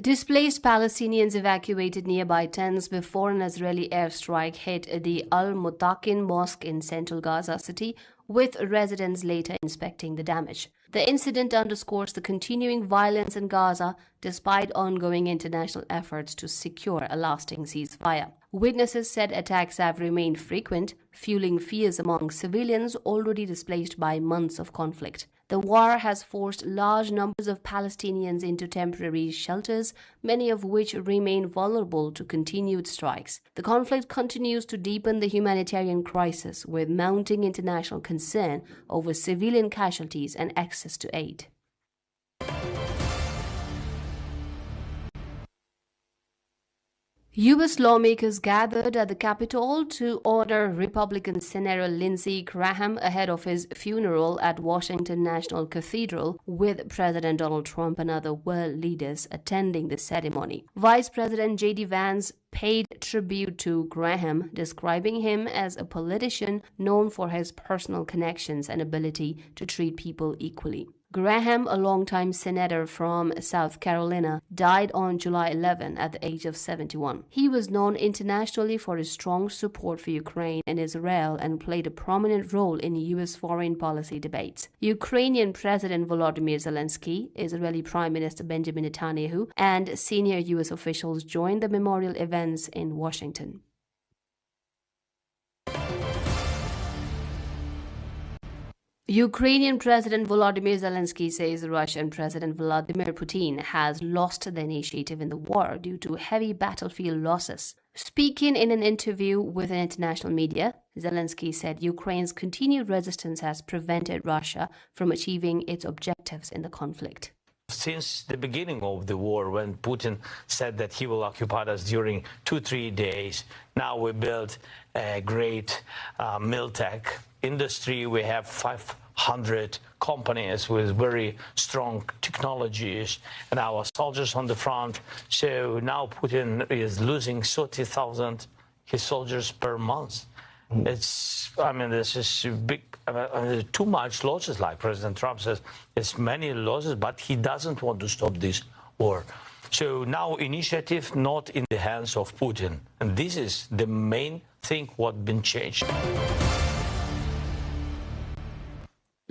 Displaced Palestinians evacuated nearby tents before an Israeli airstrike hit the Al-Mutakin Mosque in central Gaza City, with residents later inspecting the damage. The incident underscores the continuing violence in Gaza despite ongoing international efforts to secure a lasting ceasefire. Witnesses said attacks have remained frequent, fueling fears among civilians already displaced by months of conflict. The war has forced large numbers of Palestinians into temporary shelters, many of which remain vulnerable to continued strikes. The conflict continues to deepen the humanitarian crisis, with mounting international concern over civilian casualties and access to aid. U.S. lawmakers gathered at the Capitol to honor Republican Senator Lindsey Graham ahead of his funeral at Washington National Cathedral, with President Donald Trump and other world leaders attending the ceremony. Vice President J.D. Vance paid tribute to Graham, describing him as a politician known for his personal connections and ability to treat people equally. Graham, a longtime senator from South Carolina, died on July 11 at the age of 71. He was known internationally for his strong support for Ukraine and Israel and played a prominent role in U.S. foreign policy debates. Ukrainian President Volodymyr Zelensky, Israeli Prime Minister Benjamin Netanyahu, and senior U.S. officials joined the memorial events in Washington. Ukrainian President Volodymyr Zelensky says Russian President Vladimir Putin has lost the initiative in the war due to heavy battlefield losses. Speaking in an interview with an international media, Zelensky said Ukraine's continued resistance has prevented Russia from achieving its objectives in the conflict. Since the beginning of the war, when Putin said that he will occupy us during 2-3 days, now we built a great militech industry. We have 500 companies with very strong technologies and our soldiers on the front. So now Putin is losing 30,000 his soldiers per month. This is big, too much losses, like President Trump says. It's many losses, but he doesn't want to stop this war. So now initiative not in the hands of Putin. And this is the main thing what's been changed.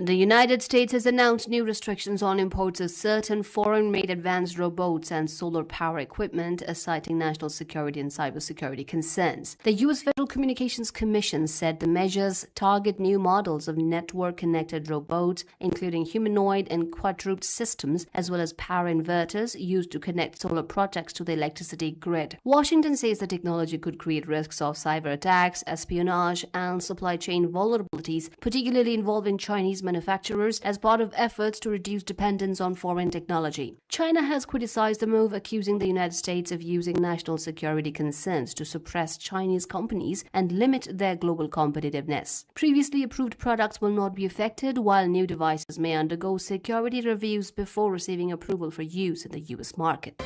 The United States has announced new restrictions on imports of certain foreign-made advanced robots and solar power equipment, citing national security and cybersecurity concerns. The U.S. Federal Communications Commission said the measures target new models of network-connected robots, including humanoid and quadruped systems, as well as power inverters used to connect solar projects to the electricity grid. Washington says the technology could create risks of cyber attacks, espionage, and supply chain vulnerabilities, particularly involving Chinese manufacturers, as part of efforts to reduce dependence on foreign technology. China has criticized the move, accusing the United States of using national security concerns to suppress Chinese companies and limit their global competitiveness. Previously approved products will not be affected, while new devices may undergo security reviews before receiving approval for use in the U.S. market.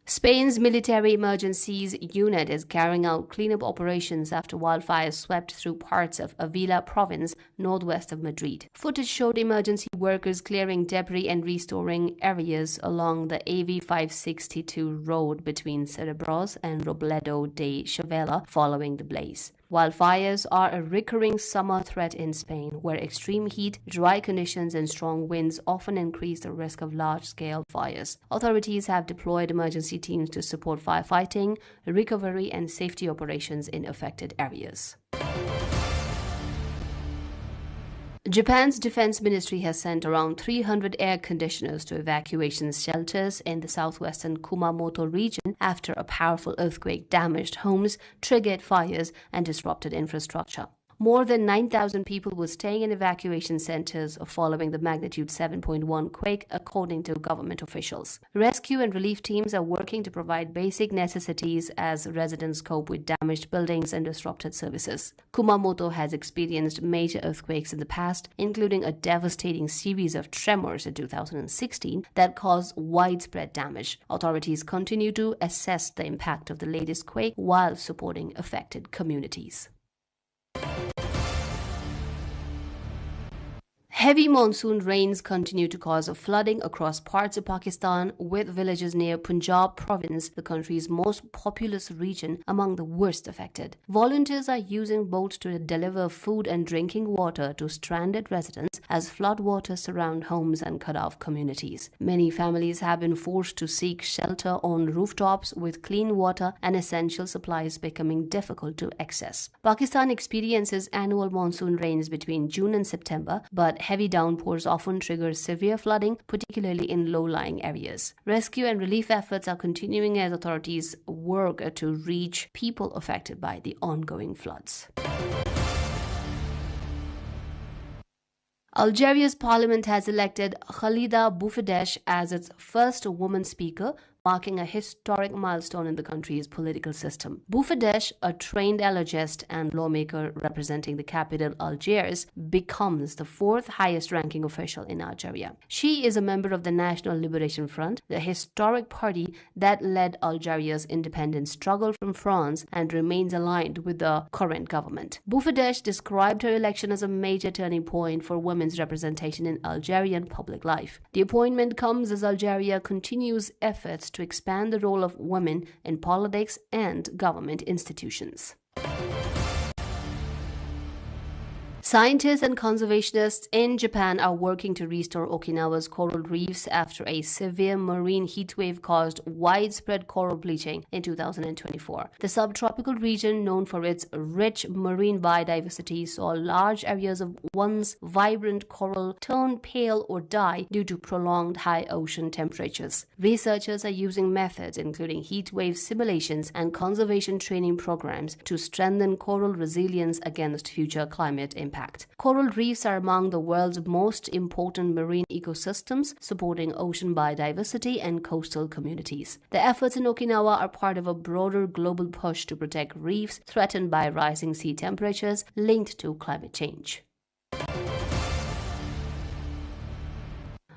Spain's military emergencies unit is carrying out cleanup operations after wildfires swept through parts of Avila province, northwest of Madrid. Footage showed emergency workers clearing debris and restoring areas along the AV562 road between Cerebros and Robledo de Chavela following the blaze. Wildfires are a recurring summer threat in Spain, where extreme heat, dry conditions, and strong winds often increase the risk of large-scale fires. Authorities have deployed emergency teams to support firefighting, recovery, and safety operations in affected areas. Japan's defense ministry has sent around 300 air conditioners to evacuation shelters in the southwestern Kumamoto region after a powerful earthquake damaged homes, triggered fires, and disrupted infrastructure. More than 9,000 people were staying in evacuation centers following the magnitude 7.1 quake, according to government officials. Rescue and relief teams are working to provide basic necessities as residents cope with damaged buildings and disrupted services. Kumamoto has experienced major earthquakes in the past, including a devastating series of tremors in 2016 that caused widespread damage. Authorities continue to assess the impact of the latest quake while supporting affected communities. Heavy monsoon rains continue to cause flooding across parts of Pakistan, with villages near Punjab province, the country's most populous region, among the worst affected. Volunteers are using boats to deliver food and drinking water to stranded residents as floodwaters surround homes and cut off communities. Many families have been forced to seek shelter on rooftops, with clean water and essential supplies becoming difficult to access. Pakistan experiences annual monsoon rains between June and September, but heavy downpours often trigger severe flooding, particularly in low-lying areas. Rescue and relief efforts are continuing as authorities work to reach people affected by the ongoing floods. Algeria's parliament has elected Khalida Bouffidesh as its first woman speaker, marking a historic milestone in the country's political system. Bouffidesh, a trained allergist and lawmaker representing the capital Algiers, becomes the fourth highest-ranking official in Algeria. She is a member of the National Liberation Front, the historic party that led Algeria's independence struggle from France and remains aligned with the current government. Bouffidesh described her election as a major turning point for women's representation in Algerian public life. The appointment comes as Algeria continues efforts to expand the role of women in politics and government institutions. Scientists and conservationists in Japan are working to restore Okinawa's coral reefs after a severe marine heatwave caused widespread coral bleaching in 2024. The subtropical region, known for its rich marine biodiversity, saw large areas of once vibrant coral turn pale or die due to prolonged high ocean temperatures. Researchers are using methods including heatwave simulations and conservation training programs to strengthen coral resilience against future climate impacts. Coral reefs are among the world's most important marine ecosystems, supporting ocean biodiversity and coastal communities. The efforts in Okinawa are part of a broader global push to protect reefs threatened by rising sea temperatures linked to climate change.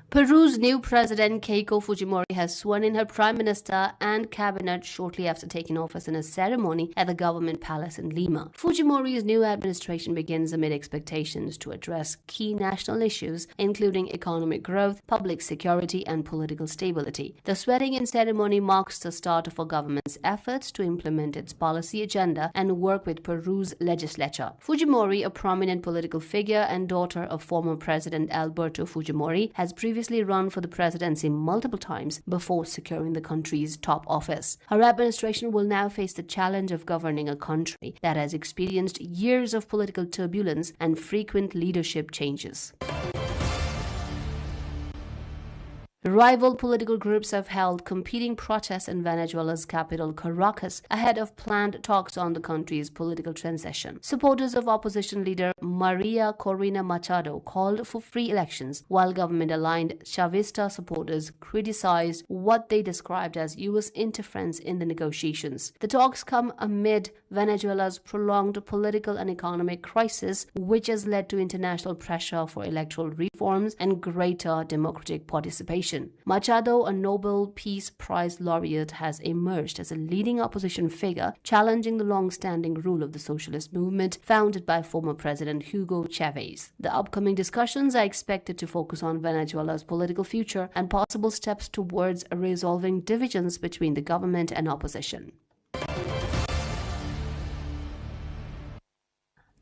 Peru's new president, Keiko Fujimori, has sworn in her prime minister and cabinet shortly after taking office in a ceremony at the government palace in Lima. Fujimori's new administration begins amid expectations to address key national issues, including economic growth, public security, and political stability. The swearing-in ceremony marks the start of a government's efforts to implement its policy agenda and work with Peru's legislature. Fujimori, a prominent political figure and daughter of former President Alberto Fujimori, has previously run for the presidency multiple times before securing the country's top office. Her administration will now face the challenge of governing a country that has experienced years of political turbulence and frequent leadership changes. Rival political groups have held competing protests in Venezuela's capital, Caracas, ahead of planned talks on the country's political transition. Supporters of opposition leader Maria Corina Machado called for free elections, while government-aligned Chavista supporters criticized what they described as U.S. interference in the negotiations. The talks come amid Venezuela's prolonged political and economic crisis, which has led to international pressure for electoral reforms and greater democratic participation. Machado, a Nobel Peace Prize laureate, has emerged as a leading opposition figure, challenging the long-standing rule of the socialist movement founded by former President Hugo Chavez. The upcoming discussions are expected to focus on Venezuela's political future and possible steps towards resolving divisions between the government and opposition.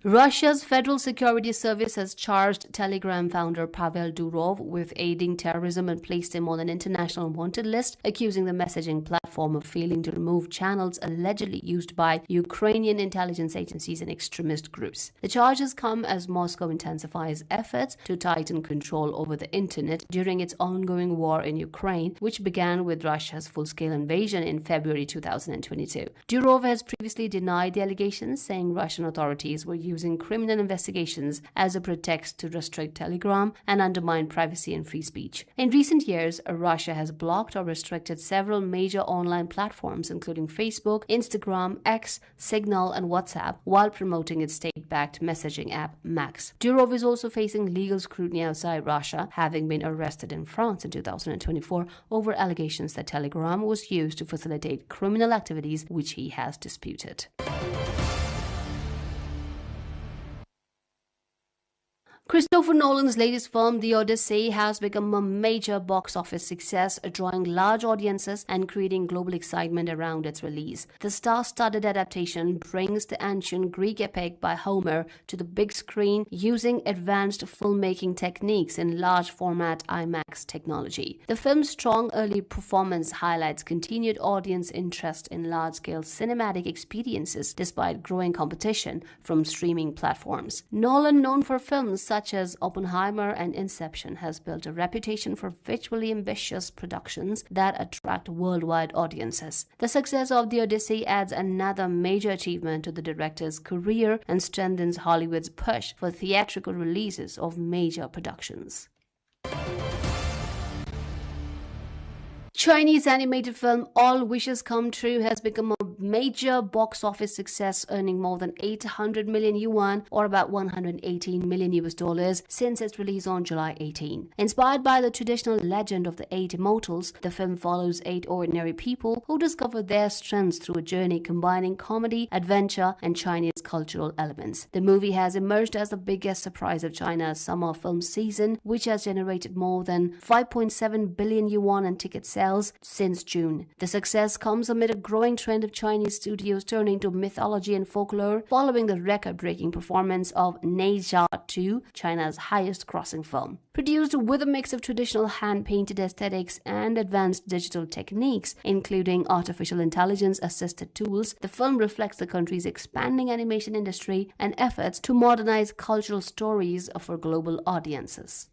Russia's Federal Security Service has charged Telegram founder Pavel Durov with aiding terrorism and placed him on an international wanted list, accusing the messaging platform of failing to remove channels allegedly used by Ukrainian intelligence agencies and extremist groups. The charges come as Moscow intensifies efforts to tighten control over the internet during its ongoing war in Ukraine, which began with Russia's full-scale invasion in February 2022. Durov has previously denied the allegations, saying Russian authorities were using criminal investigations as a pretext to restrict Telegram and undermine privacy and free speech. In recent years, Russia has blocked or restricted several major online platforms, including Facebook, Instagram, X, Signal, and WhatsApp, while promoting its state-backed messaging app Max. Durov is also facing legal scrutiny outside Russia, having been arrested in France in 2024 over allegations that Telegram was used to facilitate criminal activities, which he has disputed. Christopher Nolan's latest film, The Odyssey, has become a major box office success, drawing large audiences and creating global excitement around its release. The star-studded adaptation brings the ancient Greek epic by Homer to the big screen using advanced filmmaking techniques in large-format IMAX technology. The film's strong early performance highlights continued audience interest in large-scale cinematic experiences despite growing competition from streaming platforms. Nolan, known for films such as Oppenheimer and Inception, has built a reputation for visually ambitious productions that attract worldwide audiences. The success of The Odyssey adds another major achievement to the director's career and strengthens Hollywood's push for theatrical releases of major productions. Chinese animated film All Wishes Come True has become a major box office success, earning more than 800 million yuan or about $118 million since its release on July 18. Inspired by the traditional legend of the 8 immortals, the film follows 8 ordinary people who discover their strengths through a journey combining comedy, adventure, and Chinese cultural elements. The movie has emerged as the biggest surprise of China's summer film season, which has generated more than 5.7 billion yuan in ticket sales since June. The success comes amid a growing trend of Chinese studios turning to mythology and folklore, following the record-breaking performance of Ne Zha 2, China's highest-grossing film. Produced with a mix of traditional hand-painted aesthetics and advanced digital techniques, including artificial intelligence-assisted tools, the film reflects the country's expanding animation industry and efforts to modernize cultural stories for global audiences.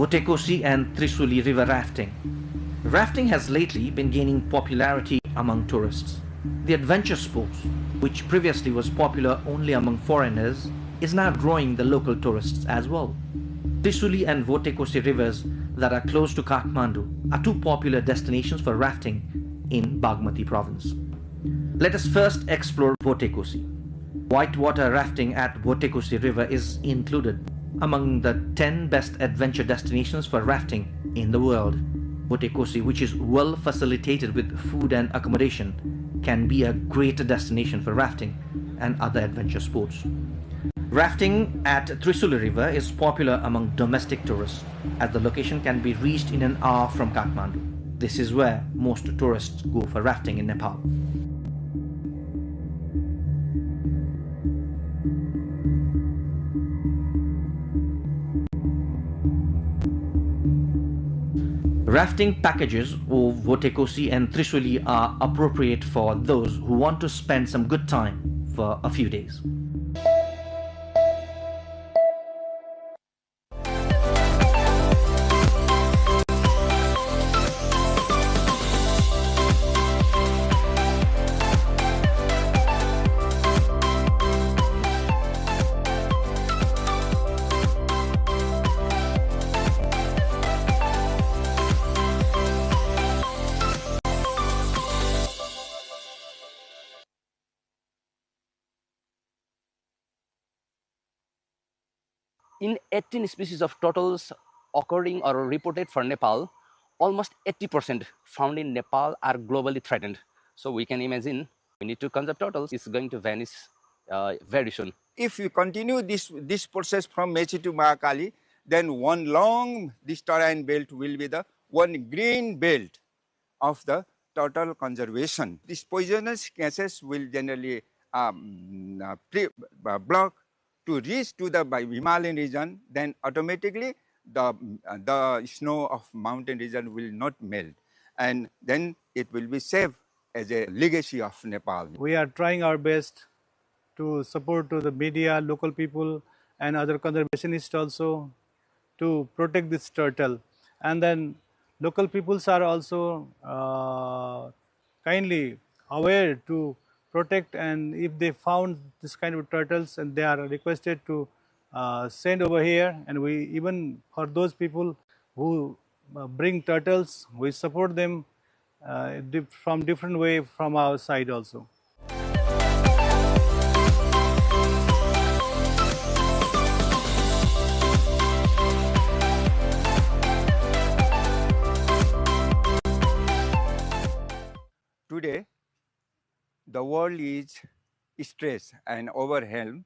Votekosi and Trisuli river rafting. Rafting has lately been gaining popularity among tourists. The adventure sports, which previously was popular only among foreigners, is now drawing the local tourists as well. Trisuli and Votekosi rivers that are close to Kathmandu are two popular destinations for rafting in Bagmati province. Let us first explore Votekosi. Whitewater rafting at Votekosi river is included among the 10 best adventure destinations for rafting in the world. Votekosi, which is well facilitated with food and accommodation, can be a great destination for rafting and other adventure sports. Rafting at Trisuli river is popular among domestic tourists, as the location can be reached in an hour from Kathmandu. This is where most tourists go for rafting in Nepal. Rafting packages of Votekosi and Trisuli are appropriate for those who want to spend some good time for a few days. In 18 species of turtles occurring or reported for Nepal, almost 80% found in Nepal are globally threatened. So we can imagine we need to conserve turtles. It's going to vanish very soon. if we continue this process from Mechi to Mahakali, then one long this terrain belt will be the one green belt of the total conservation. These poisonous gases will generally block to reach to the Himalayan region. Then automatically the snow of mountain region will not melt, and then it will be saved as a legacy of Nepal. We are trying our best to support to the media, local people and other conservationists also to protect this turtle. And then local peoples are also kindly aware to protect, and if they found this kind of turtles, and they are requested to send over here, and we even for those people who bring turtles, we support them from different way from our side also. Today, the world is stressed and overwhelmed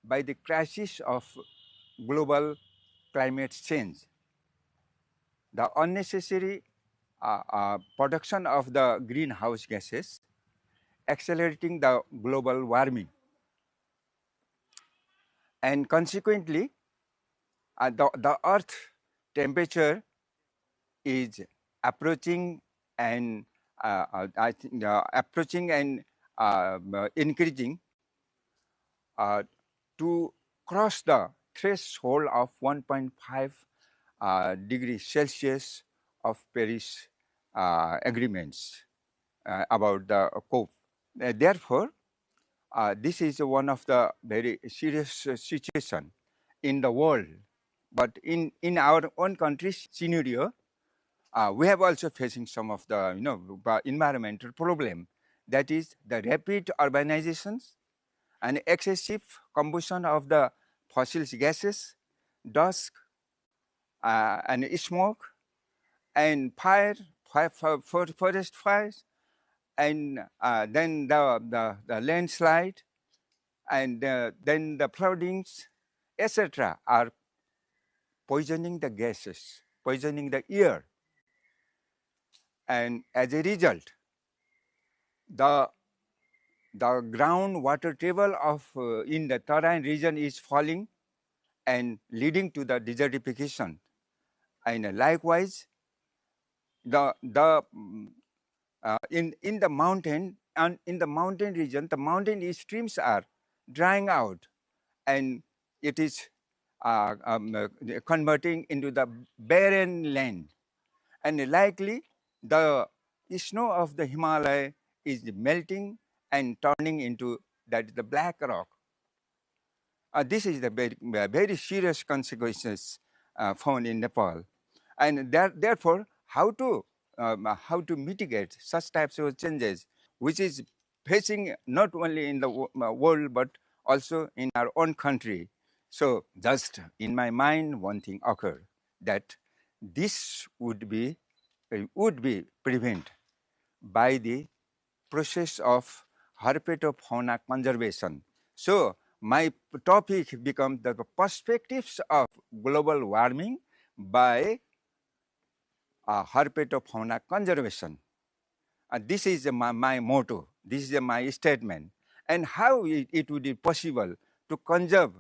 by the crisis of global climate change. The unnecessary production of the greenhouse gases accelerating the global warming, and consequently the earth temperature is approaching and increasing to cross the threshold of 1.5 degrees Celsius of Paris agreements about the COP. Therefore, this is one of the very serious situation in the world. But in our own country's scenario, we have also facing some of the environmental problem. That is the rapid urbanizations and excessive combustion of the fossil gases, dust and smoke, and forest fires, and then the landslide, and then the floodings, etc. are poisoning the gases, poisoning the air. And as a result, the groundwater table of in the terrain region is falling and leading to the desertification. And likewise, in the mountain and in the mountain region, the mountain streams are drying out, and it is converting into the barren land. And likely, the snow of the Himalaya is melting and turning into the black rock. This is the very serious consequences found in Nepal, and therefore how to mitigate such types of changes, which is facing not only in the world but also in our own country. So just in my mind, one thing occurred, that this would be prevented by the process of herpetofauna conservation. So my topic becomes the perspectives of global warming by herpetofauna conservation. This is my motto. This is my statement. And how it would be possible to conserve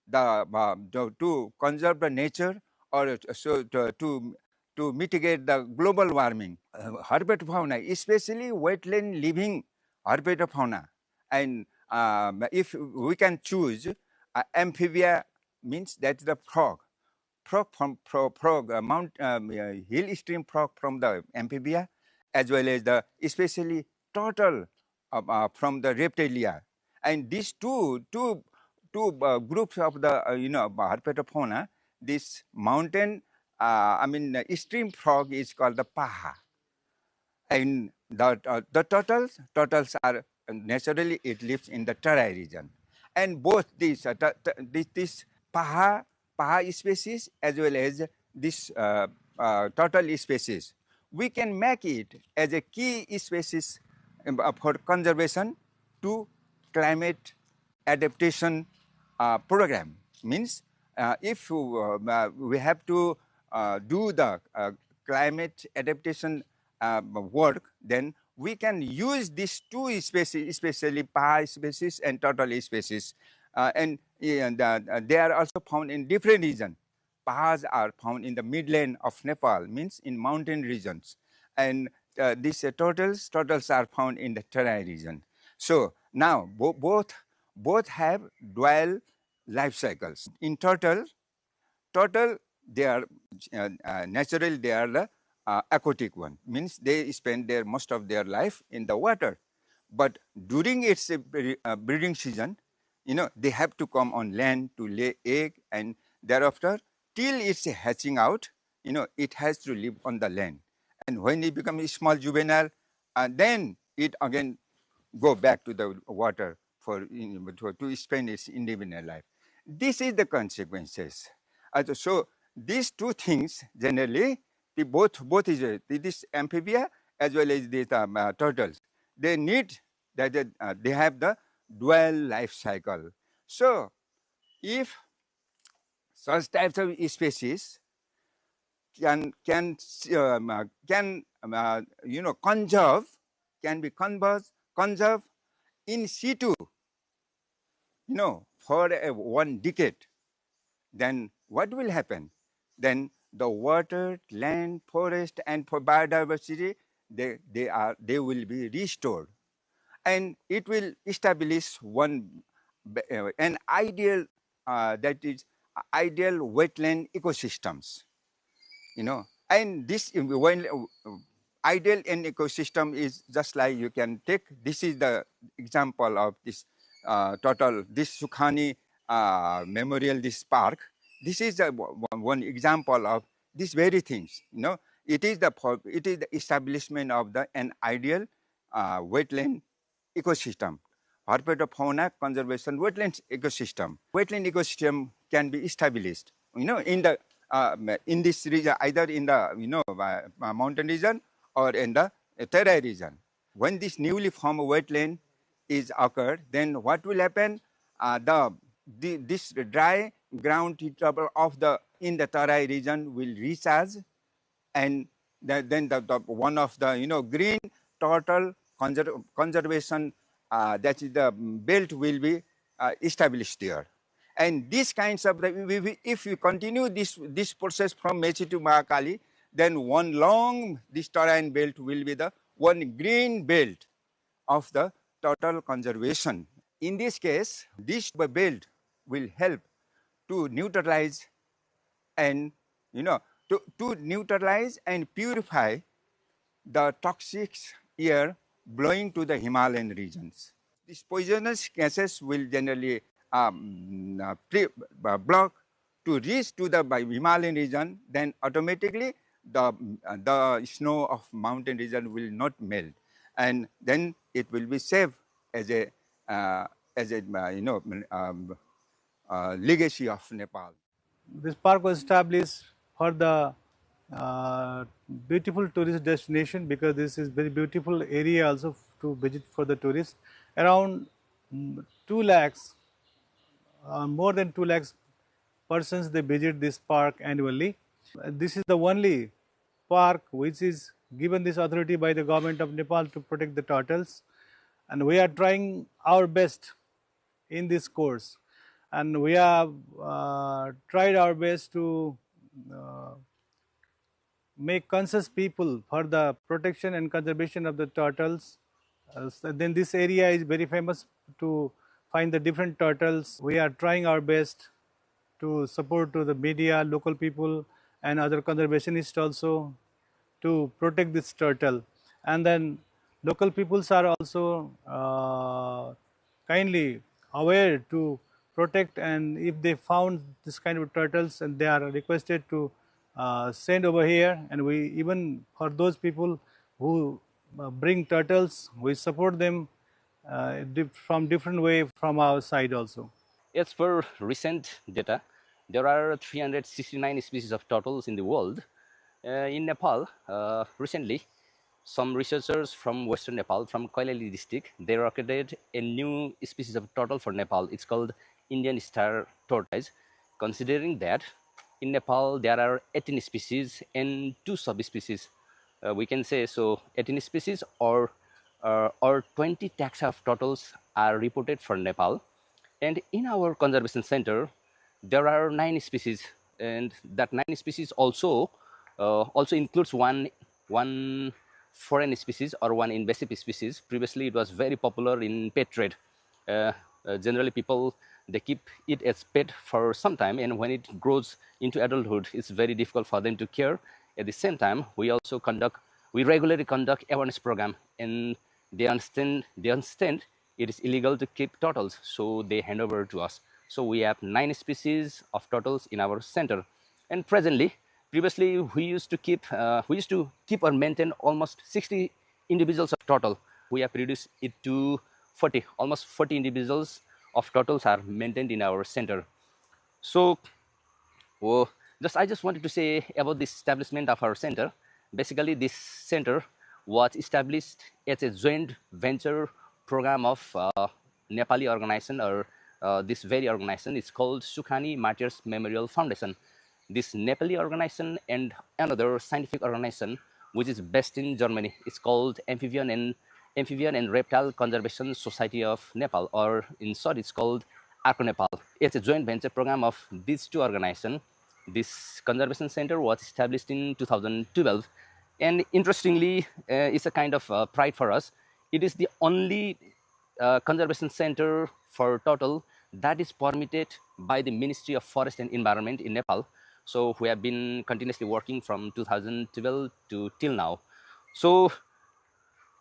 the nature, or so to mitigate the global warming. Herpetofauna, especially wetland living herpetofauna, and if we can choose amphibia, means that's the frog from hill stream frog from the amphibia, as well as the especially turtle from the reptilia. And these two groups of the herpetofauna, this mountain stream frog is called the paha, and the turtles are naturally, it lives in the Terai region, and both these this paha species as well as this turtle species, we can make it as a key species for conservation to climate adaptation program. Means if we have to do the climate adaptation work, then we can use these two species, especially paa species and turtle species. And they are also found in different regions. Paas are found in the midland of Nepal, means in mountain regions. And these turtles are found in the Terai region. So now both have dual life cycles. In turtle, they are natural, they are the aquatic one, means they spend their most of their life in the water. But during its breeding season, they have to come on land to lay egg, and thereafter, till it's hatching out, it has to live on the land. And when it becomes a small juvenile, then it again go back to the water to spend its individual life. This is the consequences. So these two things generally, both is this amphibia as well as these turtles. They need that they have the dual life cycle. So if such types of species can be conserved in situ, for 1 decade, then what will happen? Then the water, land, forest, and for biodiversity, they will be restored, and it will establish an ideal that is ideal wetland ecosystems. And this when ideal an ecosystem is just like, you can take, this is the example of this this Sukhani Memorial, this park. This is one example of these very things. It is the establishment of an ideal wetland ecosystem. Herpetofauna conservation wetlands ecosystem. Wetland ecosystem can be established, in this region, either in the mountain region or in the Terai region. When this newly formed wetland is occurred, then what will happen? This dry ground of in the Terai region will recharge, and then the one of the green turtle conservation, that is the belt, will be established there. And these kinds of, if you continue this process from Mechi to Mahakali, then one long, this terrain belt will be the one green belt of the turtle conservation. In this case, this belt will help to neutralize and to neutralize and purify the toxic air blowing to the Himalayan regions. These poisonous gases will generally block to reach to the Himalayan region. Then automatically the snow of mountain region will not melt, and then it will be safe as a legacy of Nepal. This park was established for the beautiful tourist destination, because this is very beautiful area also to visit for the tourists. Around 2 lakhs, more than 2 lakhs persons, they visit this park annually. This is the only park which is given this authority by the government of Nepal to protect the turtles, and we are trying our best in this course, and we have tried our best to make conscious people for the protection and conservation of the turtles. So then this area is very famous to find the different turtles. We are trying our best to support to the media, local people, and other conservationists also, to protect this turtle. And then local peoples are also kindly aware to protect, and if they found this kind of turtles, and they are requested to send over here, and we, even for those people who bring turtles, we support them from different way from our side also. As per recent data, there are 369 species of turtles in the world. In Nepal, recently, some researchers from Western Nepal, from Kailali district, they recorded a new species of turtle for Nepal. It's called Indian star tortoise, considering that in Nepal there are 18 species and 2 subspecies. We can say so 18 species or 20 taxa of turtles are reported for Nepal. And in our conservation center, there are 9 species, and that 9 species also includes one foreign species or one invasive species. Previously, it was very popular in pet trade. Generally, people they keep it as pet for some time, and when it grows into adulthood, it's very difficult for them to care. At the same time, we regularly conduct awareness program, and they understand it is illegal to keep turtles, so they hand over to us. So we have 9 species of turtles in our center, and previously we used to keep or maintain almost 60 individuals of turtle. We have reduced it to 40, almost 40 individuals of turtles are maintained in our center. So I just wanted to say about the establishment of our center. Basically, this center was established as a joint venture program of Nepali organization, or this very organization is called Sukhani Martyrs Memorial Foundation. This Nepali organization and another scientific organization which is based in Germany, it's called Amphibian and Reptile Conservation Society of Nepal, or in short it's called ARCO Nepal. It's a joint venture program of these 2 organizations. This conservation center was established in 2012, and interestingly, it's a kind of pride for us. It is the only conservation center for turtle that is permitted by the Ministry of Forest and Environment in Nepal. So we have been continuously working from 2012 to till now. So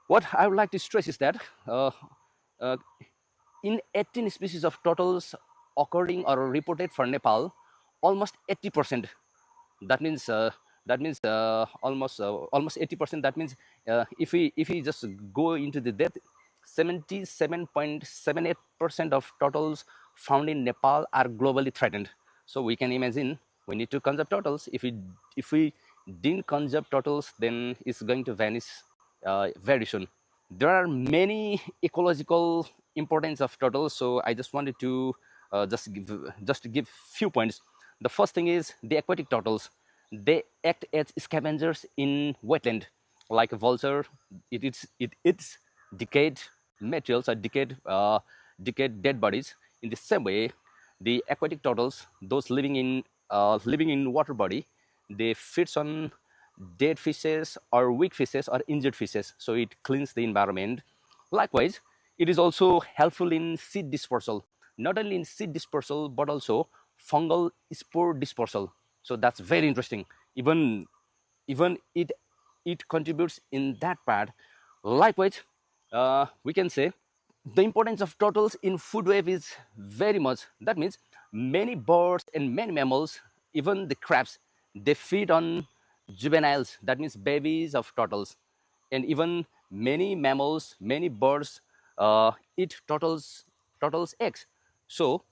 what I would like to stress is that in 18 species of turtles occurring or reported for Nepal, almost 80%. That means almost 80%. That means if we just go into the depth, 77.78% of turtles found in Nepal are globally threatened. So we can imagine we need to conserve turtles. If we didn't conserve turtles, then it's going to vanish very soon. There are many ecological importance of turtles, so I just wanted to just give few points. The first thing is the aquatic turtles. They act as scavengers in wetland, like a vulture. It eats decayed materials or decayed dead bodies. In the same way, the aquatic turtles, those living in water body, they feeds on dead fishes or weak fishes or injured fishes, so it cleans the environment. Likewise, it is also helpful in seed dispersal, not only in seed dispersal but also fungal spore dispersal. So that's very interesting. Even it contributes in that part. Likewise, we can say the importance of turtles in food web is very much. That means many birds and many mammals, even the crabs, they feed on juveniles, that means babies of turtles. And even many mammals, many birds eat turtles eggs. So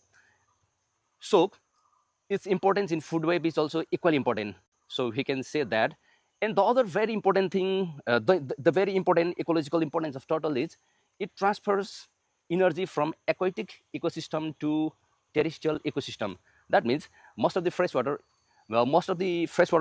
its importance in food web is also equally important. So we can say that. And the other very important thing, the very important ecological importance of turtle is it transfers energy from aquatic ecosystem to terrestrial ecosystem. That means most of the freshwater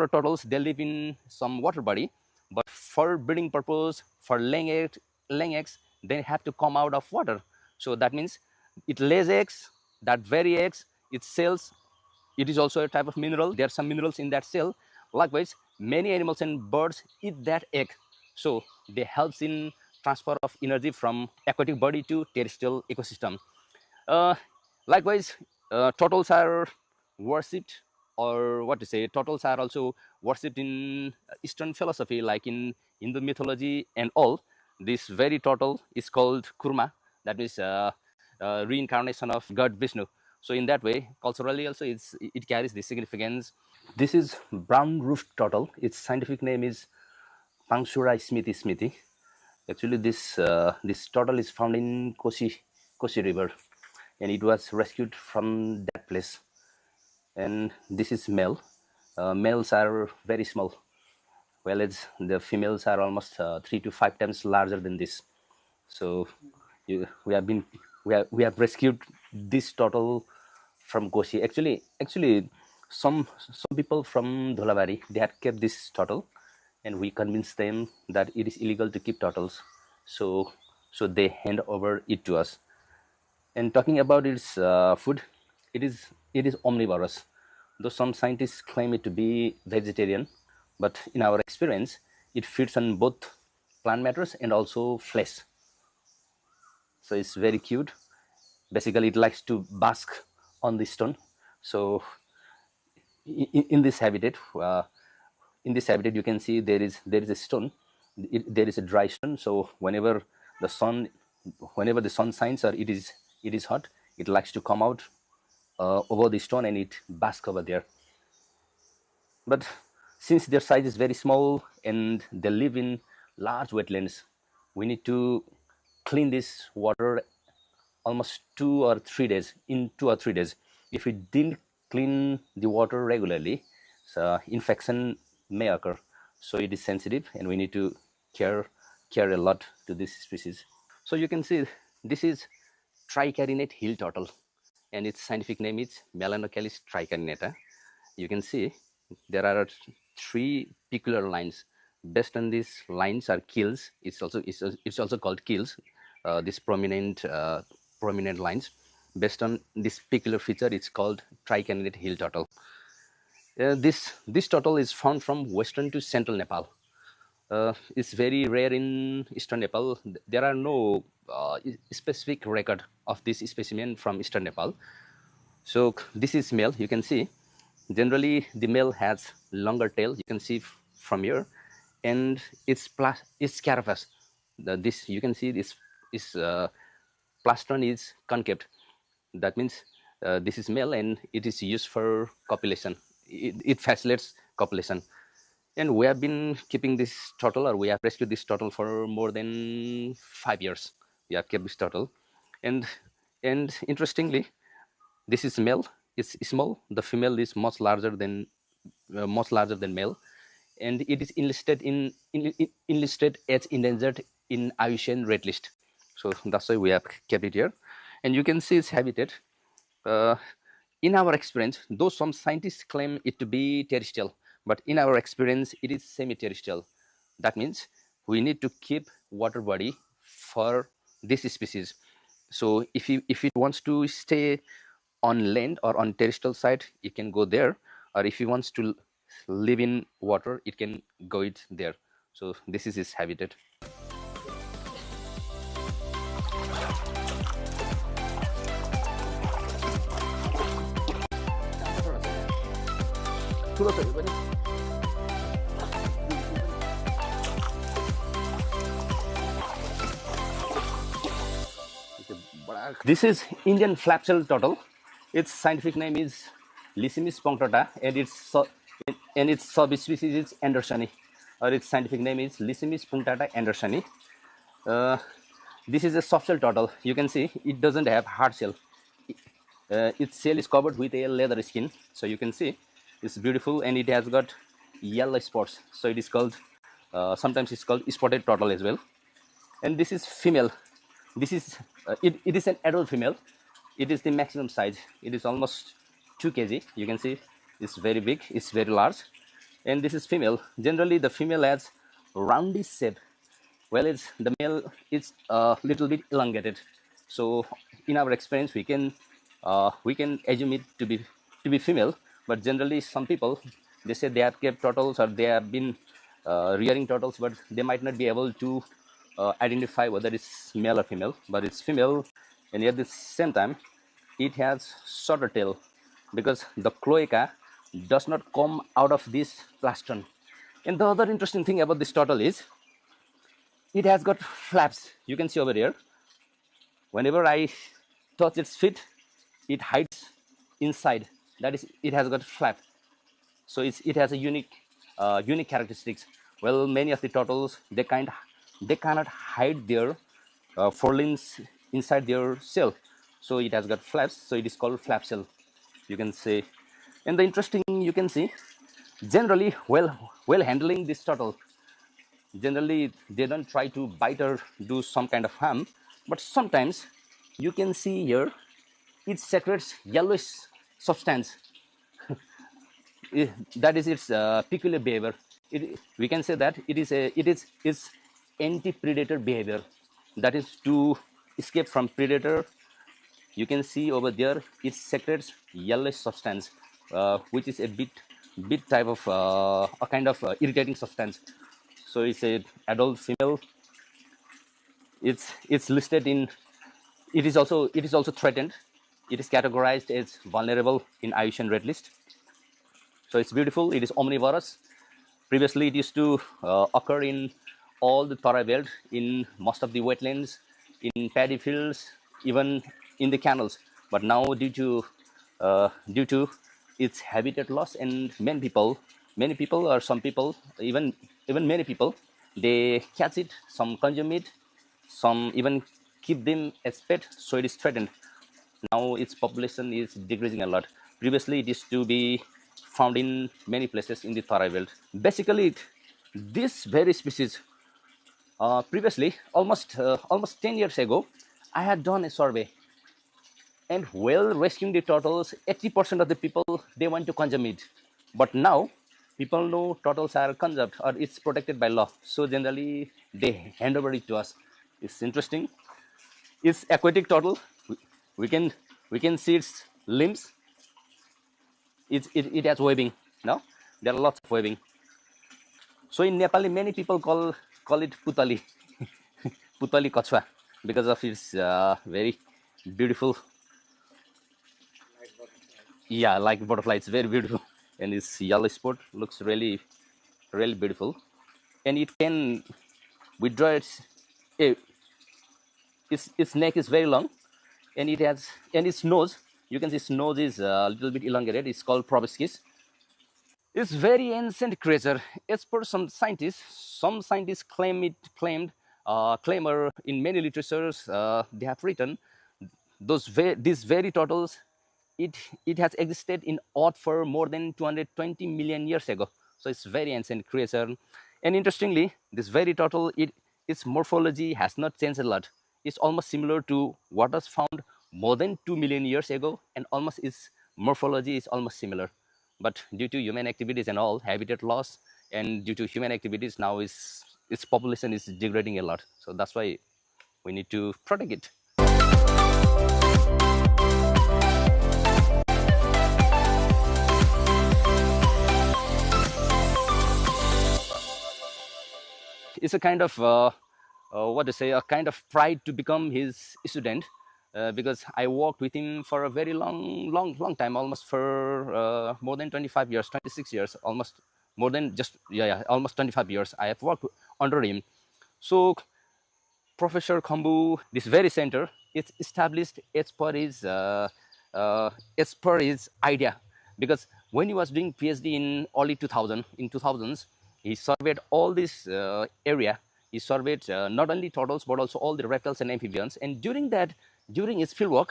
turtles, they live in some water body, but for breeding purpose, for laying eggs, they have to come out of water. So that means it lays eggs, that very eggs, its cells, it is also a type of mineral. There are some minerals in that cell. Likewise, many animals and birds eat that egg. So they helps in transfer of energy from aquatic body to terrestrial ecosystem. Likewise, turtles are worshipped, or what to say, turtles are also worshipped in Eastern philosophy, like in Hindu mythology and all. This very turtle is called Kurma, that means reincarnation of God Vishnu. So in that way, culturally also, it carries the significance. This is brown-roofed turtle. Its scientific name is Pangsura smithi. Actually, this turtle is found in Kosi River, and it was rescued from that place. And this is male. Males are very small, whereas the females are almost 3 to 5 times larger than this. So we have rescued this turtle from Koshi. Actually, some people from Dholabari, they had kept this turtle, and we convinced them that it is illegal to keep turtles, so they hand over it to us. And talking about its food, it is omnivorous. Though some scientists claim it to be vegetarian, but in our experience, it feeds on both plant matters and also flesh. So it's very cute. Basically, it likes to bask on the stone. So in this habitat, you can see there is a stone. There is a dry stone. So whenever the sun shines or it is hot, it likes to come out over the stone and it basks over there. But since their size is very small and they live in large wetlands, we need to clean this water almost 2 or 3 days. In 2 or 3 days, if we didn't clean the water regularly, so infection may occur. So it is sensitive, and we need to care a lot to this species. So you can see this is tricarinate hill turtle, and its scientific name is Melanocalis tricarinata. You can see there are 3 peculiar lines. Based on these lines are keels. It's also called keels. These prominent lines. Based on this peculiar feature, it's called tricarinate hill turtle. This turtle is found from western to central Nepal. It's very rare in eastern Nepal. There are no specific record of this specimen from eastern Nepal. So this is male. You can see generally the male has longer tail. You can see from here, and its carapace. This you can see this plastron is concave. That means this is male, and it is used for copulation. It facilitates copulation. And we have been keeping this turtle, or we have rescued this turtle for more than 5 years. We have kept this turtle, and interestingly, this is male. It's small. The female is much larger than male, and it is enlisted as endangered in IUCN Red List. So that's why we have kept it here. And you can see its habitat. In our experience, though some scientists claim it to be terrestrial, but in our experience, it is semi-terrestrial. That means we need to keep water body for this species. So if it wants to stay on land or on terrestrial side, it can go there, or if it wants to live in water, it can go it there. So this is its habitat. This is Indian flapshell turtle. Its scientific name is Lysimis punctata, and its subspecies is andersoni, or its scientific name is Lysimis punctata andersoni. This is a softshell turtle. You can see it doesn't have hard shell. Its shell is covered with a leather skin. So you can see it's beautiful, and it has got yellow spots. So it is called, sometimes it's called spotted turtle as well. And this is female. This is it is an adult female. It is the maximum size. It is almost 2 kg. You can see it's very big. It's very large. And this is female. Generally, the female has roundish shape. Well, the male is a little bit elongated. So in our experience, we can assume it to be female. But generally, some people, they say they have kept turtles, or they have been rearing turtles, but they might not be able to identify whether it's male or female. But it's female, and at the same time, it has shorter tail, because the cloaca does not come out of this plastron. And the other interesting thing about this turtle is it has got flaps. You can see over here. Whenever I touch its feet, it hides inside. That is, it has got flap. So it has a unique characteristics. Well, many of the turtles, they cannot hide their forelimbs inside their shell. So it has got flaps. So it is called flap shell. You can say. And the interesting, you can see, generally, while handling this turtle, generally they don't try to bite or do some kind of harm, but sometimes you can see here it secretes yellowish substance. That is its peculiar behavior. We can say that it is anti-predator behavior. That is to escape from predator. You can see over there it secretes yellowish substance, which is a bit type of a kind of irritating substance. So it's a adult female. It's listed in. It is also threatened. It is categorized as vulnerable in IUCN Red List. So it's beautiful. It is omnivorous. Previously, it used to occur in all the Tarai belt, in most of the wetlands, in paddy fields, even in the canals. But now, due to its habitat loss, and many people, or some people, even many people, they catch it. Some consume it. Some even keep them as pet. So it is threatened. Now its population is decreasing a lot. Previously, it used to be found in many places in the Tarai belt. Basically, this very species, previously, almost 10 years ago, I had done a survey. And while rescuing the turtles, 80% of the people, they want to consume it. But now, people know turtles are conserved or it's protected by law. So generally, they hand over it to us. It's interesting. It's aquatic turtle. We can see its limbs. It has webbing. No, there are lots of webbing. So in Nepali, many people call it putali, putali kachwa, because of its very beautiful. Yeah, like butterfly, it's very beautiful, and its yellow spot looks really beautiful, and it can withdraw its neck is very long, and its nose. You can see its nose is a little bit elongated. It's called proboscis. It's very ancient creature. As per some scientists claim or in many literatures they have written these very turtles. It has existed in Earth for more than 220 million years ago. So it's very ancient creature. And interestingly, this very turtle, its morphology has not changed a lot. It's almost similar to what was found more than 2 million years ago, and almost its morphology is almost similar. But due to human activities and all, habitat loss, and due to human activities, now its population is degrading a lot. So that's why we need to protect it. It's a kind of a kind of pride to become his student, because I worked with him for a very long time, almost for more than 25 years, 26 years, almost more than just almost 25 years. I have worked under him. So Professor Khambu, this very center, it's established as per his idea, because when he was doing PhD in early 2000s, he surveyed all this area. He surveyed not only turtles but also all the reptiles and amphibians. And during his fieldwork,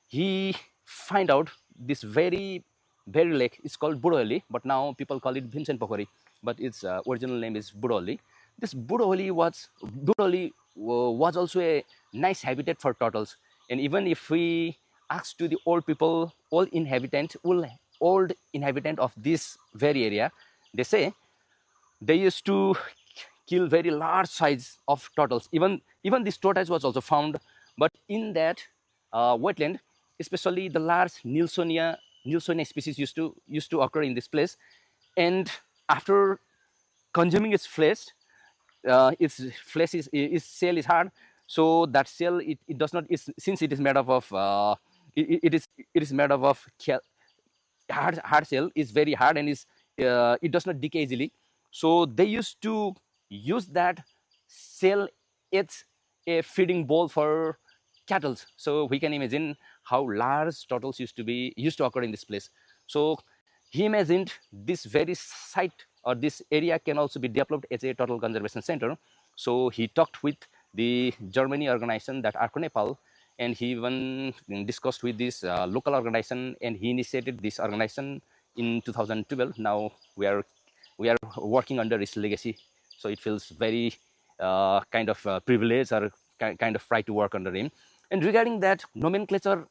he find out this very lake. It's called Budoholi, but now people call it Bhimsen Pokhari. But its original name is Budoholi. This Budoholi was also a nice habitat for turtles. And even if we ask to the old people, old inhabitant of this very area, they say they used to kill very large size of turtles. Even this tortoise was also found, but in that wetland, especially the large Nilsonia species used to occur in this place. And after consuming its flesh its shell is hard, so that shell it does not, since it is made up of it is made up of hard shell, is very hard, and it does not decay easily. So they used to use that shell as a feeding bowl for cattle. So we can imagine how large turtles used to occur in this place. So he imagined this very site or this area can also be developed as a turtle conservation center. So he talked with the Germany organization, that Arco Nepal, and he even discussed with this local organization, and he initiated this organization in 2012. Now we are working under his legacy. So it feels very kind of privileged or kind of pride to work under him. And regarding that nomenclature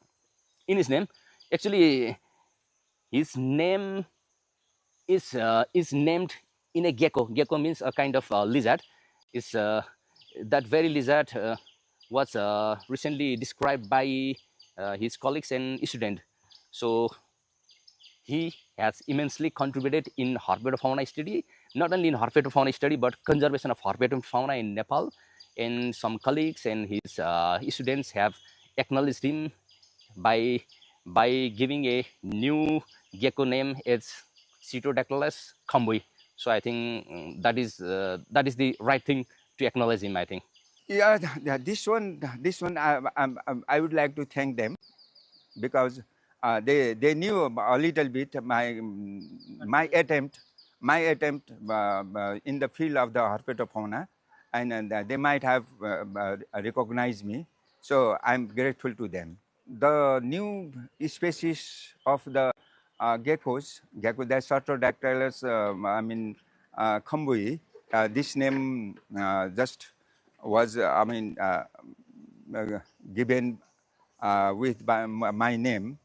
in his name, actually His name is named in a gecko. Gecko means a kind of lizard. Is that very lizard was recently described by his colleagues and students. So he has immensely contributed in herpetofauna study, not only in herpetofauna study, but conservation of herpetofauna in Nepal. And some colleagues and his students have acknowledged him by giving a new gecko name as Cetodactylus khambui. So I think that is the right thing to acknowledge him, I think. Yeah, this one, I would like to thank them because they knew a little bit my attempt in the field of the herpetofauna, and they might have recognized me. So I'm grateful to them. The new species of the geckos, the Cetodactylus, khambui. This name just was, given with my name.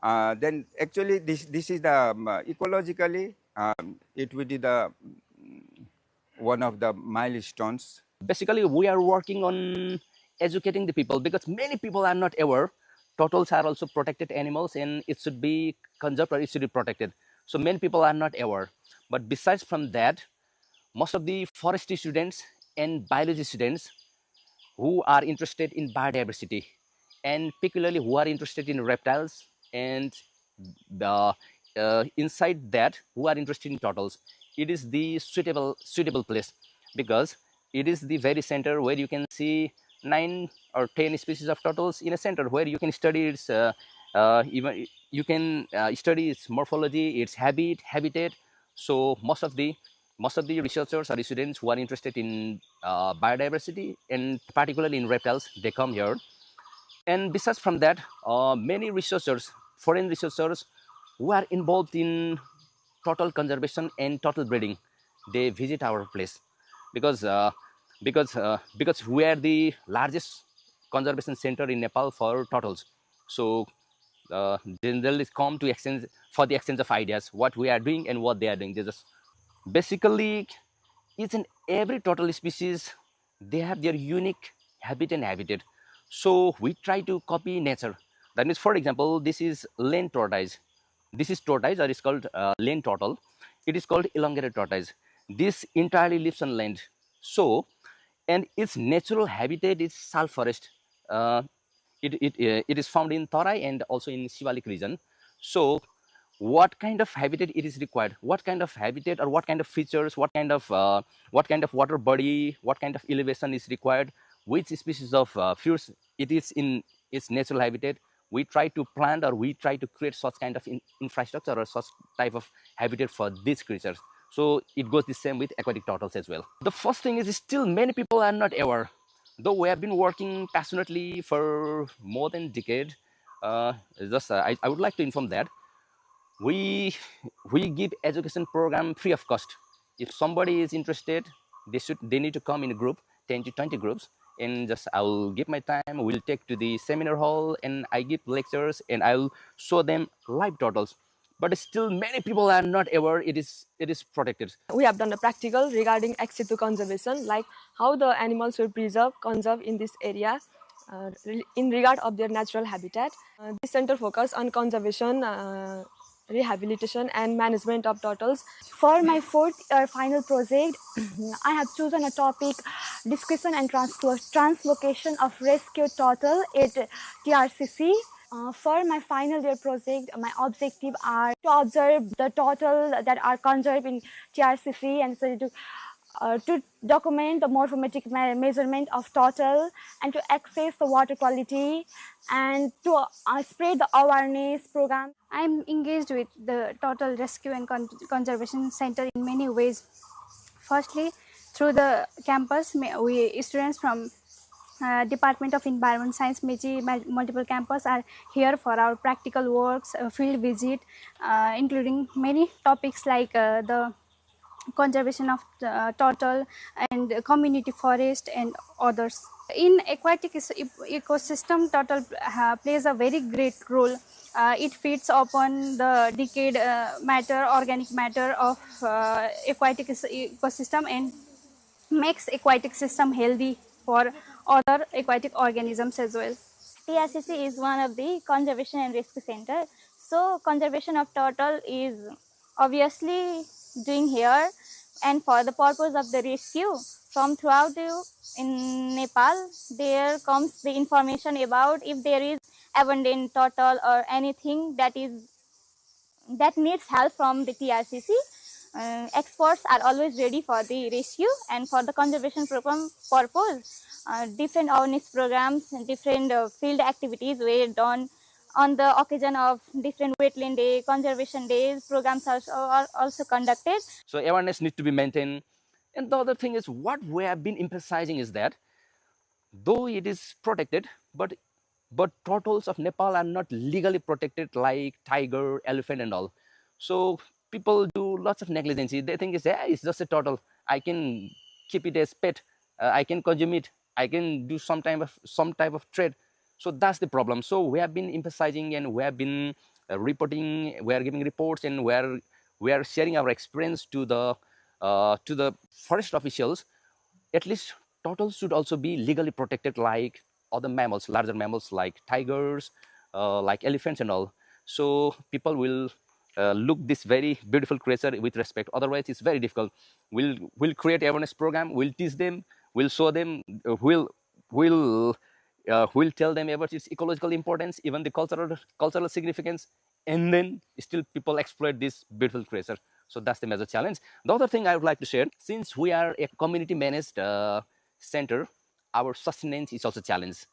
Then actually this is the ecologically it will be the one of the milestones. Basically, we are working on educating the people because many people are not aware. Turtles are also protected animals and it should be conserved or it should be protected. So many people are not aware. But besides from that, most of the forestry students and biology students who are interested in biodiversity and particularly who are interested in reptiles and the inside that who are interested in turtles, it is the suitable place because it is the very center where you can see 9 or 10 species of turtles in a center where you can study its even you can study its morphology, its habitat. So most of the researchers or the students who are interested in biodiversity and particularly in reptiles, they come here. And besides from that, many researchers, foreign researchers who are involved in turtle conservation and turtle breeding, they visit our place because we are the largest conservation center in Nepal for turtles. So generally come to exchange for the exchange of ideas, what we are doing and what they are doing. They just basically each and every turtle species, they have their unique habitat. So we try to copy nature. That means, for example, this is land tortoise. This is tortoise, or it's called land turtle. It is called elongated tortoise. This entirely lives on land. So, and its natural habitat is salt forest. It is found in Tarai and also in Shivalik region. So what kind of habitat it is required, what kind of habitat or what kind of features, what kind of water body, what kind of elevation is required, which species of fruits it is in its natural habitat, we try to plant or we try to create such kind of infrastructure or such type of habitat for these creatures. So it goes the same with aquatic turtles as well. The first thing is still many people are not aware, though we have been working passionately for more than a decade. I would like to inform that we give education program free of cost. If somebody is interested, they need to come in a group, 10 to 20 groups, and just I'll give my time, we'll take to the seminar hall and I give lectures and I'll show them live turtles. But still many people are not aware it is protected. We have done a practical regarding ex situ conservation, like how the animals will conserve in this area in regard of their natural habitat. This center focus on conservation, rehabilitation and management of turtles. For my fourth final project, I have chosen a topic, description and translocation of rescued turtle at TRCC. For my final year project, my objective are to observe the turtle that are conserved in TRCC and so to document the morphometric measurement of turtle and to access the water quality and to spread the awareness program. I'm engaged with the Turtle Rescue and Conservation Center in many ways. Firstly, through the campus, we students from Department of Environment Science, Meiji multiple campus are here for our practical works, field visit, including many topics like the conservation of turtle and community forest and others. In aquatic ecosystem, turtle plays a very great role. It feeds upon the decayed matter, organic matter of aquatic ecosystem and makes aquatic system healthy for other aquatic organisms as well. TRCC is one of the conservation and rescue center. So conservation of turtle is obviously doing here, and for the purpose of the rescue from throughout in Nepal, there comes the information about if there is abundant turtle or anything that needs help from the TRCC. Experts are always ready for the rescue, and for the conservation program purpose, different awareness programs and different field activities were done on the occasion of different wetland day, conservation days. Programs are also conducted. So awareness needs to be maintained. And the other thing is, what we have been emphasizing is that though it is protected, but turtles of Nepal are not legally protected like tiger, elephant and all. So people do lots of negligence. They think it's just a turtle. I can keep it as pet. I can consume it. I can do some type of trade. So that's the problem. So we have been emphasizing, and we have been reporting. We are giving reports, and we are sharing our experience to the forest officials. At least turtles should also be legally protected like other mammals, larger mammals like tigers, like elephants and all. So people will look this very beautiful creature with respect. Otherwise, it's very difficult. We'll create awareness program. We'll teach them. We'll show them. We'll tell them about its ecological importance, even the cultural significance, and then still people exploit this beautiful creature. So that's the major challenge. The other thing I would like to share, since we are a community managed center, our sustenance is also challenged.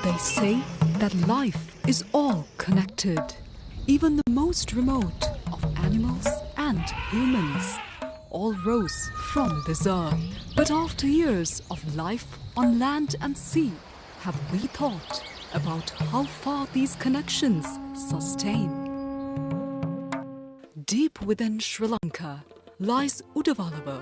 They say that life is all connected, even the most remote of animals and humans all rose from this earth. But after years of life on land and sea, have we thought about how far these connections sustain? Deep within Sri Lanka lies Udavalava,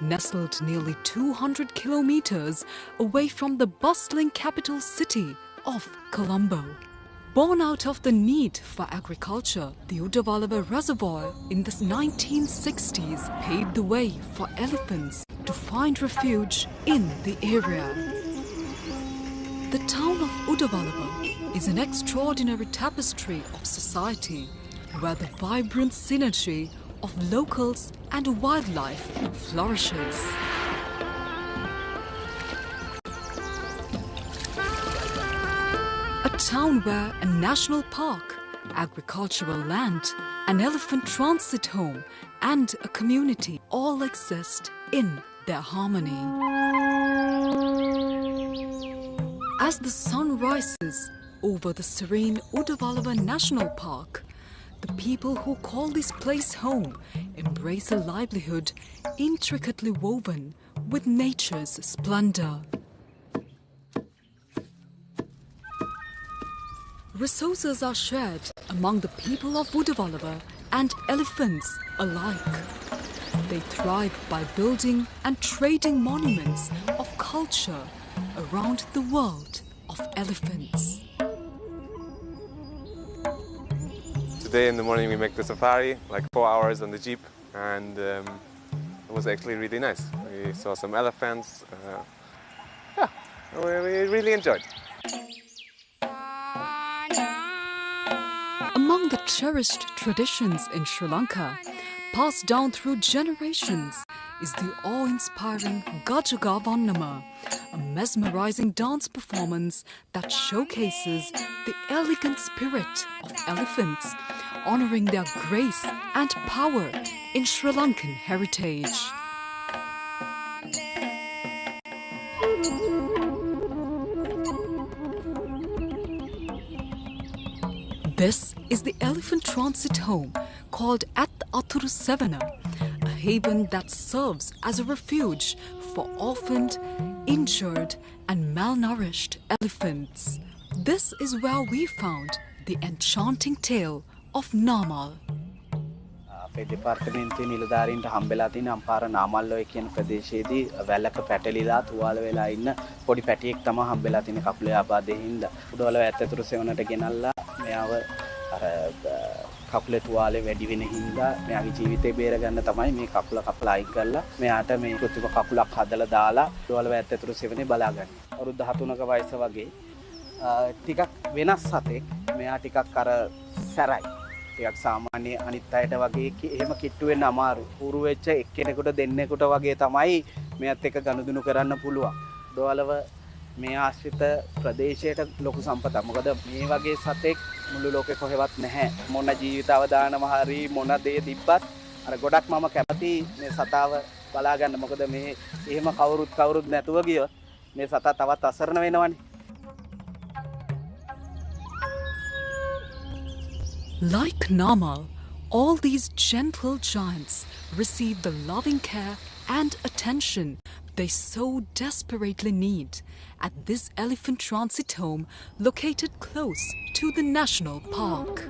nestled nearly 200 kilometers away from the bustling capital city of Colombo. Born out of the need for agriculture, the Udavalava Reservoir in the 1960s paved the way for elephants to find refuge in the area. The town of Udavalava is an extraordinary tapestry of society where the vibrant synergy of locals and wildlife flourishes. A town where a national park, agricultural land, an elephant transit home, and a community all exist in their harmony. As the sun rises over the serene Udavalava National Park, the people who call this place home embrace a livelihood intricately woven with nature's splendor. Resources are shared among the people of Udavalava and elephants alike. They thrive by building and trading monuments of culture around the world of elephants. today in the morning we make the safari, like 4 hours on the jeep, and it was actually really nice. We saw some elephants. Yeah, we really enjoyed. Among the cherished traditions in Sri Lanka, passed down through generations, is the awe-inspiring Gajaga Vannama, a mesmerizing dance performance that showcases the elegant spirit of elephants, honoring their grace and power in Sri Lankan heritage. This is the elephant transit home called At Aturu Sevana, a haven that serves as a refuge for orphaned, injured and malnourished elephants. This is where we found the enchanting tale of Namal. අපේ දෙපාර්තමේන්තුවේ නිලධාරීන්ට හම්බෙලා තියෙන අම්පාර නාමල්ලෝය කියන ප්‍රදේශයේදී වැලක පැටලිලා තුවාල වෙලා ඉන්න පොඩි පැටියෙක් තමයි හම්බෙලා තියෙන කකුලේ ආබාධයෙන් හින්දා. උඩවල ඇත්තතුරු සෙවණට ගෙනල්ලා මෙයාව අර කකුලේ තුවාලේ වැඩි වෙන හින්දා මෙයාගේ ජීවිතේ බේර ගන්න තමයි මේ කකුල කපලා අයින් කරලා මෙයාට මේ කෘත්‍රිම කකුලක් හදලා දාලා උඩවල ඇත්තතුරු සෙවණේ බලාගන්න. අවුරුදු 13ක වයස වගේ ටිකක් වෙනස් සතෙක්. මෙයා ටිකක් අර සැරයි. ටිකක් සාමාන්‍ය අනිත් අයට වගේ එහෙම කිට්ටු වෙන්න අමාරු. පුරු වෙච්ච එක්කෙනෙකුට දෙන්නෙකුට වගේ තමයි මෙයත් එක්ක ගනුදෙනු කරන්න පුළුවන්. දොවලව මේ ආශ්‍රිත ප්‍රදේශයට ලොකු සම්පතක්. මොකද මේ වගේ සතෙක් මුළු ලෝකේ කොහෙවත් නැහැ. මොන ජීවිත අවදානම හරි මොන දේ තිබ්බත් අර ගොඩක් මම කැමති මේ සතාව බලා ගන්න. මොකද මේ එහෙම කවුරුත් නැතුව ගියොත් මේ සතා තවත් අසරණ වෙනවනේ. Like Namal, all these gentle giants receive the loving care and attention they so desperately need at this elephant transit home located close to the national park.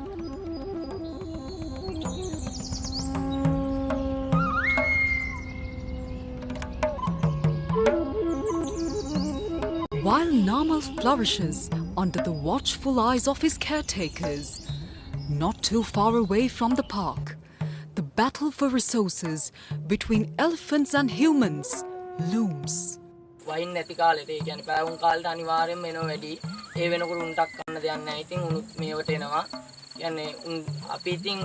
While Namal flourishes under the watchful eyes of his caretakers, not too far away from the park, the battle for resources between elephants and humans looms. වයින් නැති කාලෙට ඒ කියන්නේ පැවුම් කාලේට අනිවාර්යෙන්ම එනවා වැඩි. ඒ වෙනකොට උන්ටක් කන්න දෙයක් නැහැ. ඉතින් උනුත් මේවට එනවා. කියන්නේ අපි ඉතින්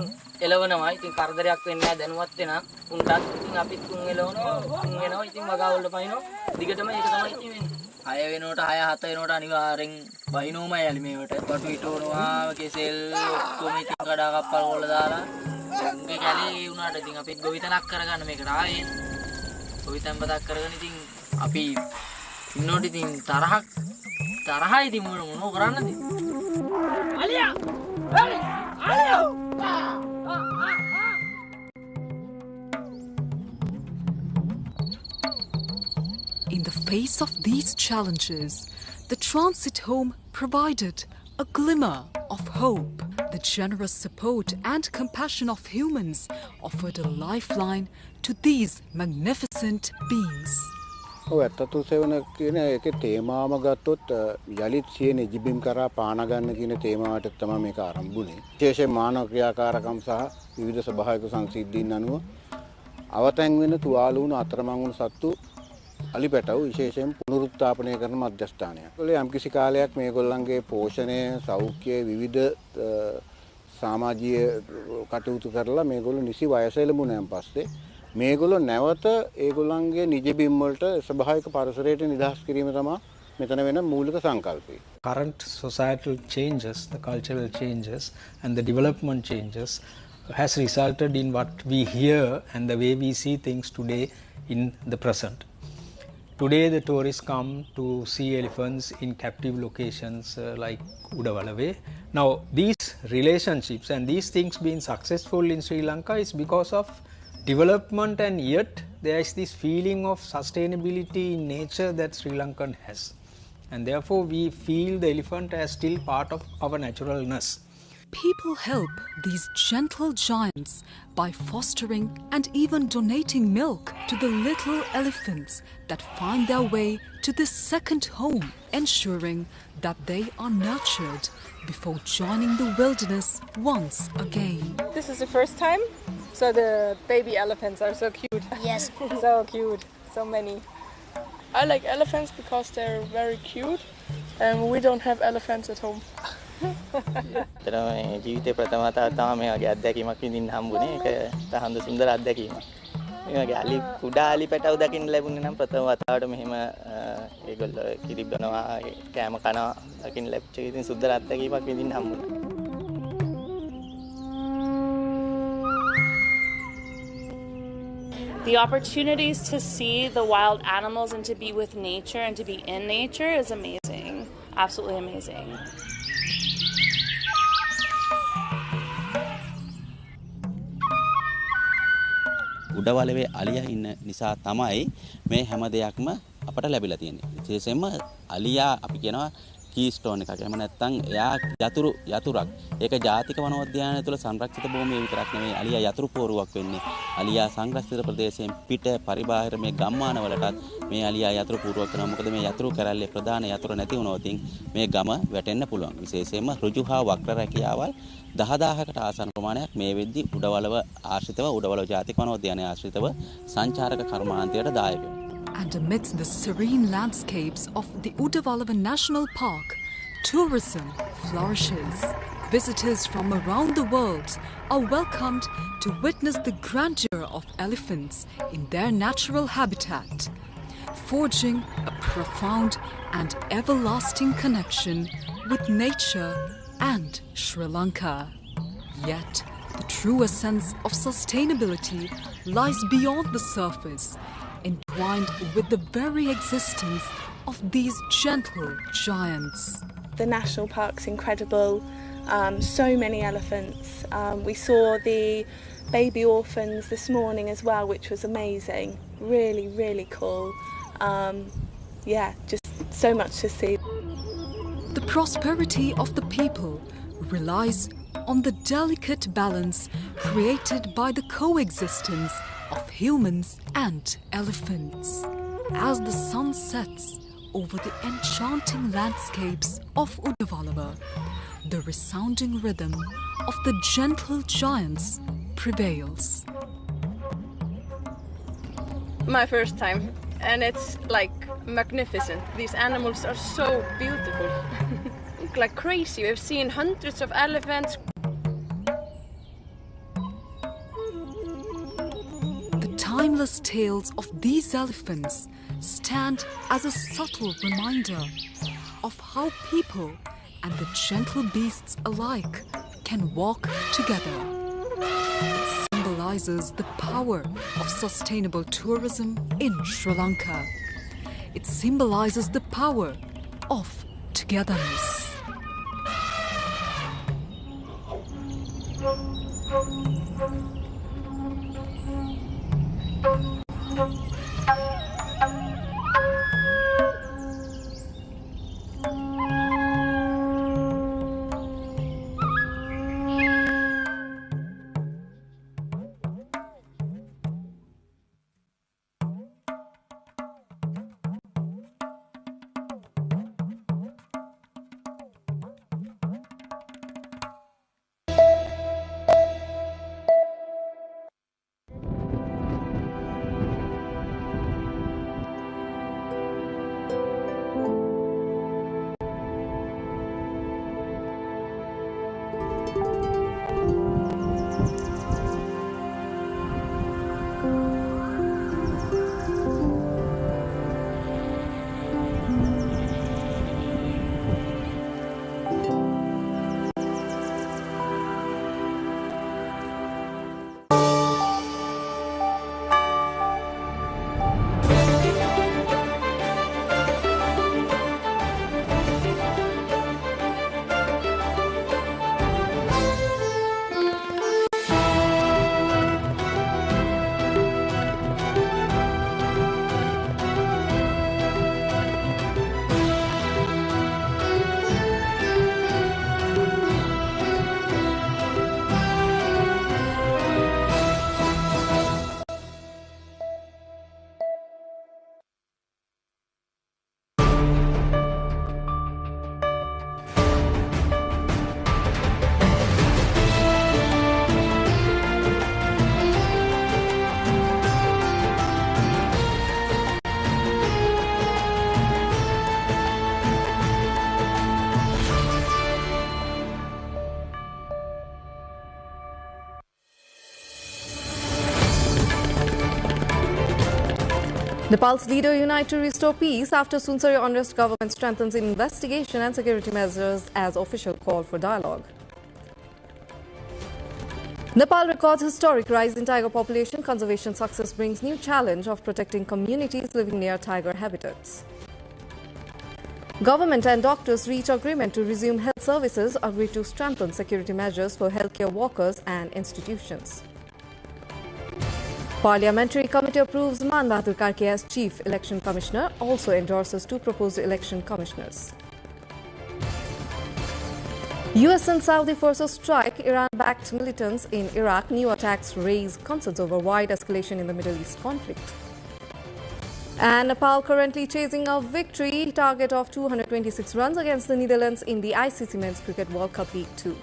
එලවනවා. ඉතින් කරදරයක් වෙන්නේ නැහැ දැනුවත් වෙනා. උන්ටත් ඉතින් අපිත් උන් එලවනවා. උන් එනවා. ඉතින් වගා වලට පයින්නවා. දිගටම ඒක තමයි ඉතින් වෙන්නේ. 6 වෙනකොට 6 7 වෙනකොට අනිවාර්යෙන් බහිනෝමයි යලි මේවට. බටු හිටවනවා, කෙසෙල් ඔක්කොම ඉතින් කඩා කප්පල් වල දාලා උන්ගේ කැලේ වුණාට ඉතින් අපි ගොවිතැනක් කරගන්න මේකට ආයේ. ගොවිතැන් බතක් කරගෙන ඉතින් අපි ඉන්නෝට ඉතින් තරහයි ඉතින් මොනව කරන්නද? අලියා! අලියා! In the face of these challenges, the transit home provided a glimmer of hope. The generous support and compassion of humans offered a lifeline to these magnificent beings. ඇත්තතු සෙවන කියන එකේ තේමාවම ගත්තොත් යලිත් සියනේ ජිබිම් කරා පාන ගන්න කියන තේමාවට තමයි මේක ආරම්භුනේ. විශේෂයෙන් මානව ක්‍රියාකාරකම් සහ විවිධ ස්වභාවික සංසිද්ධීන් අනුව අවතැන් වෙන තුවාල වුණු අතරමං වුණු සත්තු අලිපැටව විශේෂයෙන් පුනරුත්ථාපනය කරන මධ්‍යස්ථානයක්. ඒගොල්ලෝ යම්කිසි කාලයක් මේගොල්ලන්ගේ පෝෂණය, සෞඛ්‍ය විවිධ සමාජීය කටයුතු කරලා මේගොල්ලෝ නිසි වයස එළඹුණාන් පස්සේ මේගොල්ලෝ නැවත ඒගොල්ලන්ගේ නිජ බිම් වලට ස්වභාවික පරිසරයට නිදහස් කිරීම තමයි මෙතන වෙන මූලික සංකල්පය. Current societal changes, the cultural changes and the development changes has resulted in what we hear and the way we see things today in the present. Today the tourists come to see elephants in captive locations like Udawalawe. Now these relationships and these things being successful in Sri Lanka is because of development, and yet there is this feeling of sustainability in nature that Sri Lankan has, and therefore we feel the elephant as still part of our naturalness. People help these gentle giants by fostering and even donating milk to the little elephants that find their way to this second home, ensuring that they are nurtured before joining the wilderness once again. This is the first time, so the baby elephants are so cute. Yes. So cute, so many. I like elephants because they're very cute and we don't have elephants at home. ජීවිතේ ප්‍රථම වතාවට තමයි මේ වගේ අත්දැකීමක් විඳින්න හම්බුනේ. ඒක තහඳ සුන්දර අත්දැකීමක්. මේ වගේ අලි කුඩා අලි පැටව දකින්න ලැබුණේ නම් ප්‍රථම වතාවට මෙහෙම ඒගොල්ලෝ කිරි බනවා, කෑම කනවා දකින්න ලැබිච්ච එක ඉතින් සුන්දර අත්දැකීමක් විඳින්න හම්බුණා. The opportunities to see the wild animals and to be with nature and to be in nature is amazing. Absolutely amazing. Udawalawe අලියා ඉන්න නිසා තමයි මේ හැම දෙයක්ම අපට ලැබිලා තියෙන්නේ. විශේෂයෙන්ම අලියා අපි කියනවා කීස්ටෝන් එකක්. එහෙම නැත්නම් එයා යතුරක්. ඒක ජාතික වනෝද්‍යානය තුළ සංරක්ෂිත භූමියේ විතරක් නෙවෙයි අලියා යතුරු පෝරුවක් වෙන්නේ. අලියා සංරක්ෂිත ප්‍රදේශයෙන් පිට පරිබාහිර මේ ගම්මානවලටත් මේ අලියා යතුරු පෝරුවක් කරනවා. මොකද මේ යතුරු කරල්ලේ ප්‍රධාන යතුරු නැති වුණොත් මේ ගම වැටෙන්න පුළුවන්. විශේෂයෙන්ම ඍජු හා වක්‍ර රැකියාවල් 10000කට ආසන්න ප්‍රමාණයක් මේ වෙද්දි උඩවලව ආශ්‍රිතව උඩවලව ජාතික වනෝද්‍යානය ආශ්‍රිතව සංචාරක කර්මාන්තයට දායක වෙනවා. And amidst the serene landscapes of the Udawalavan National Park, tourism flourishes. Visitors from around the world are welcomed to witness the grandeur of elephants in their natural habitat, forging a profound and everlasting connection with nature and Sri Lanka. Yet, the true essence of sustainability lies beyond the surface, entwined with the very existence of these gentle giants. The national park's incredible. So many elephants. We saw the baby orphans this morning as well, which was amazing. Really, really cool. Yeah, just so much to see. The prosperity of the people relies on the delicate balance created by the coexistence of humans and elephants. As the sun sets over the enchanting landscapes of Udawalawa, the resounding rhythm of the gentle giants prevails. My first time, and it's like magnificent. These animals are so beautiful. Like crazy. We've seen hundreds of elephants. The timeless tales of these elephants stand as a subtle reminder of how people and the gentle beasts alike can walk together. It symbolizes the power of sustainable tourism in Sri Lanka. It symbolizes the power of togetherness. Nepal's leader unite to restore peace after Sunsari unrest. Government strengthens investigation and security measures as official call for dialogue. Nepal records historic rise in tiger population. Conservation success brings new challenge of protecting communities living near tiger habitats. Government and doctors reach agreement to resume health services, agree to strengthen security measures for healthcare workers and institutions. Parliamentary Committee approves Man Bahadur Karki as Chief Election Commissioner, also endorses two proposed election commissioners. US and Saudi forces strike Iran-backed militants in Iraq. New attacks raise concerns over wide escalation in the Middle East conflict. And Nepal currently chasing a victory target of 226 runs against the Netherlands in the ICC Men's Cricket World Cup League 2.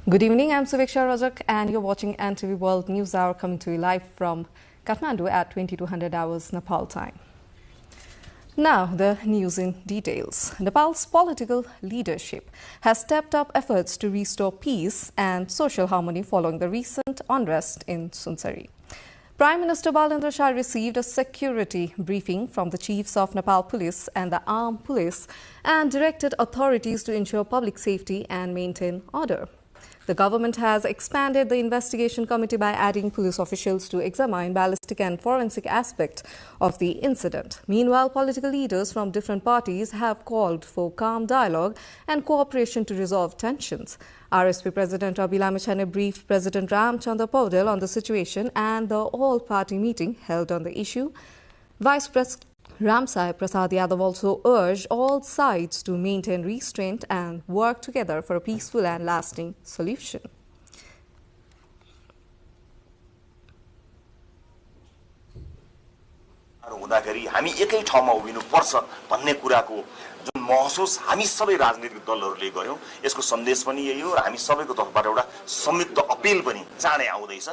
Good evening, I'm Suveksha Rajak and you're watching NTV World News Hour coming to you live from Kathmandu at 2200 hours Nepal time. Now, the news in details. Nepal's political leadership has stepped up efforts to restore peace and social harmony following the recent unrest in Sunsari. Prime Minister Balendra Shah received a security briefing from the chiefs of Nepal Police and the Armed Police and directed authorities to ensure public safety and maintain order. The government has expanded the investigation committee by adding police officials to examine ballistic and forensic aspects of the incident. Meanwhile, political leaders from different parties have called for calm dialogue and cooperation to resolve tensions. RSP President Rabi Lamechhane briefed President Ramchandra Paudel on the situation and the all-party meeting held on the issue. Vice President Ramsai Prasad Yadav also urged all sides to maintain restraint and work together for a peaceful and lasting solution. हुँदाखेरि हामी एकै ठाउँमा उभिनुपर्छ भन्ने कुराको जुन महसुस हामी सबै राजनीतिक दलहरूले गर्यौं यसको सन्देश पनि यही हो र हामी सबैको तर्फबाट एउटा संयुक्त अपील पनि चाँडै आउँदैछ.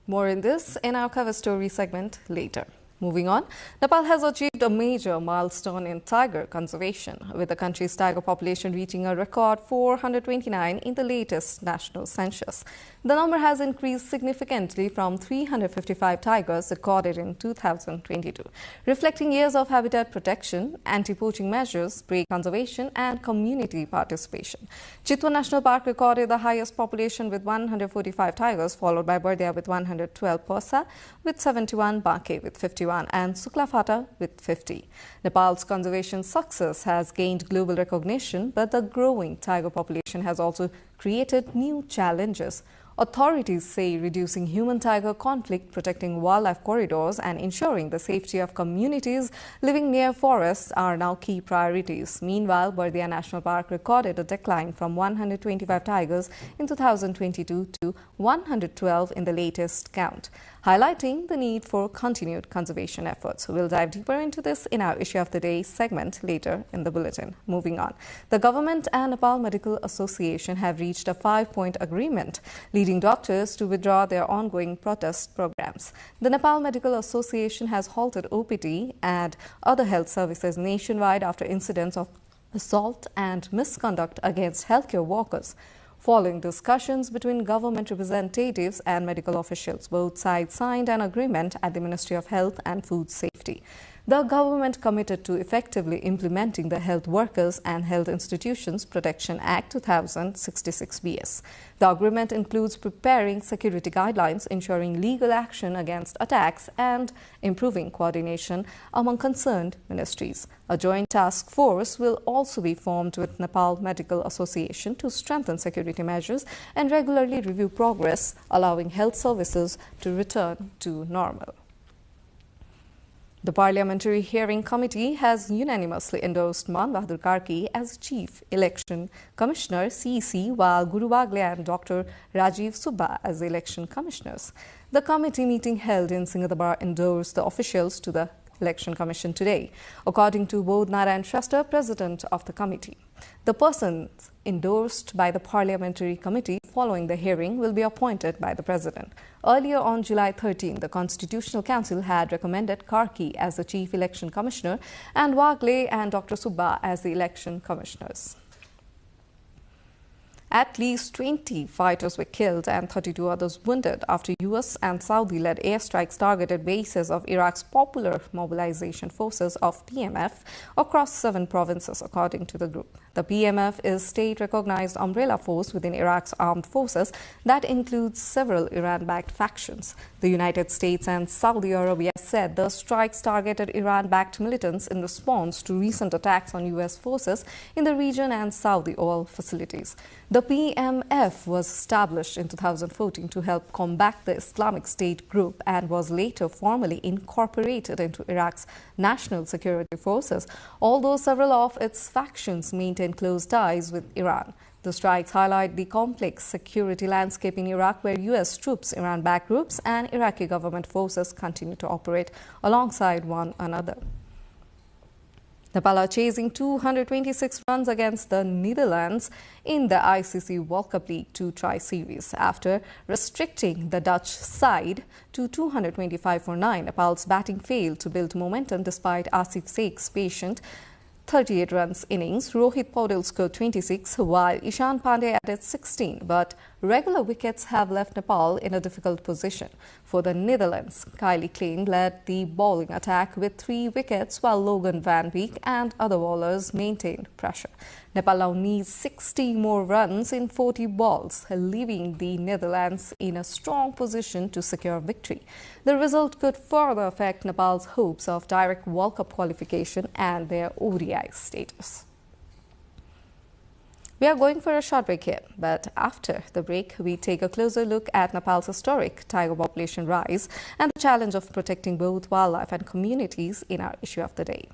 More in this in our cover story segment later. Moving on, Nepal has achieved a major milestone in tiger conservation, with the country's tiger population reaching a record 429 in the latest national census. The number has increased significantly from 355 tigers recorded in 2022, reflecting years of habitat protection, anti-poaching measures, prey conservation and community participation. Chitwan National Park recorded the highest population with 145 tigers, followed by Bardia with 112, Persa with 71, Banke with 51 and Suklafata with 50. Nepal's conservation success has gained global recognition, but the growing tiger population has also created new challenges. Authorities say reducing human-tiger conflict, protecting wildlife corridors and ensuring the safety of communities living near forests are now key priorities. Meanwhile, Bardia National Park recorded a decline from 125 tigers in 2022 to 112 in the latest count, highlighting the need for continued conservation efforts. We'll dive deeper into this in our Issue of the Day segment later in the bulletin. Moving on, the government and Nepal Medical Association have reached a 5-point agreement, leading doctors to withdraw their ongoing protest programs. The Nepal Medical Association has halted OPT and other health services nationwide after incidents of assault and misconduct against healthcare workers. Following discussions between government representatives and medical officials, both sides signed an agreement at the Ministry of Health and Food Safety. The government committed to effectively implementing the Health Workers and Health Institutions Protection Act 2066 BS. The agreement includes preparing security guidelines, ensuring legal action against attacks, and improving coordination among concerned ministries. A joint task force will also be formed with Nepal Medical Association to strengthen security measures and regularly review progress, allowing health services to return to normal. The Parliamentary Hearing Committee has unanimously endorsed Man Bahadur Karki as Chief Election Commissioner CEC, while Guru Bagle and Dr. Rajiv Subba as Election Commissioners. The committee meeting held in Singapore endorsed the officials to the Election Commission today, according to Bodh Narayan Shrestha, President of the committee. The persons endorsed by the Parliamentary Committee following the hearing will be appointed by the President. Earlier on July 13, the Constitutional Council had recommended Karki as the Chief Election Commissioner and Wagle and Dr. Subba as the Election Commissioners. At least 20 fighters were killed and 32 others wounded after US and Saudi-led airstrikes targeted bases of Iraq's Popular Mobilization Forces of PMF across 7 provinces, according to the group. The PMF is state-recognized umbrella force within Iraq's armed forces that includes several Iran-backed factions. The United States and Saudi Arabia said the strikes targeted Iran-backed militants in response to recent attacks on US forces in the region and Saudi oil facilities. The PMF was established in 2014 to help combat the Islamic State group and was later formally incorporated into Iraq's national security forces, although several of its factions maintain close ties with Iran. The strikes highlight the complex security landscape in Iraq, where U.S. troops, Iran-backed groups, and Iraqi government forces continue to operate alongside one another. Nepal are chasing 226 runs against the Netherlands in the ICC World Cup League 2 tri-series. After restricting the Dutch side to 225 for 9, Nepal's batting failed to build momentum despite Asif Sheikh's patient 38 runs innings. Rohit Paudel scored 26, while Ishan Pandey added 16. But regular wickets have left Nepal in a difficult position. For the Netherlands, Kylie Klein led the bowling attack with 3 wickets, while Logan Van Beek and other bowlers maintained pressure. Nepal now needs 60 more runs in 40 balls, leaving the Netherlands in a strong position to secure victory. The result could further affect Nepal's hopes of direct World Cup qualification and their ODI status. We are going for a short break here, but after the break, we take a closer look at Nepal's historic tiger population rise and the challenge of protecting both wildlife and communities in our issue of the day.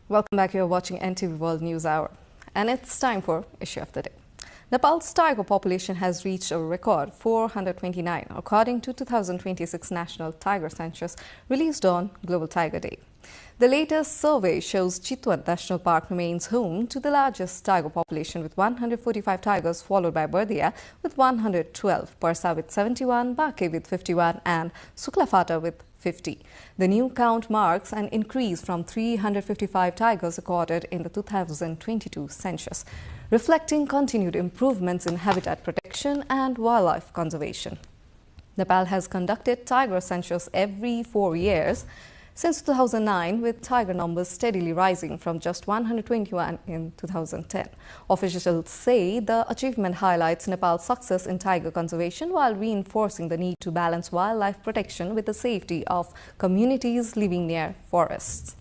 Welcome back. You're watching NTV World News Hour, and it's time for Issue of the Day. Nepal's tiger population has reached a record 429, according to 2026 National Tiger Census released on Global Tiger Day. The latest survey shows Chitwan National Park remains home to the largest tiger population with 145 tigers, followed by Bardia with 112, Parsa with 71, Bake with 51, and Suklafata with 50. The new count marks an increase from 355 tigers recorded in the 2022 census, reflecting continued improvements in habitat protection and wildlife conservation. Nepal has conducted tiger census every 4 years since 2009, with tiger numbers steadily rising from just 121 in 2010. Officials say the achievement highlights Nepal's success in tiger conservation while reinforcing the need to balance wildlife protection with the safety of communities living near forests.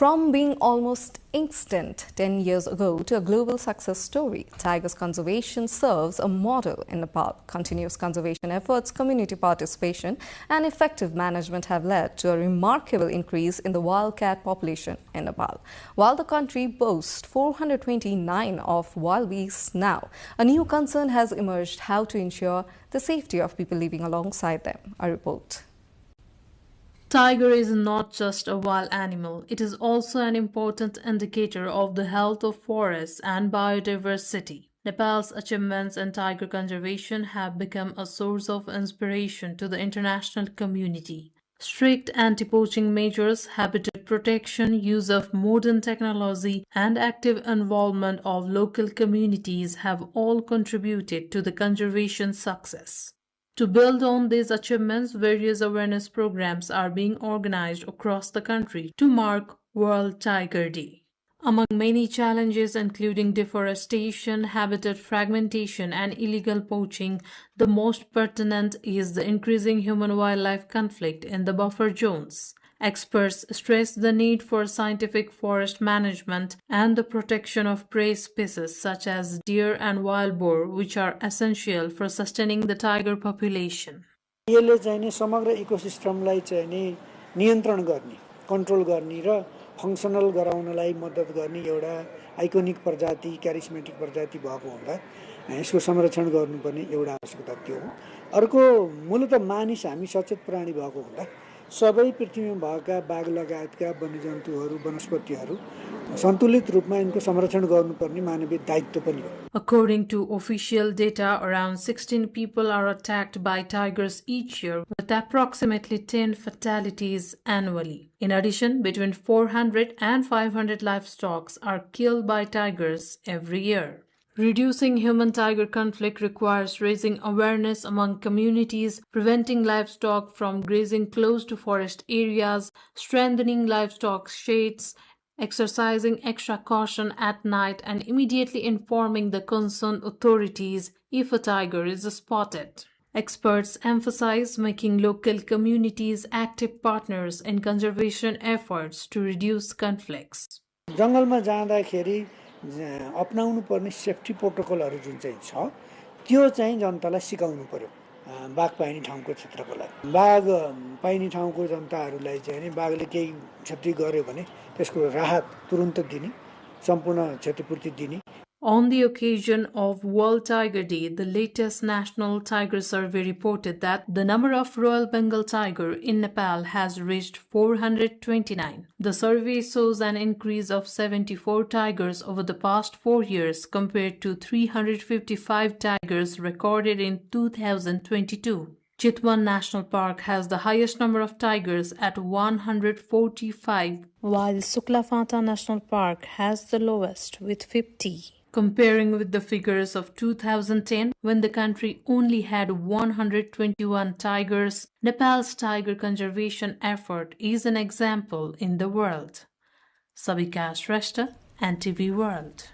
From being almost extinct 10 years ago to a global success story, tigers conservation serves a model in Nepal. Continuous conservation efforts, community participation and effective management have led to a remarkable increase in the wildcat population in Nepal. While the country boasts 429 of wild beasts now, a new concern has emerged: how to ensure the safety of people living alongside them. A report. Tiger is not just a wild animal, it is also an important indicator of the health of forests and biodiversity. Nepal's achievements in tiger conservation have become a source of inspiration to the international community. Strict anti-poaching measures, habitat protection, use of modern technology, and active involvement of local communities have all contributed to the conservation success. To build on these achievements, various awareness programs are being organized across the country to mark World Tiger Day. Among many challenges, including deforestation, habitat fragmentation, and illegal poaching, the most pertinent is the increasing human-wildlife conflict in the buffer zones. Experts stress the need for scientific forest management and the protection of prey species such as deer and wild boar, which are essential for sustaining the tiger population. यसले चाहिँ नि समग्र इकोसिस्टमलाई चाहिँ नि नियन्त्रण गर्ने, control गर्ने र functional गराउनलाई मद्दत गर्ने एउटा आइकोनिक प्रजाति, क्यारिस्मेटिक प्रजाति भएको हुँदा यसको संरक्षण गर्नुपर्ने एउटा आवश्यकता त्यो हो। अर्को मूलतः मानिस हामी सचेत प्राणी भएको हुँदा सबै पृथ्वीमा भएका बाघ लगायतका वन्यजन्तुहरू, वनस्पतिहरू सन्तुलित रूपमा यिनको संरक्षण गर्नुपर्ने मानवीय दायित्व पनि हो। According to official data, around 16 people are attacked by tigers each year, with approximately 10 fatalities annually. In addition, between 400 and 500 livestock are killed by tigers every year. Reducing human-tiger conflict requires raising awareness among communities, preventing livestock from grazing close to forest areas, strengthening livestock shades, exercising extra caution at night, and immediately informing the concerned authorities if a tiger is spotted. Experts emphasize making local communities active partners in conservation efforts to reduce conflicts. जंगलमा जाँदाखेरि अपनाउनु पर्ने safety प्रोटोकलहरु जुन चाहिँ छ त्यो चाहिँ जनतालाई सिकाउनु पर्यो। बाघ पाइने ठाउँको क्षेत्रको लागि बाघ पाइने ठाउँको जनताहरूलाई चाहिँ नि बाघले केही क्षति गर्यो भने त्यसको राहत तुरुन्त दिने, सम्पूर्ण क्षतिपूर्ति दिने। On the occasion of World Tiger Day, the latest National Tiger Survey reported that the number of Royal Bengal tiger in Nepal has reached 429. The survey shows an increase of 74 tigers over the past 4 years compared to 355 tigers recorded in 2022. Chitwan National Park has the highest number of tigers at 145, while Suklafata National Park has the lowest with 50. Comparing with the figures of 2010, when the country only had 121 tigers, Nepal's tiger conservation effort is an example in the world. Sabika Shrestha, NTV World.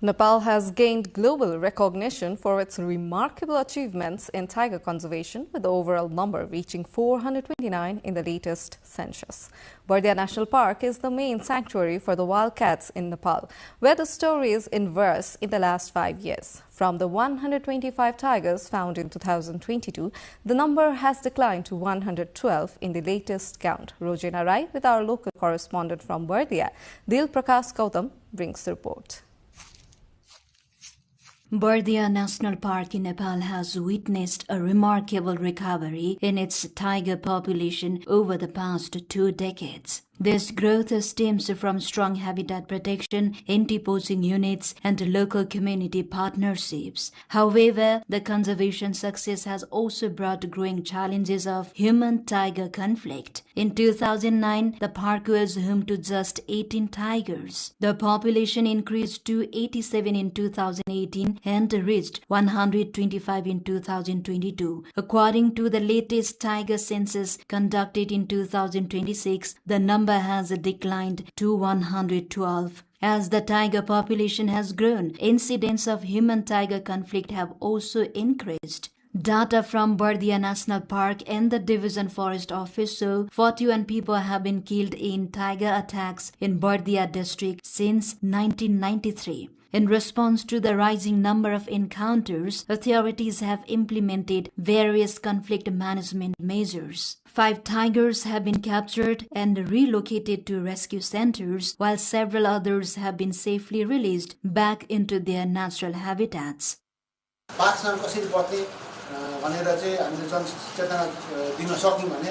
Nepal has gained global recognition for its remarkable achievements in tiger conservation, with the overall number reaching 429 in the latest census. Bardia National Park is the main sanctuary for the wildcats in Nepal, where the story is inverse in the last 5 years. From the 125 tigers found in 2022, the number has declined to 112 in the latest count. Rojena Rai, with our local correspondent from Bardia, Dil Prakash Gautam, brings the report. Bardia National Park in Nepal has witnessed a remarkable recovery in its tiger population over the past 2 decades. This growth stems from strong habitat protection, anti-poaching units, and local community partnerships. However, the conservation success has also brought growing challenges of human-tiger conflict. In 2009, the park was home to just 18 tigers. The population increased to 87 in 2018 and reached 125 in 2022. According to the latest tiger census conducted in 2026, the number has declined to 112. As the tiger population has grown, incidents of human-tiger conflict have also increased. Data from Bardia National Park and the Division Forest Office show 41 people have been killed in tiger attacks in Bardia district since 1993. In response to the rising number of encounters, authorities have implemented various conflict management measures. 5 tigers have been captured and relocated to rescue centers, while several others have been safely released back into their natural habitats. भनेर चाहिँ हामीले जनचेतना दिन सक्यौँ भने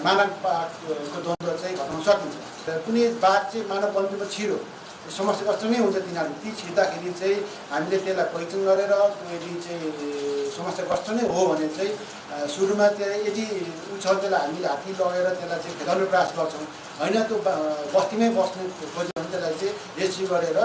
मानव बाघको द्वन्द्व चाहिँ घटाउन सकिन्छ। कुनै बाघ चाहिँ मानव वनजूमा छिरो समस्या कस्तो नै हुन्छ तिनीहरू ती छिर्दाखेरि चाहिँ हामीले त्यसलाई पहिचान गरेर यदि चाहिँ समस्या कस्तो नै हो भने चाहिँ सुरुमा त्यहाँ यदि उ छ त्यसलाई हामीले हात्ती लगेर त्यसलाई चाहिँ खेदाउने प्रयास गर्छौँ। होइन त्यो बस्तीमै बस्ने खोज्यो भने त्यसलाई चाहिँ रेस्क्यु गरेर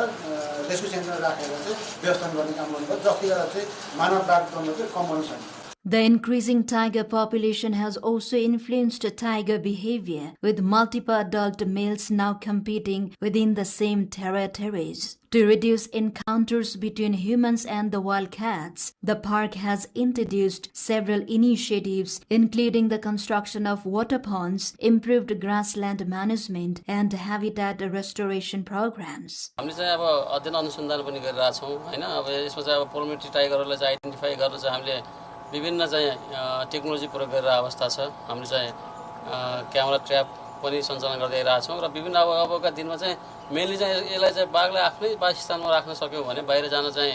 रेस्क्यु सेन्टर राखेर चाहिँ व्यवस्थापन गर्ने काम गर्नुपर्छ, जसले गर्दा चाहिँ मानव बाघ द्वन्द्व चाहिँ कम गर्न सकिन्छ। The increasing tiger population has also influenced tiger behavior, with multiple adult males now competing within the same territories. To reduce encounters between humans and the wildcats, the park has introduced several initiatives, including the construction of water ponds, improved grassland management, and habitat restoration programs. हामीले चाहिँ अब अध्ययन अनुसन्धान पनि गरिरहेछौं हैन। अब यसमा चाहिँ अब पोलमेट्री टाइगरहरुलाई चाहिँ आइडेन्टिफाई गर्न चाहिँ हामीले विभिन्न चाहिँ टेक्नोलोजी प्रयोग गरेर अवस्था छ। हामीले चाहिँ क्यामेरा ट्र्याप पनि सञ्चालन गर्दै रहेछौं र विभिन्न अबका दिनमा चाहिँ मेनली चाहिँ यसलाई चाहिँ बाघलाई आफ्नै वासस्थानमा राख्न सक्यौं भने बाहिर जान चाहिँ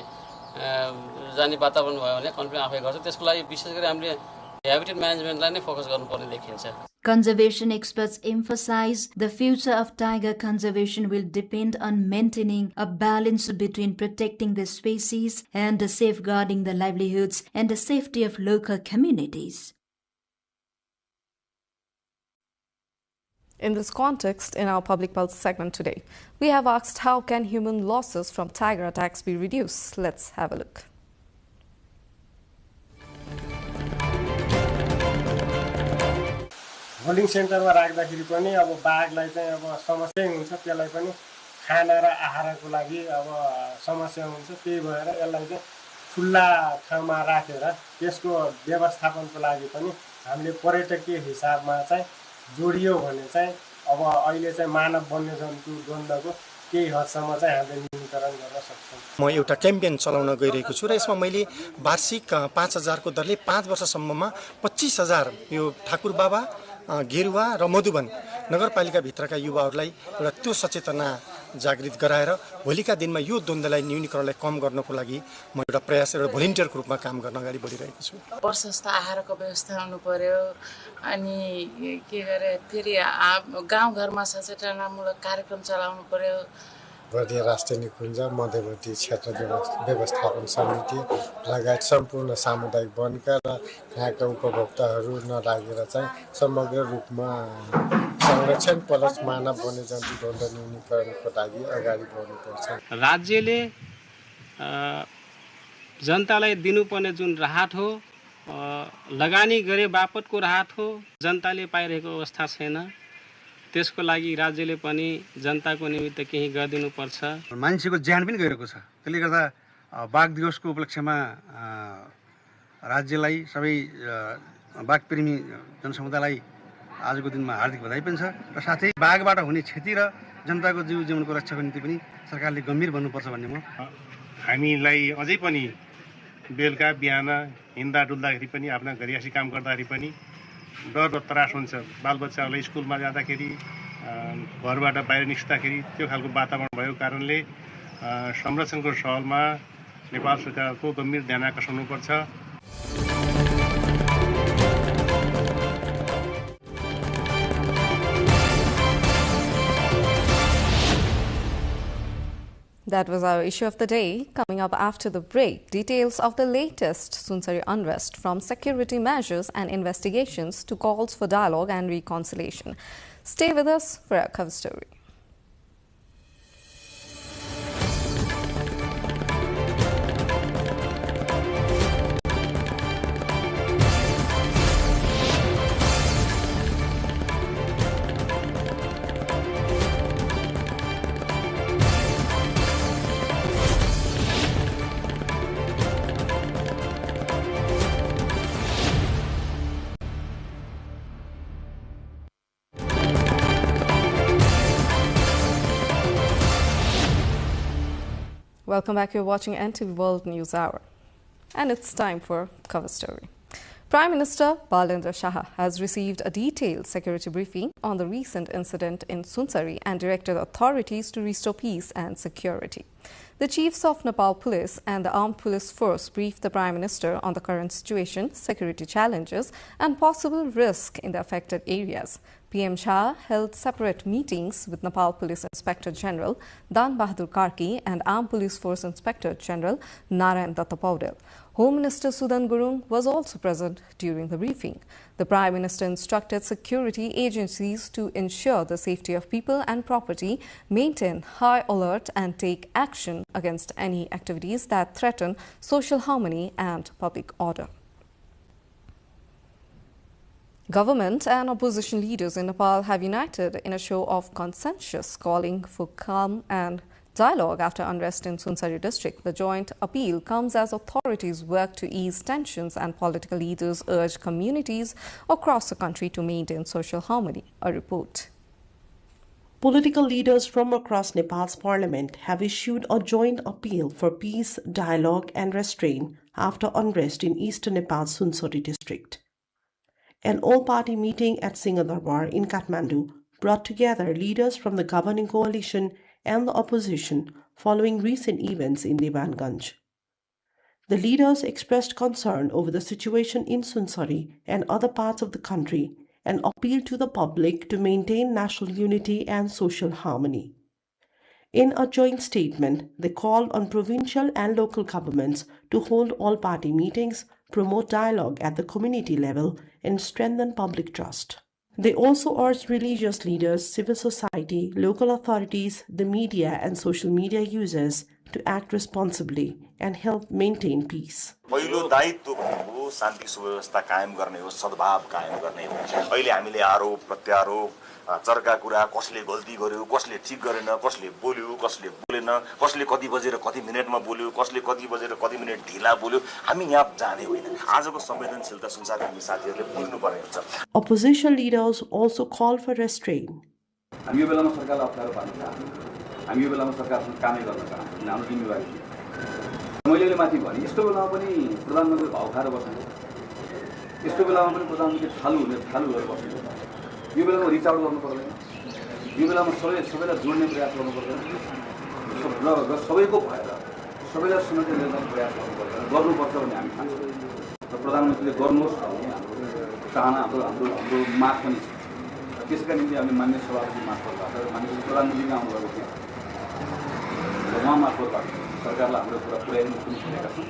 जाने वातावरण भयो भने कन्ट्रोल आफै गर्छ। त्यसको लागि विशेष गरी हामीले habitat management नै फोकस गर्नुपर्ने देखिन्छ। Conservation experts emphasize the future of tiger conservation will depend on maintaining a balance between protecting the species and safeguarding the livelihoods and the safety of local communities. In this context, in our Public Pulse segment today, we have asked how can human losses from tiger attacks be reduced? Let's have a look. Holding सेन्टरमा राख्दाखेरि पनि अब बाघलाई चाहिँ अब समस्या हुन्छ, त्यसलाई पनि खाना र आहारको लागि अब समस्या हुन्छ। त्यही भएर यसलाई चाहिँ खुल्ला ठाउँमा राखेर त्यसको व्यवस्थापनको लागि पनि हामीले पर्यटकीय हिसाबमा चाहिँ जोडियो भने चाहिँ अब अहिले चाहिँ मानव वन्यजन्तु द्वन्द्वको केही हदसम्म चाहिँ हामीले न्यूनीकरण गर्न सक्छौँ। म एउटा क्याम्पेन चलाउन गइरहेको छु र यसमा मैले वार्षिक 5,000 को दरले 5 वर्षसम्ममा 25,000 यो ठाकुर बाबा, गेरुवा र मधुबन नगरपालिकाभित्रका युवाहरूलाई एउटा त्यो सचेतना जागृत गराएर भोलिका दिनमा यो द्वन्द्वलाई न्यूनीकरणलाई कम गर्नको लागि म एउटा प्रयास एउटा भोलिन्टियरको रूपमा काम गर्न अगाडि बढिरहेको छु। प्रशस्त आहारको व्यवस्था हुनु पर्यो अनि के गरे फेरि गाउँघरमा सचेतनामूलक कार्यक्रम चलाउनु पर्यो। बर्दिया राष्ट्रिय निकुञ्ज, मध्यवर्ती क्षेत्र व्यवस्थापन समिति लगायत सम्पूर्ण सामुदायिक वनका र यहाँका उपभोक्ताहरू नलागेर चाहिँ समग्र रूपमा संरक्षण प्लस मानव वन्यजन्तु द्वन्द्व न्यूनीकरणको लागि अगाडि बढ्नुपर्छ। राज्यले जनतालाई दिनुपर्ने जुन राहत हो, लगानी गरे बापतको राहत हो, जनताले पाइरहेको अवस्था छैन। त्यसको लागि राज्यले पनि जनताको निमित्त केही गरिदिनु पर्छ। मान्छेको ज्यान पनि गएको छ। त्यसले गर्दा बाघ दिवसको उपलक्ष्यमा राज्यलाई सबै बाघप्रेमी जनसमुदायलाई आजको दिनमा हार्दिक बधाई पनि छ र साथै बाघबाट हुने क्षति र जनताको जीव जीवनको रक्षाको निम्ति पनि सरकारले गम्भीर बन्नुपर्छ भन्ने म हामीलाई अझै पनि बेलुका बिहान हिँड्दा डुल्दाखेरि पनि आफ्ना घरियासी काम गर्दाखेरि पनि डर र त्रास हुन्छ। बालबच्चाहरूलाई स्कुलमा जाँदाखेरि घरबाट बाहिर निस्कँदाखेरि त्यो खालको वातावरण भएको कारणले संरक्षणको सवालमा नेपाल सरकारको गम्भीर ध्यान आकर्षण हुनुपर्छ। That was our issue of the day. Coming up after the break, details of the latest Sunsari unrest, from security measures and investigations to calls for dialogue and reconciliation. Stay with us for our cover story. Welcome back. You're watching NTV World News Hour. And it's time for Cover Story. Prime Minister Balendra Shah has received a detailed security briefing on the recent incident in Sunsari and directed authorities to restore peace and security. The chiefs of Nepal Police and the Armed Police Force briefed the Prime Minister on the current situation, security challenges and possible risk in the affected areas. PM Shah held separate meetings with Nepal Police Inspector General Dan Bahadur Karki and Armed Police Force Inspector General Narayan Datta Paudel. Home Minister Sudan Gurung was also present during the briefing. The Prime Minister instructed security agencies to ensure the safety of people and property, maintain high alert and take action against any activities that threaten social harmony and public order. Government and opposition leaders in Nepal have united in a show of consensus calling for calm and dialogue after unrest in Sunsari district. The joint appeal comes as authorities work to ease tensions and political leaders urge communities across the country to maintain social harmony. A report. Political leaders from across Nepal's parliament have issued a joint appeal for peace, dialogue and restraint after unrest in eastern Nepal's Sunsari district. An all-party meeting at Singadarbar in Kathmandu brought together leaders from the governing coalition and the opposition following recent events in Devanganj. The leaders expressed concern over the situation in Sunsari and other parts of the country and appealed to the public to maintain national unity and social harmony. In a joint statement, they called on provincial and local governments to hold all-party meetings, promote dialogue at the community level, and strengthen public trust. They also urged religious leaders, civil society, local authorities, the media and social media users to act responsibly and help maintain peace. पहिलो दायित्व भनेको शान्ति सुव्यवस्था कायम गर्ने हो, सद्भाव कायम गर्ने हो। अहिले हामीले आरोप प्रत्यारोप चर्का कुरा कसले गल्ती गर्यो, कसले ठीक गरेन, कसले बोल्यो, कसले बोलेन, कसले कति बजेर कति मिनेटमा बोल्यो, कसले कति बजेर कति मिनेट ढिला बोल्यो, हामी यहाँ जाने होइन। आजको संवेदनशीलता संसारका साथीहरूले बुझ्नु पर्ने हुन्छ। Opposition leaders also called for restraint. हामी यो बेलामा सरकारलाई अप्ठ्यारो पार्न चाहन्छौँ। हामी यो बेलामा सरकारसँग कामै गर्न चाहन्छौँ। हाम्रो जिम्मेवारी हो। मैले माथि भने यस्तो बेलामा पनि प्रधानमन्त्री भाउ खाएर बस्नु। यस्तो बेलामा पनि प्रधानमन्त्री थालु गरेर बस्नु। यो बेलामा रिच आउट गर्नु पर्दैन। यो बेलामा सबैलाई जोड्ने प्रयास गर्नु पर्दैन। सबैको भएर सबैलाई समेटेर ल्याउने प्रयास गर्नुपर्छ भन्ने हामी ठान्छौँ। र प्रधानमन्त्रीले गर्नुहोस् भन्ने हाम्रो चाहना हाम्रो माग पनि छ। त्यसका निम्ति हामी मान्य सभापति मार्फतबाट माननीय प्रधानमन्त्रीले आउनुभएको थियो र उहाँ मार्फतबाट सरकारलाई हाम्रो कुरा पुर्याइदिनु पनि सुनेका छौँ।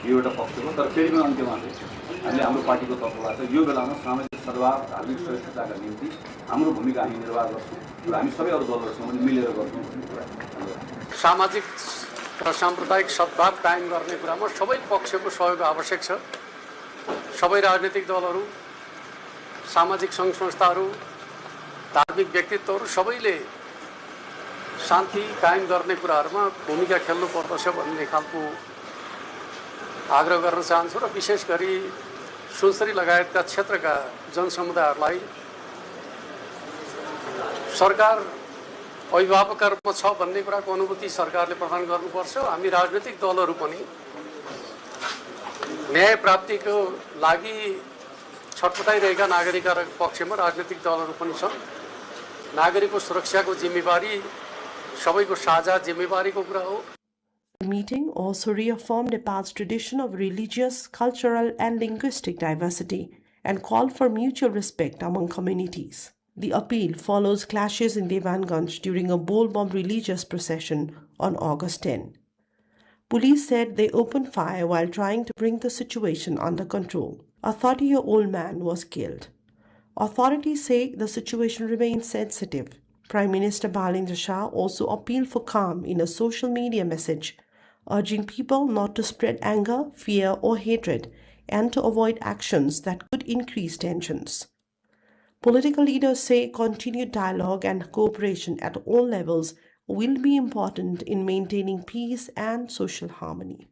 यो एउटा पक्ष हो। तर फेरि पनि अन्त्यमा चाहिँ हामीले हाम्रो पार्टीको तर्फबाट यो बेलामा सामाजिक सद्भाव धार्मिक सहिष्णुताका निम्ति हाम्रो भूमिका हामी निर्वाह गर्छौँ र हामी सबै अरू दलहरूसँग पनि मिलेर गर्छौँ भन्ने कुरा। सामाजिक र साम्प्रदायिक सद्भाव कायम गर्ने कुरामा सबै पक्षको सहयोग आवश्यक छ। सबै राजनीतिक दलहरू, सामाजिक सङ्घ संस्थाहरू, धार्मिक व्यक्तित्वहरू सबैले शान्ति कायम गर्ने कुराहरूमा भूमिका खेल्नु पर्दछ भन्ने खालको आग्रह गर्न चाहन्छु र विशेष गरी सुनसरी लगायतका क्षेत्रका जनसमुदायहरूलाई सरकार अभिभावकका रूपमा छ भन्ने कुराको अनुभूति सरकारले प्रदान गर्नुपर्छ। हामी राजनीतिक दलहरू पनि न्याय प्राप्तिको लागि छटपटाइरहेका नागरिकहरूको पक्षमा राजनीतिक दलहरू पनि छन्। नागरिकको सुरक्षाको जिम्मेवारी सबैको साझा जिम्मेवारीको कुरा हो। The meeting also reaffirmed Nepal's tradition of religious, cultural and linguistic diversity and called for mutual respect among communities. The appeal follows clashes in Devanganj during a bowl-bomb religious procession on August 10. Police said they opened fire while trying to bring the situation under control. A 30-year-old man was killed. Authorities say the situation remains sensitive. Prime Minister Balendra Shah also appealed for calm in a social media message, urging people not to spread anger, fear or hatred and to avoid actions that could increase tensions. Political leaders say continued dialogue and cooperation at all levels will be important in maintaining peace and social harmony.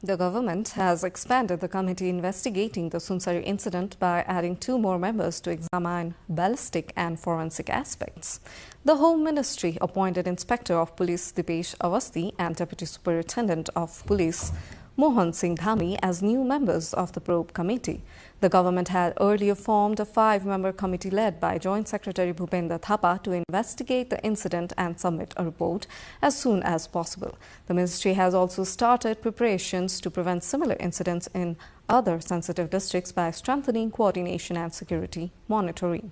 The government has expanded the committee investigating the Sunsari incident by adding 2 more members to examine ballistic and forensic aspects. The Home Ministry appointed Inspector of Police Dipesh Awasthi and Deputy Superintendent of Police Mohan Singh Dhami as new members of the probe committee. The government had earlier formed a 5-member committee led by Joint Secretary Bhupendra Thapa to investigate the incident and submit a report as soon as possible. The ministry has also started preparations to prevent similar incidents in other sensitive districts by strengthening coordination and security monitoring.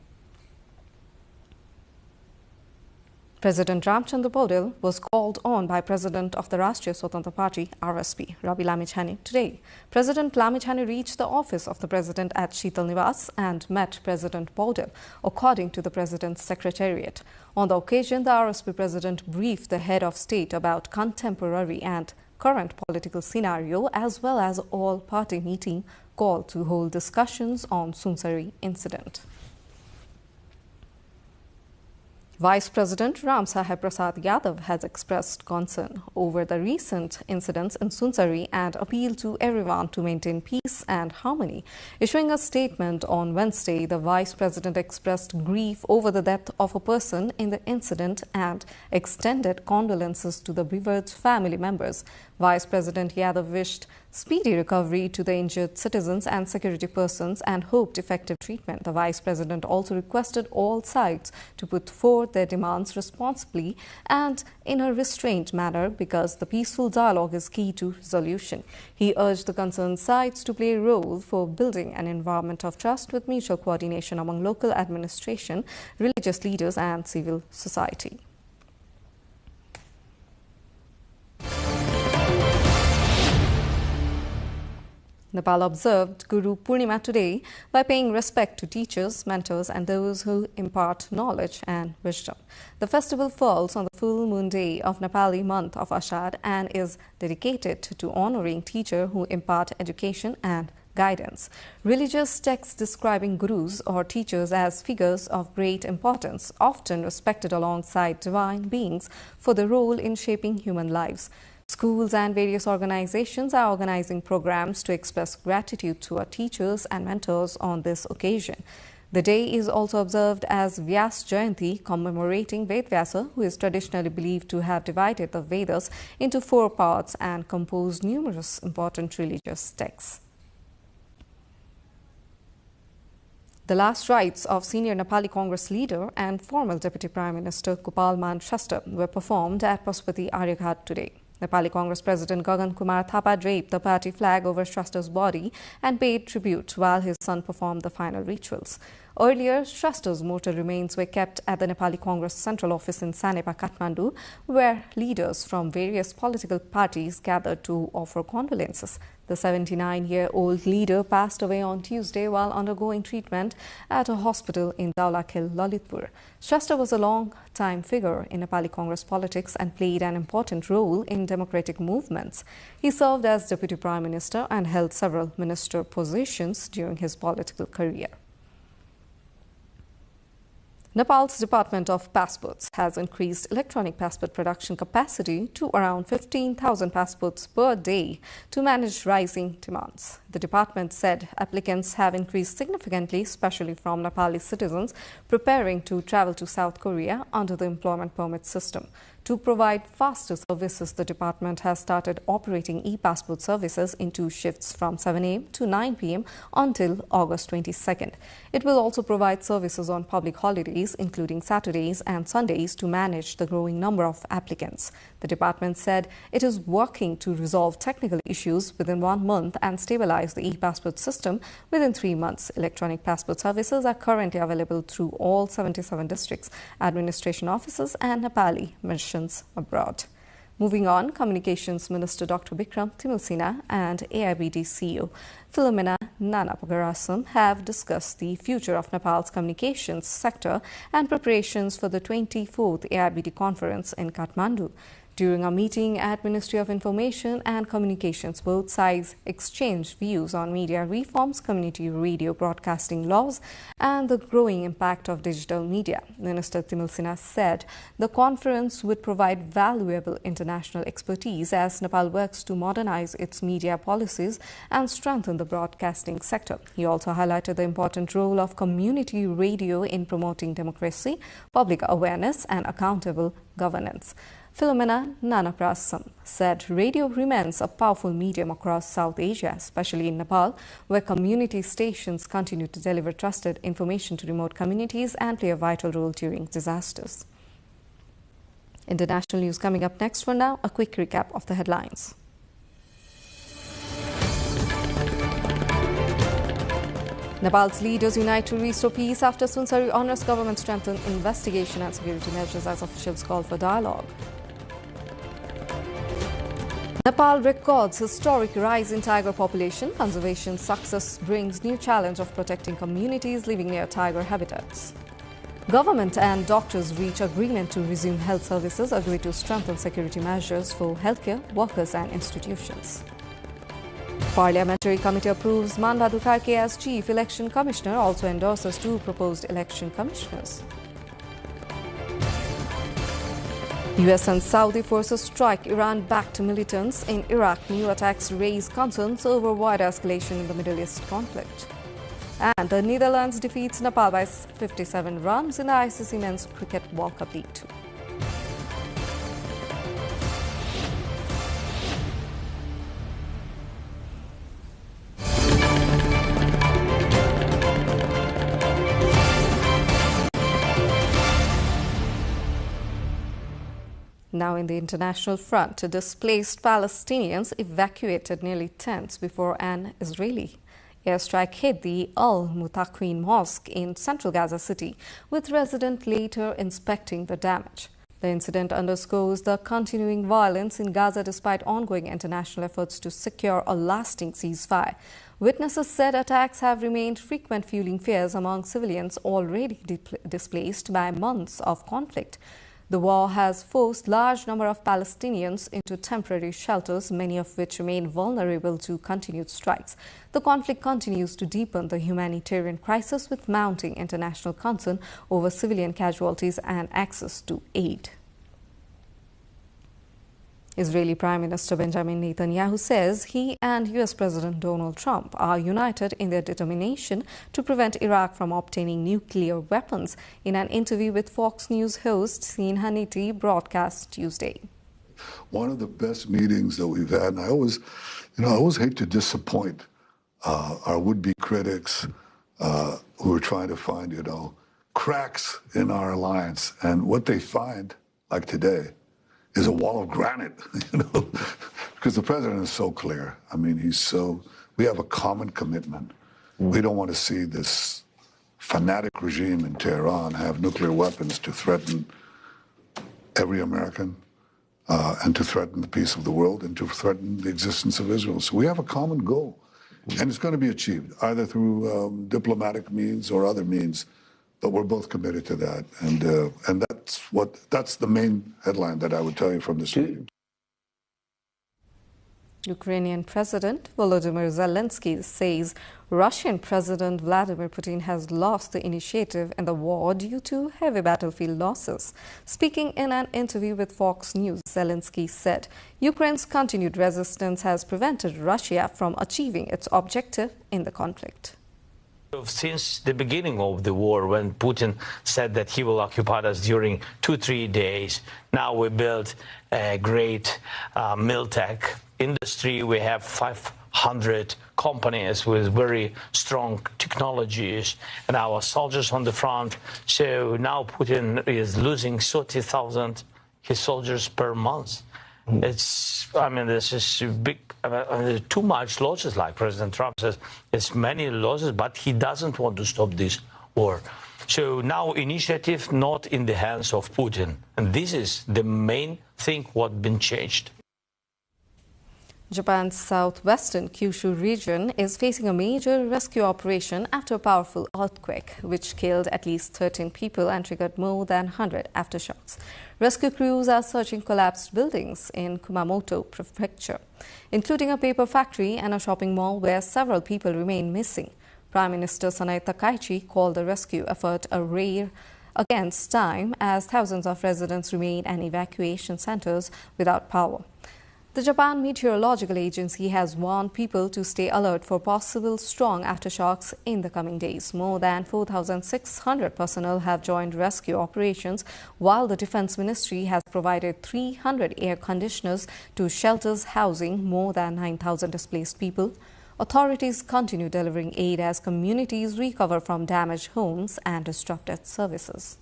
President Ramchandra Paudel was called on by President of the Rashtriya Swatantra Party, RSP, Ravi Lamichhane, today. President Lamichhane reached the office of the President at Sheetal Niwas and met President Paudel, according to the President's Secretariat. On the occasion, the RSP President briefed the head of state about contemporary and current political scenario as well as all-party meeting called to hold discussions on Sunsari incident. Vice President Ram Sahib Prasad Yadav has expressed concern over the recent incidents in Sunsari and appealed to everyone to maintain peace and harmony. Issuing a statement on Wednesday, the Vice President expressed grief over the death of a person in the incident and extended condolences to the bereaved family members. Vice President Yadav wished speedy recovery to the injured citizens and security persons and hoped effective treatment. The Vice President also requested all sides to put forth their demands responsibly and in a restrained manner because the peaceful dialogue is key to resolution. He urged the concerned sides to play a role for building an environment of trust with mutual coordination among local administration, religious leaders and civil society. Nepal observed Guru Purnima today by paying respect to teachers, mentors and those who impart knowledge and wisdom. The festival falls on the full moon day of Nepali month of Ashad and is dedicated to honoring teachers who impart education and guidance. Religious texts describing gurus or teachers as figures of great importance, often respected alongside divine beings for their role in shaping human lives. Schools and various organizations are organizing programs to express gratitude to our teachers and mentors on this occasion. The day is also observed as Vyas Jayanti, commemorating Vedvyasa, who is traditionally believed to have divided the Vedas into 4 parts and composed numerous important religious texts. The last rites of senior Nepali Congress leader and former Deputy Prime Minister Gopal Man Shrestha were performed at Pasupati Aryaghat today. Nepali Congress President Gagan Kumar Thapa draped the party flag over Shrestha's body and paid tribute while his son performed the final rituals. Earlier, Shrestha's mortal remains were kept at the Nepali Congress Central Office in Sanepa, Kathmandu, where leaders from various political parties gathered to offer condolences. The 79-year-old leader passed away on Tuesday while undergoing treatment at a hospital in Daulakhel, Lalitpur. Shrestha was a long-time figure in Nepali Congress politics and played an important role in democratic movements. He served as Deputy Prime Minister and held several minister positions during his political career. Nepal's Department of Passports has increased electronic passport production capacity to around 15,000 passports per day to manage rising demands. The department said applicants have increased significantly, especially from Nepali citizens preparing to travel to South Korea under the employment permit system. To provide faster services, the department has started operating e-passport services in 2 shifts from 7 a.m. to 9 p.m. until August 22nd. It will also provide services on public holidays, including Saturdays and Sundays, to manage the growing number of applicants. The department said it is working to resolve technical issues within 1 month and stabilize the e-passport system within 3 months. Electronic passport services are currently available through all 77 districts, administration offices and Nepali missions abroad. Moving on, Communications Minister Dr. Bikram Timilsina and AIBD CEO Philomena Nanapagarasam have discussed the future of Nepal's communications sector and preparations for the 24th AIBD conference in Kathmandu. During a meeting at Ministry of Information and Communications, both sides exchanged views on media reforms, community radio broadcasting laws, and the growing impact of digital media. Minister Timil Sinha said the conference would provide valuable international expertise as Nepal works to modernize its media policies and strengthen the broadcasting sector. He also highlighted the important role of community radio in promoting democracy, public awareness, and accountable governance. Philomena Nanaprasam said radio remains a powerful medium across South Asia, especially in Nepal, where community stations continue to deliver trusted information to remote communities and play a vital role during disasters. International news coming up next. For now, a quick recap of the headlines. Nepal's leaders unite to restore peace after Sunsari unrest. Government strengthened investigation and security measures as officials call for dialogue. Nepal records historic rise in tiger population. Conservation success brings new challenge of protecting communities living near tiger habitats. Government and doctors reach agreement to resume health services, agree to strengthen security measures for healthcare workers and institutions. Parliamentary Committee approves Man Bahadur Karke as Chief Election Commissioner, also endorses 2 proposed election commissioners. US and Saudi forces strike Iran-backed militants in Iraq. New attacks raise concerns over wider escalation in the Middle East conflict. And the Netherlands defeats Nepal by 57 runs in the ICC Men's Cricket World Cup League 2. Now in the international front, displaced Palestinians evacuated nearly tents before an Israeli airstrike hit the Al-Mutaqwin Mosque in central Gaza City, with residents later inspecting the damage. The incident underscores the continuing violence in Gaza despite ongoing international efforts to secure a lasting ceasefire. Witnesses said attacks have remained frequent, fueling fears among civilians already displaced by months of conflict. The war has forced large number of Palestinians into temporary shelters, many of which remain vulnerable to continued strikes. The conflict continues to deepen the humanitarian crisis, with mounting international concern over civilian casualties and access to aid. Israeli Prime Minister Benjamin Netanyahu says he and US President Donald Trump are united in their determination to prevent Iraq from obtaining nuclear weapons. In an interview with Fox News host Sean Hannity broadcast Tuesday. One of the best meetings that we've had, and I always hate to disappoint our would-be critics who are trying to find, cracks in our alliance. And what they find, like today, is a wall of granite, because the president is so clear. I mean, we have a common commitment. We don't want to see this fanatic regime in Tehran have nuclear weapons to threaten every American and to threaten the peace of the world and to threaten the existence of Israel. So we have a common goal, and it's going to be achieved either through diplomatic means or other means. But we're both committed to that, and that's the main headline that I would tell you from this meeting. Ukrainian President Volodymyr Zelensky says Russian President Vladimir Putin has lost the initiative in the war due to heavy battlefield losses. Speaking in an interview with Fox News, Zelensky said Ukraine's continued resistance has prevented Russia from achieving its objective in the conflict. Since the beginning of the war, when Putin said that he will occupy us during 2-3 days, now we built a great militech industry. We have 500 companies with very strong technologies and our soldiers on the front. So now Putin is losing 30,000 his soldiers per month. This is big, too much losses, like President Trump says. It's many losses, but he doesn't want to stop this war. So now initiative not in the hands of Putin. And this is the main thing what been changed. Japan's southwestern Kyushu region is facing a major rescue operation after a powerful earthquake, which killed at least 13 people and triggered more than 100 aftershocks. Rescue crews are searching collapsed buildings in Kumamoto Prefecture, including a paper factory and a shopping mall where several people remain missing. Prime Minister Sanae Takaichi called the rescue effort a race against time as thousands of residents remain in evacuation centers without power. The Japan Meteorological Agency has warned people to stay alert for possible strong aftershocks in the coming days. More than 4,600 personnel have joined rescue operations, while the Defense Ministry has provided 300 air conditioners to shelters housing more than 9,000 displaced people. Authorities continue delivering aid as communities recover from damaged homes and disrupted services.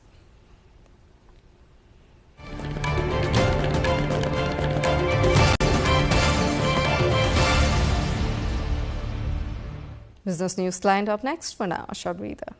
Business news lined up next. For now, a short breather.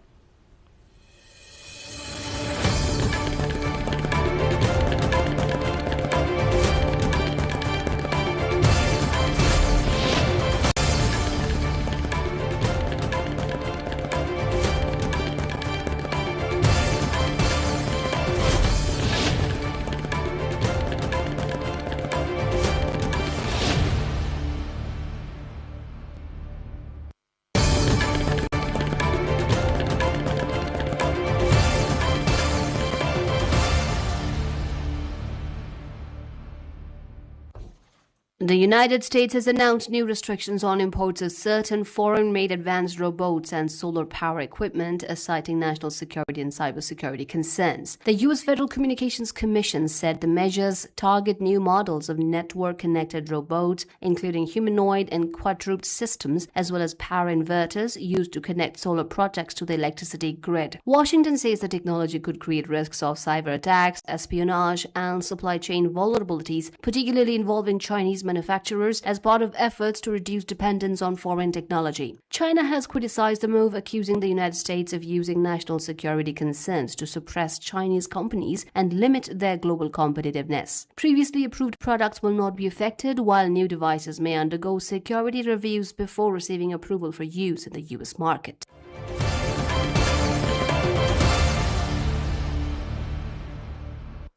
The United States has announced new restrictions on imports of certain foreign-made advanced robots and solar power equipment, citing national security and cybersecurity concerns. The U.S. Federal Communications Commission said the measures target new models of network-connected robots, including humanoid and quadruped systems, as well as power inverters used to connect solar projects to the electricity grid. Washington says the technology could create risks of cyber attacks, espionage, and supply chain vulnerabilities, particularly involving Chinese manufacturers as part of efforts to reduce dependence on foreign technology. China has criticized the move, accusing the United States of using national security concerns to suppress Chinese companies and limit their global competitiveness. Previously approved products will not be affected, while new devices may undergo security reviews before receiving approval for use in the U.S. market.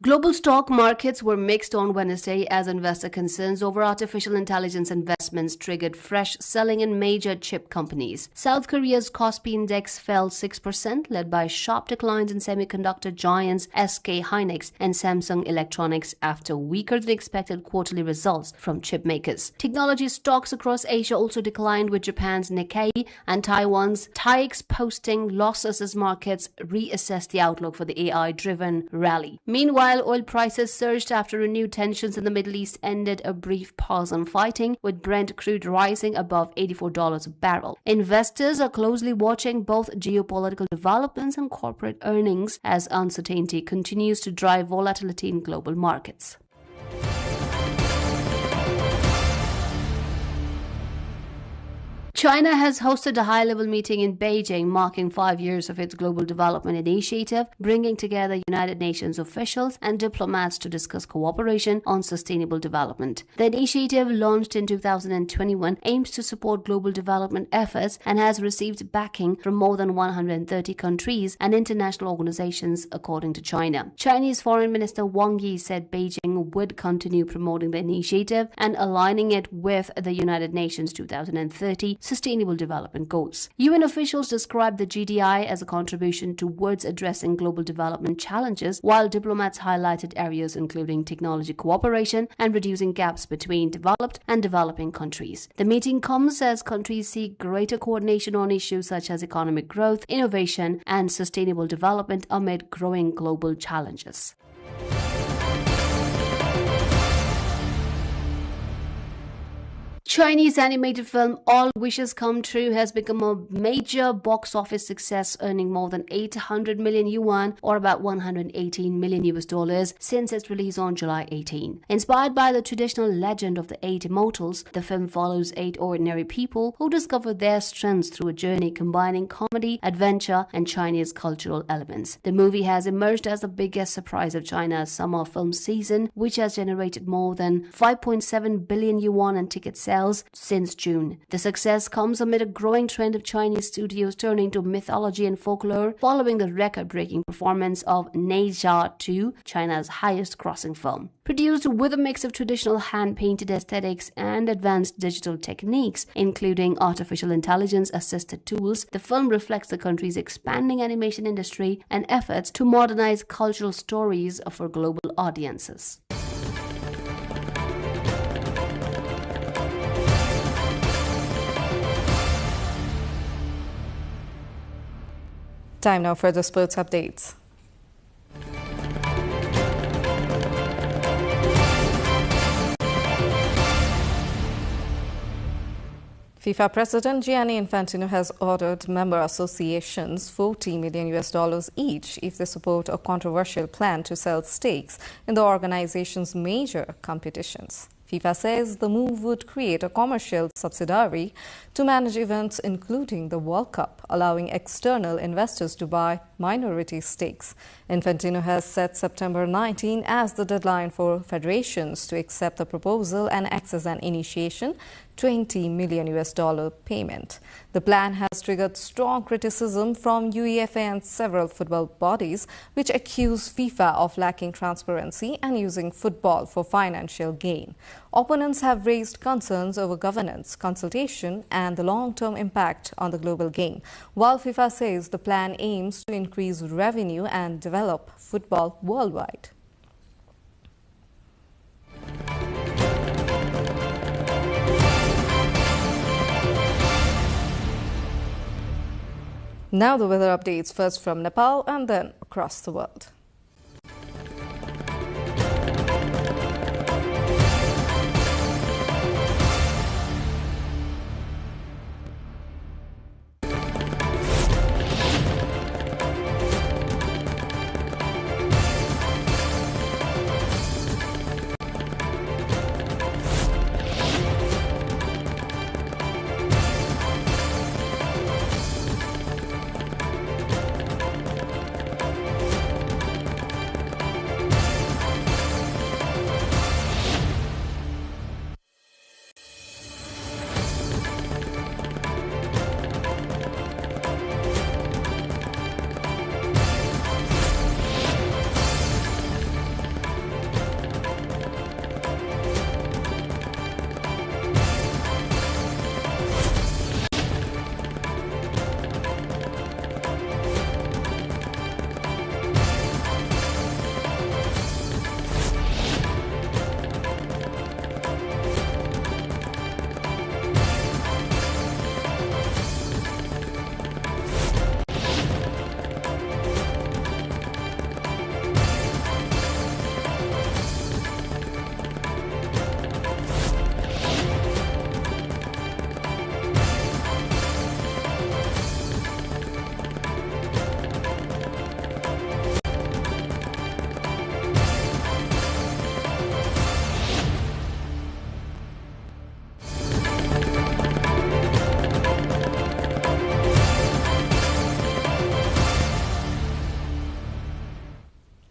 Global stock markets were mixed on Wednesday as investor concerns over artificial intelligence investments triggered fresh selling in major chip companies. South Korea's Kospi index fell 6%, led by sharp declines in semiconductor giants SK Hynix and Samsung Electronics after weaker than expected quarterly results from chip makers. Technology stocks across Asia also declined, with Japan's Nikkei and Taiwan's TAIEX posting losses as markets reassessed the outlook for the AI-driven rally. Meanwhile, oil prices surged after renewed tensions in the Middle East ended a brief pause on fighting, with Brent crude rising above $84 a barrel. Investors are closely watching both geopolitical developments and corporate earnings as uncertainty continues to drive volatility in global markets. China has hosted a high-level meeting in Beijing marking 5 years of its Global Development Initiative, bringing together United Nations officials and diplomats to discuss cooperation on sustainable development. The initiative, launched in 2021, aims to support global development efforts and has received backing from more than 130 countries and international organizations, according to China. Chinese Foreign Minister Wang Yi said Beijing would continue promoting the initiative and aligning it with the United Nations 2030 Sustainable Development Goals. UN officials described the GDI as a contribution towards addressing global development challenges, while diplomats highlighted areas including technology cooperation and reducing gaps between developed and developing countries. The meeting comes as countries seek greater coordination on issues such as economic growth, innovation, and sustainable development amid growing global challenges. Chinese animated film All Wishes Come True has become a major box office success, earning more than 800 million yuan or about 118 million US dollars since its release on July 18. Inspired by the traditional legend of the 8 immortals, the film follows 8 ordinary people who discover their strengths through a journey combining comedy, adventure, and Chinese cultural elements. The movie has emerged as the biggest surprise of China's summer film season, which has generated more than 5.7 billion yuan in ticket sales since June. The success comes amid a growing trend of Chinese studios turning to mythology and folklore following the record-breaking performance of Neja 2, China's highest-grossing film. Produced with a mix of traditional hand-painted aesthetics and advanced digital techniques, including artificial intelligence-assisted tools, the film reflects the country's expanding animation industry and efforts to modernize cultural stories for global audiences. Time now for the sports updates. FIFA President Gianni Infantino has ordered member associations $40 million each if they support a controversial plan to sell stakes in the organization's major competitions. FIFA says the move would create a commercial subsidiary to manage events including the World Cup, allowing external investors to buy minority stakes. Infantino has set September 19 as the deadline for federations to accept the proposal and access an initiation $20 million payment. The plan has triggered strong criticism from UEFA and several football bodies, which accuse FIFA of lacking transparency and using football for financial gain. Opponents have raised concerns over governance, consultation, and the long-term impact on the global game, while FIFA says the plan aims to increase revenue and develop football worldwide. Now the weather updates, first from Nepal and then across the world.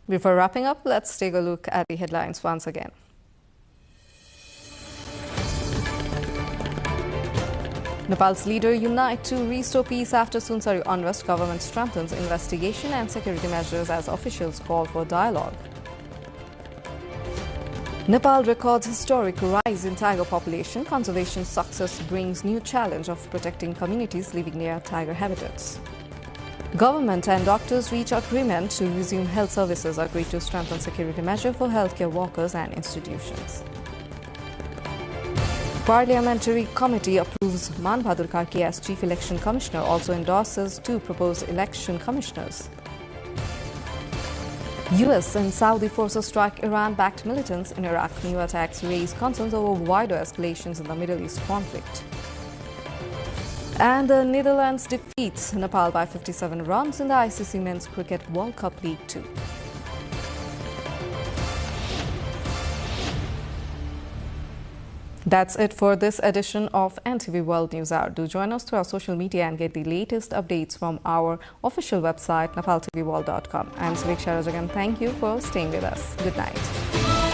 Before wrapping up, let's take a look at the headlines once again. Nepal's leader unite to restore peace after Sunsari unrest. Government strengthens investigation and security measures as officials call for dialogue. Nepal records historic rise in tiger population. Conservation success brings new challenge of protecting communities living near tiger habitats. Government and doctors reach agreement to resume health services, agreed to strengthen security measure for healthcare workers and institutions. Parliamentary Committee approves Man Bahadur Karki as Chief Election Commissioner, also endorses 2 proposed election commissioners. US and Saudi forces strike Iran-backed militants in Iraq. New attacks raise concerns over wider escalations in the Middle East conflict. And the Netherlands defeats Nepal by 57 runs in the ICC Men's Cricket World Cup League 2. That's it for this edition of NTV World News Hour. Do join us through our social media and get the latest updates from our official website, nepaltelevision.com. I'm Sureksha Rajagan. Thank you for staying with us. Good night.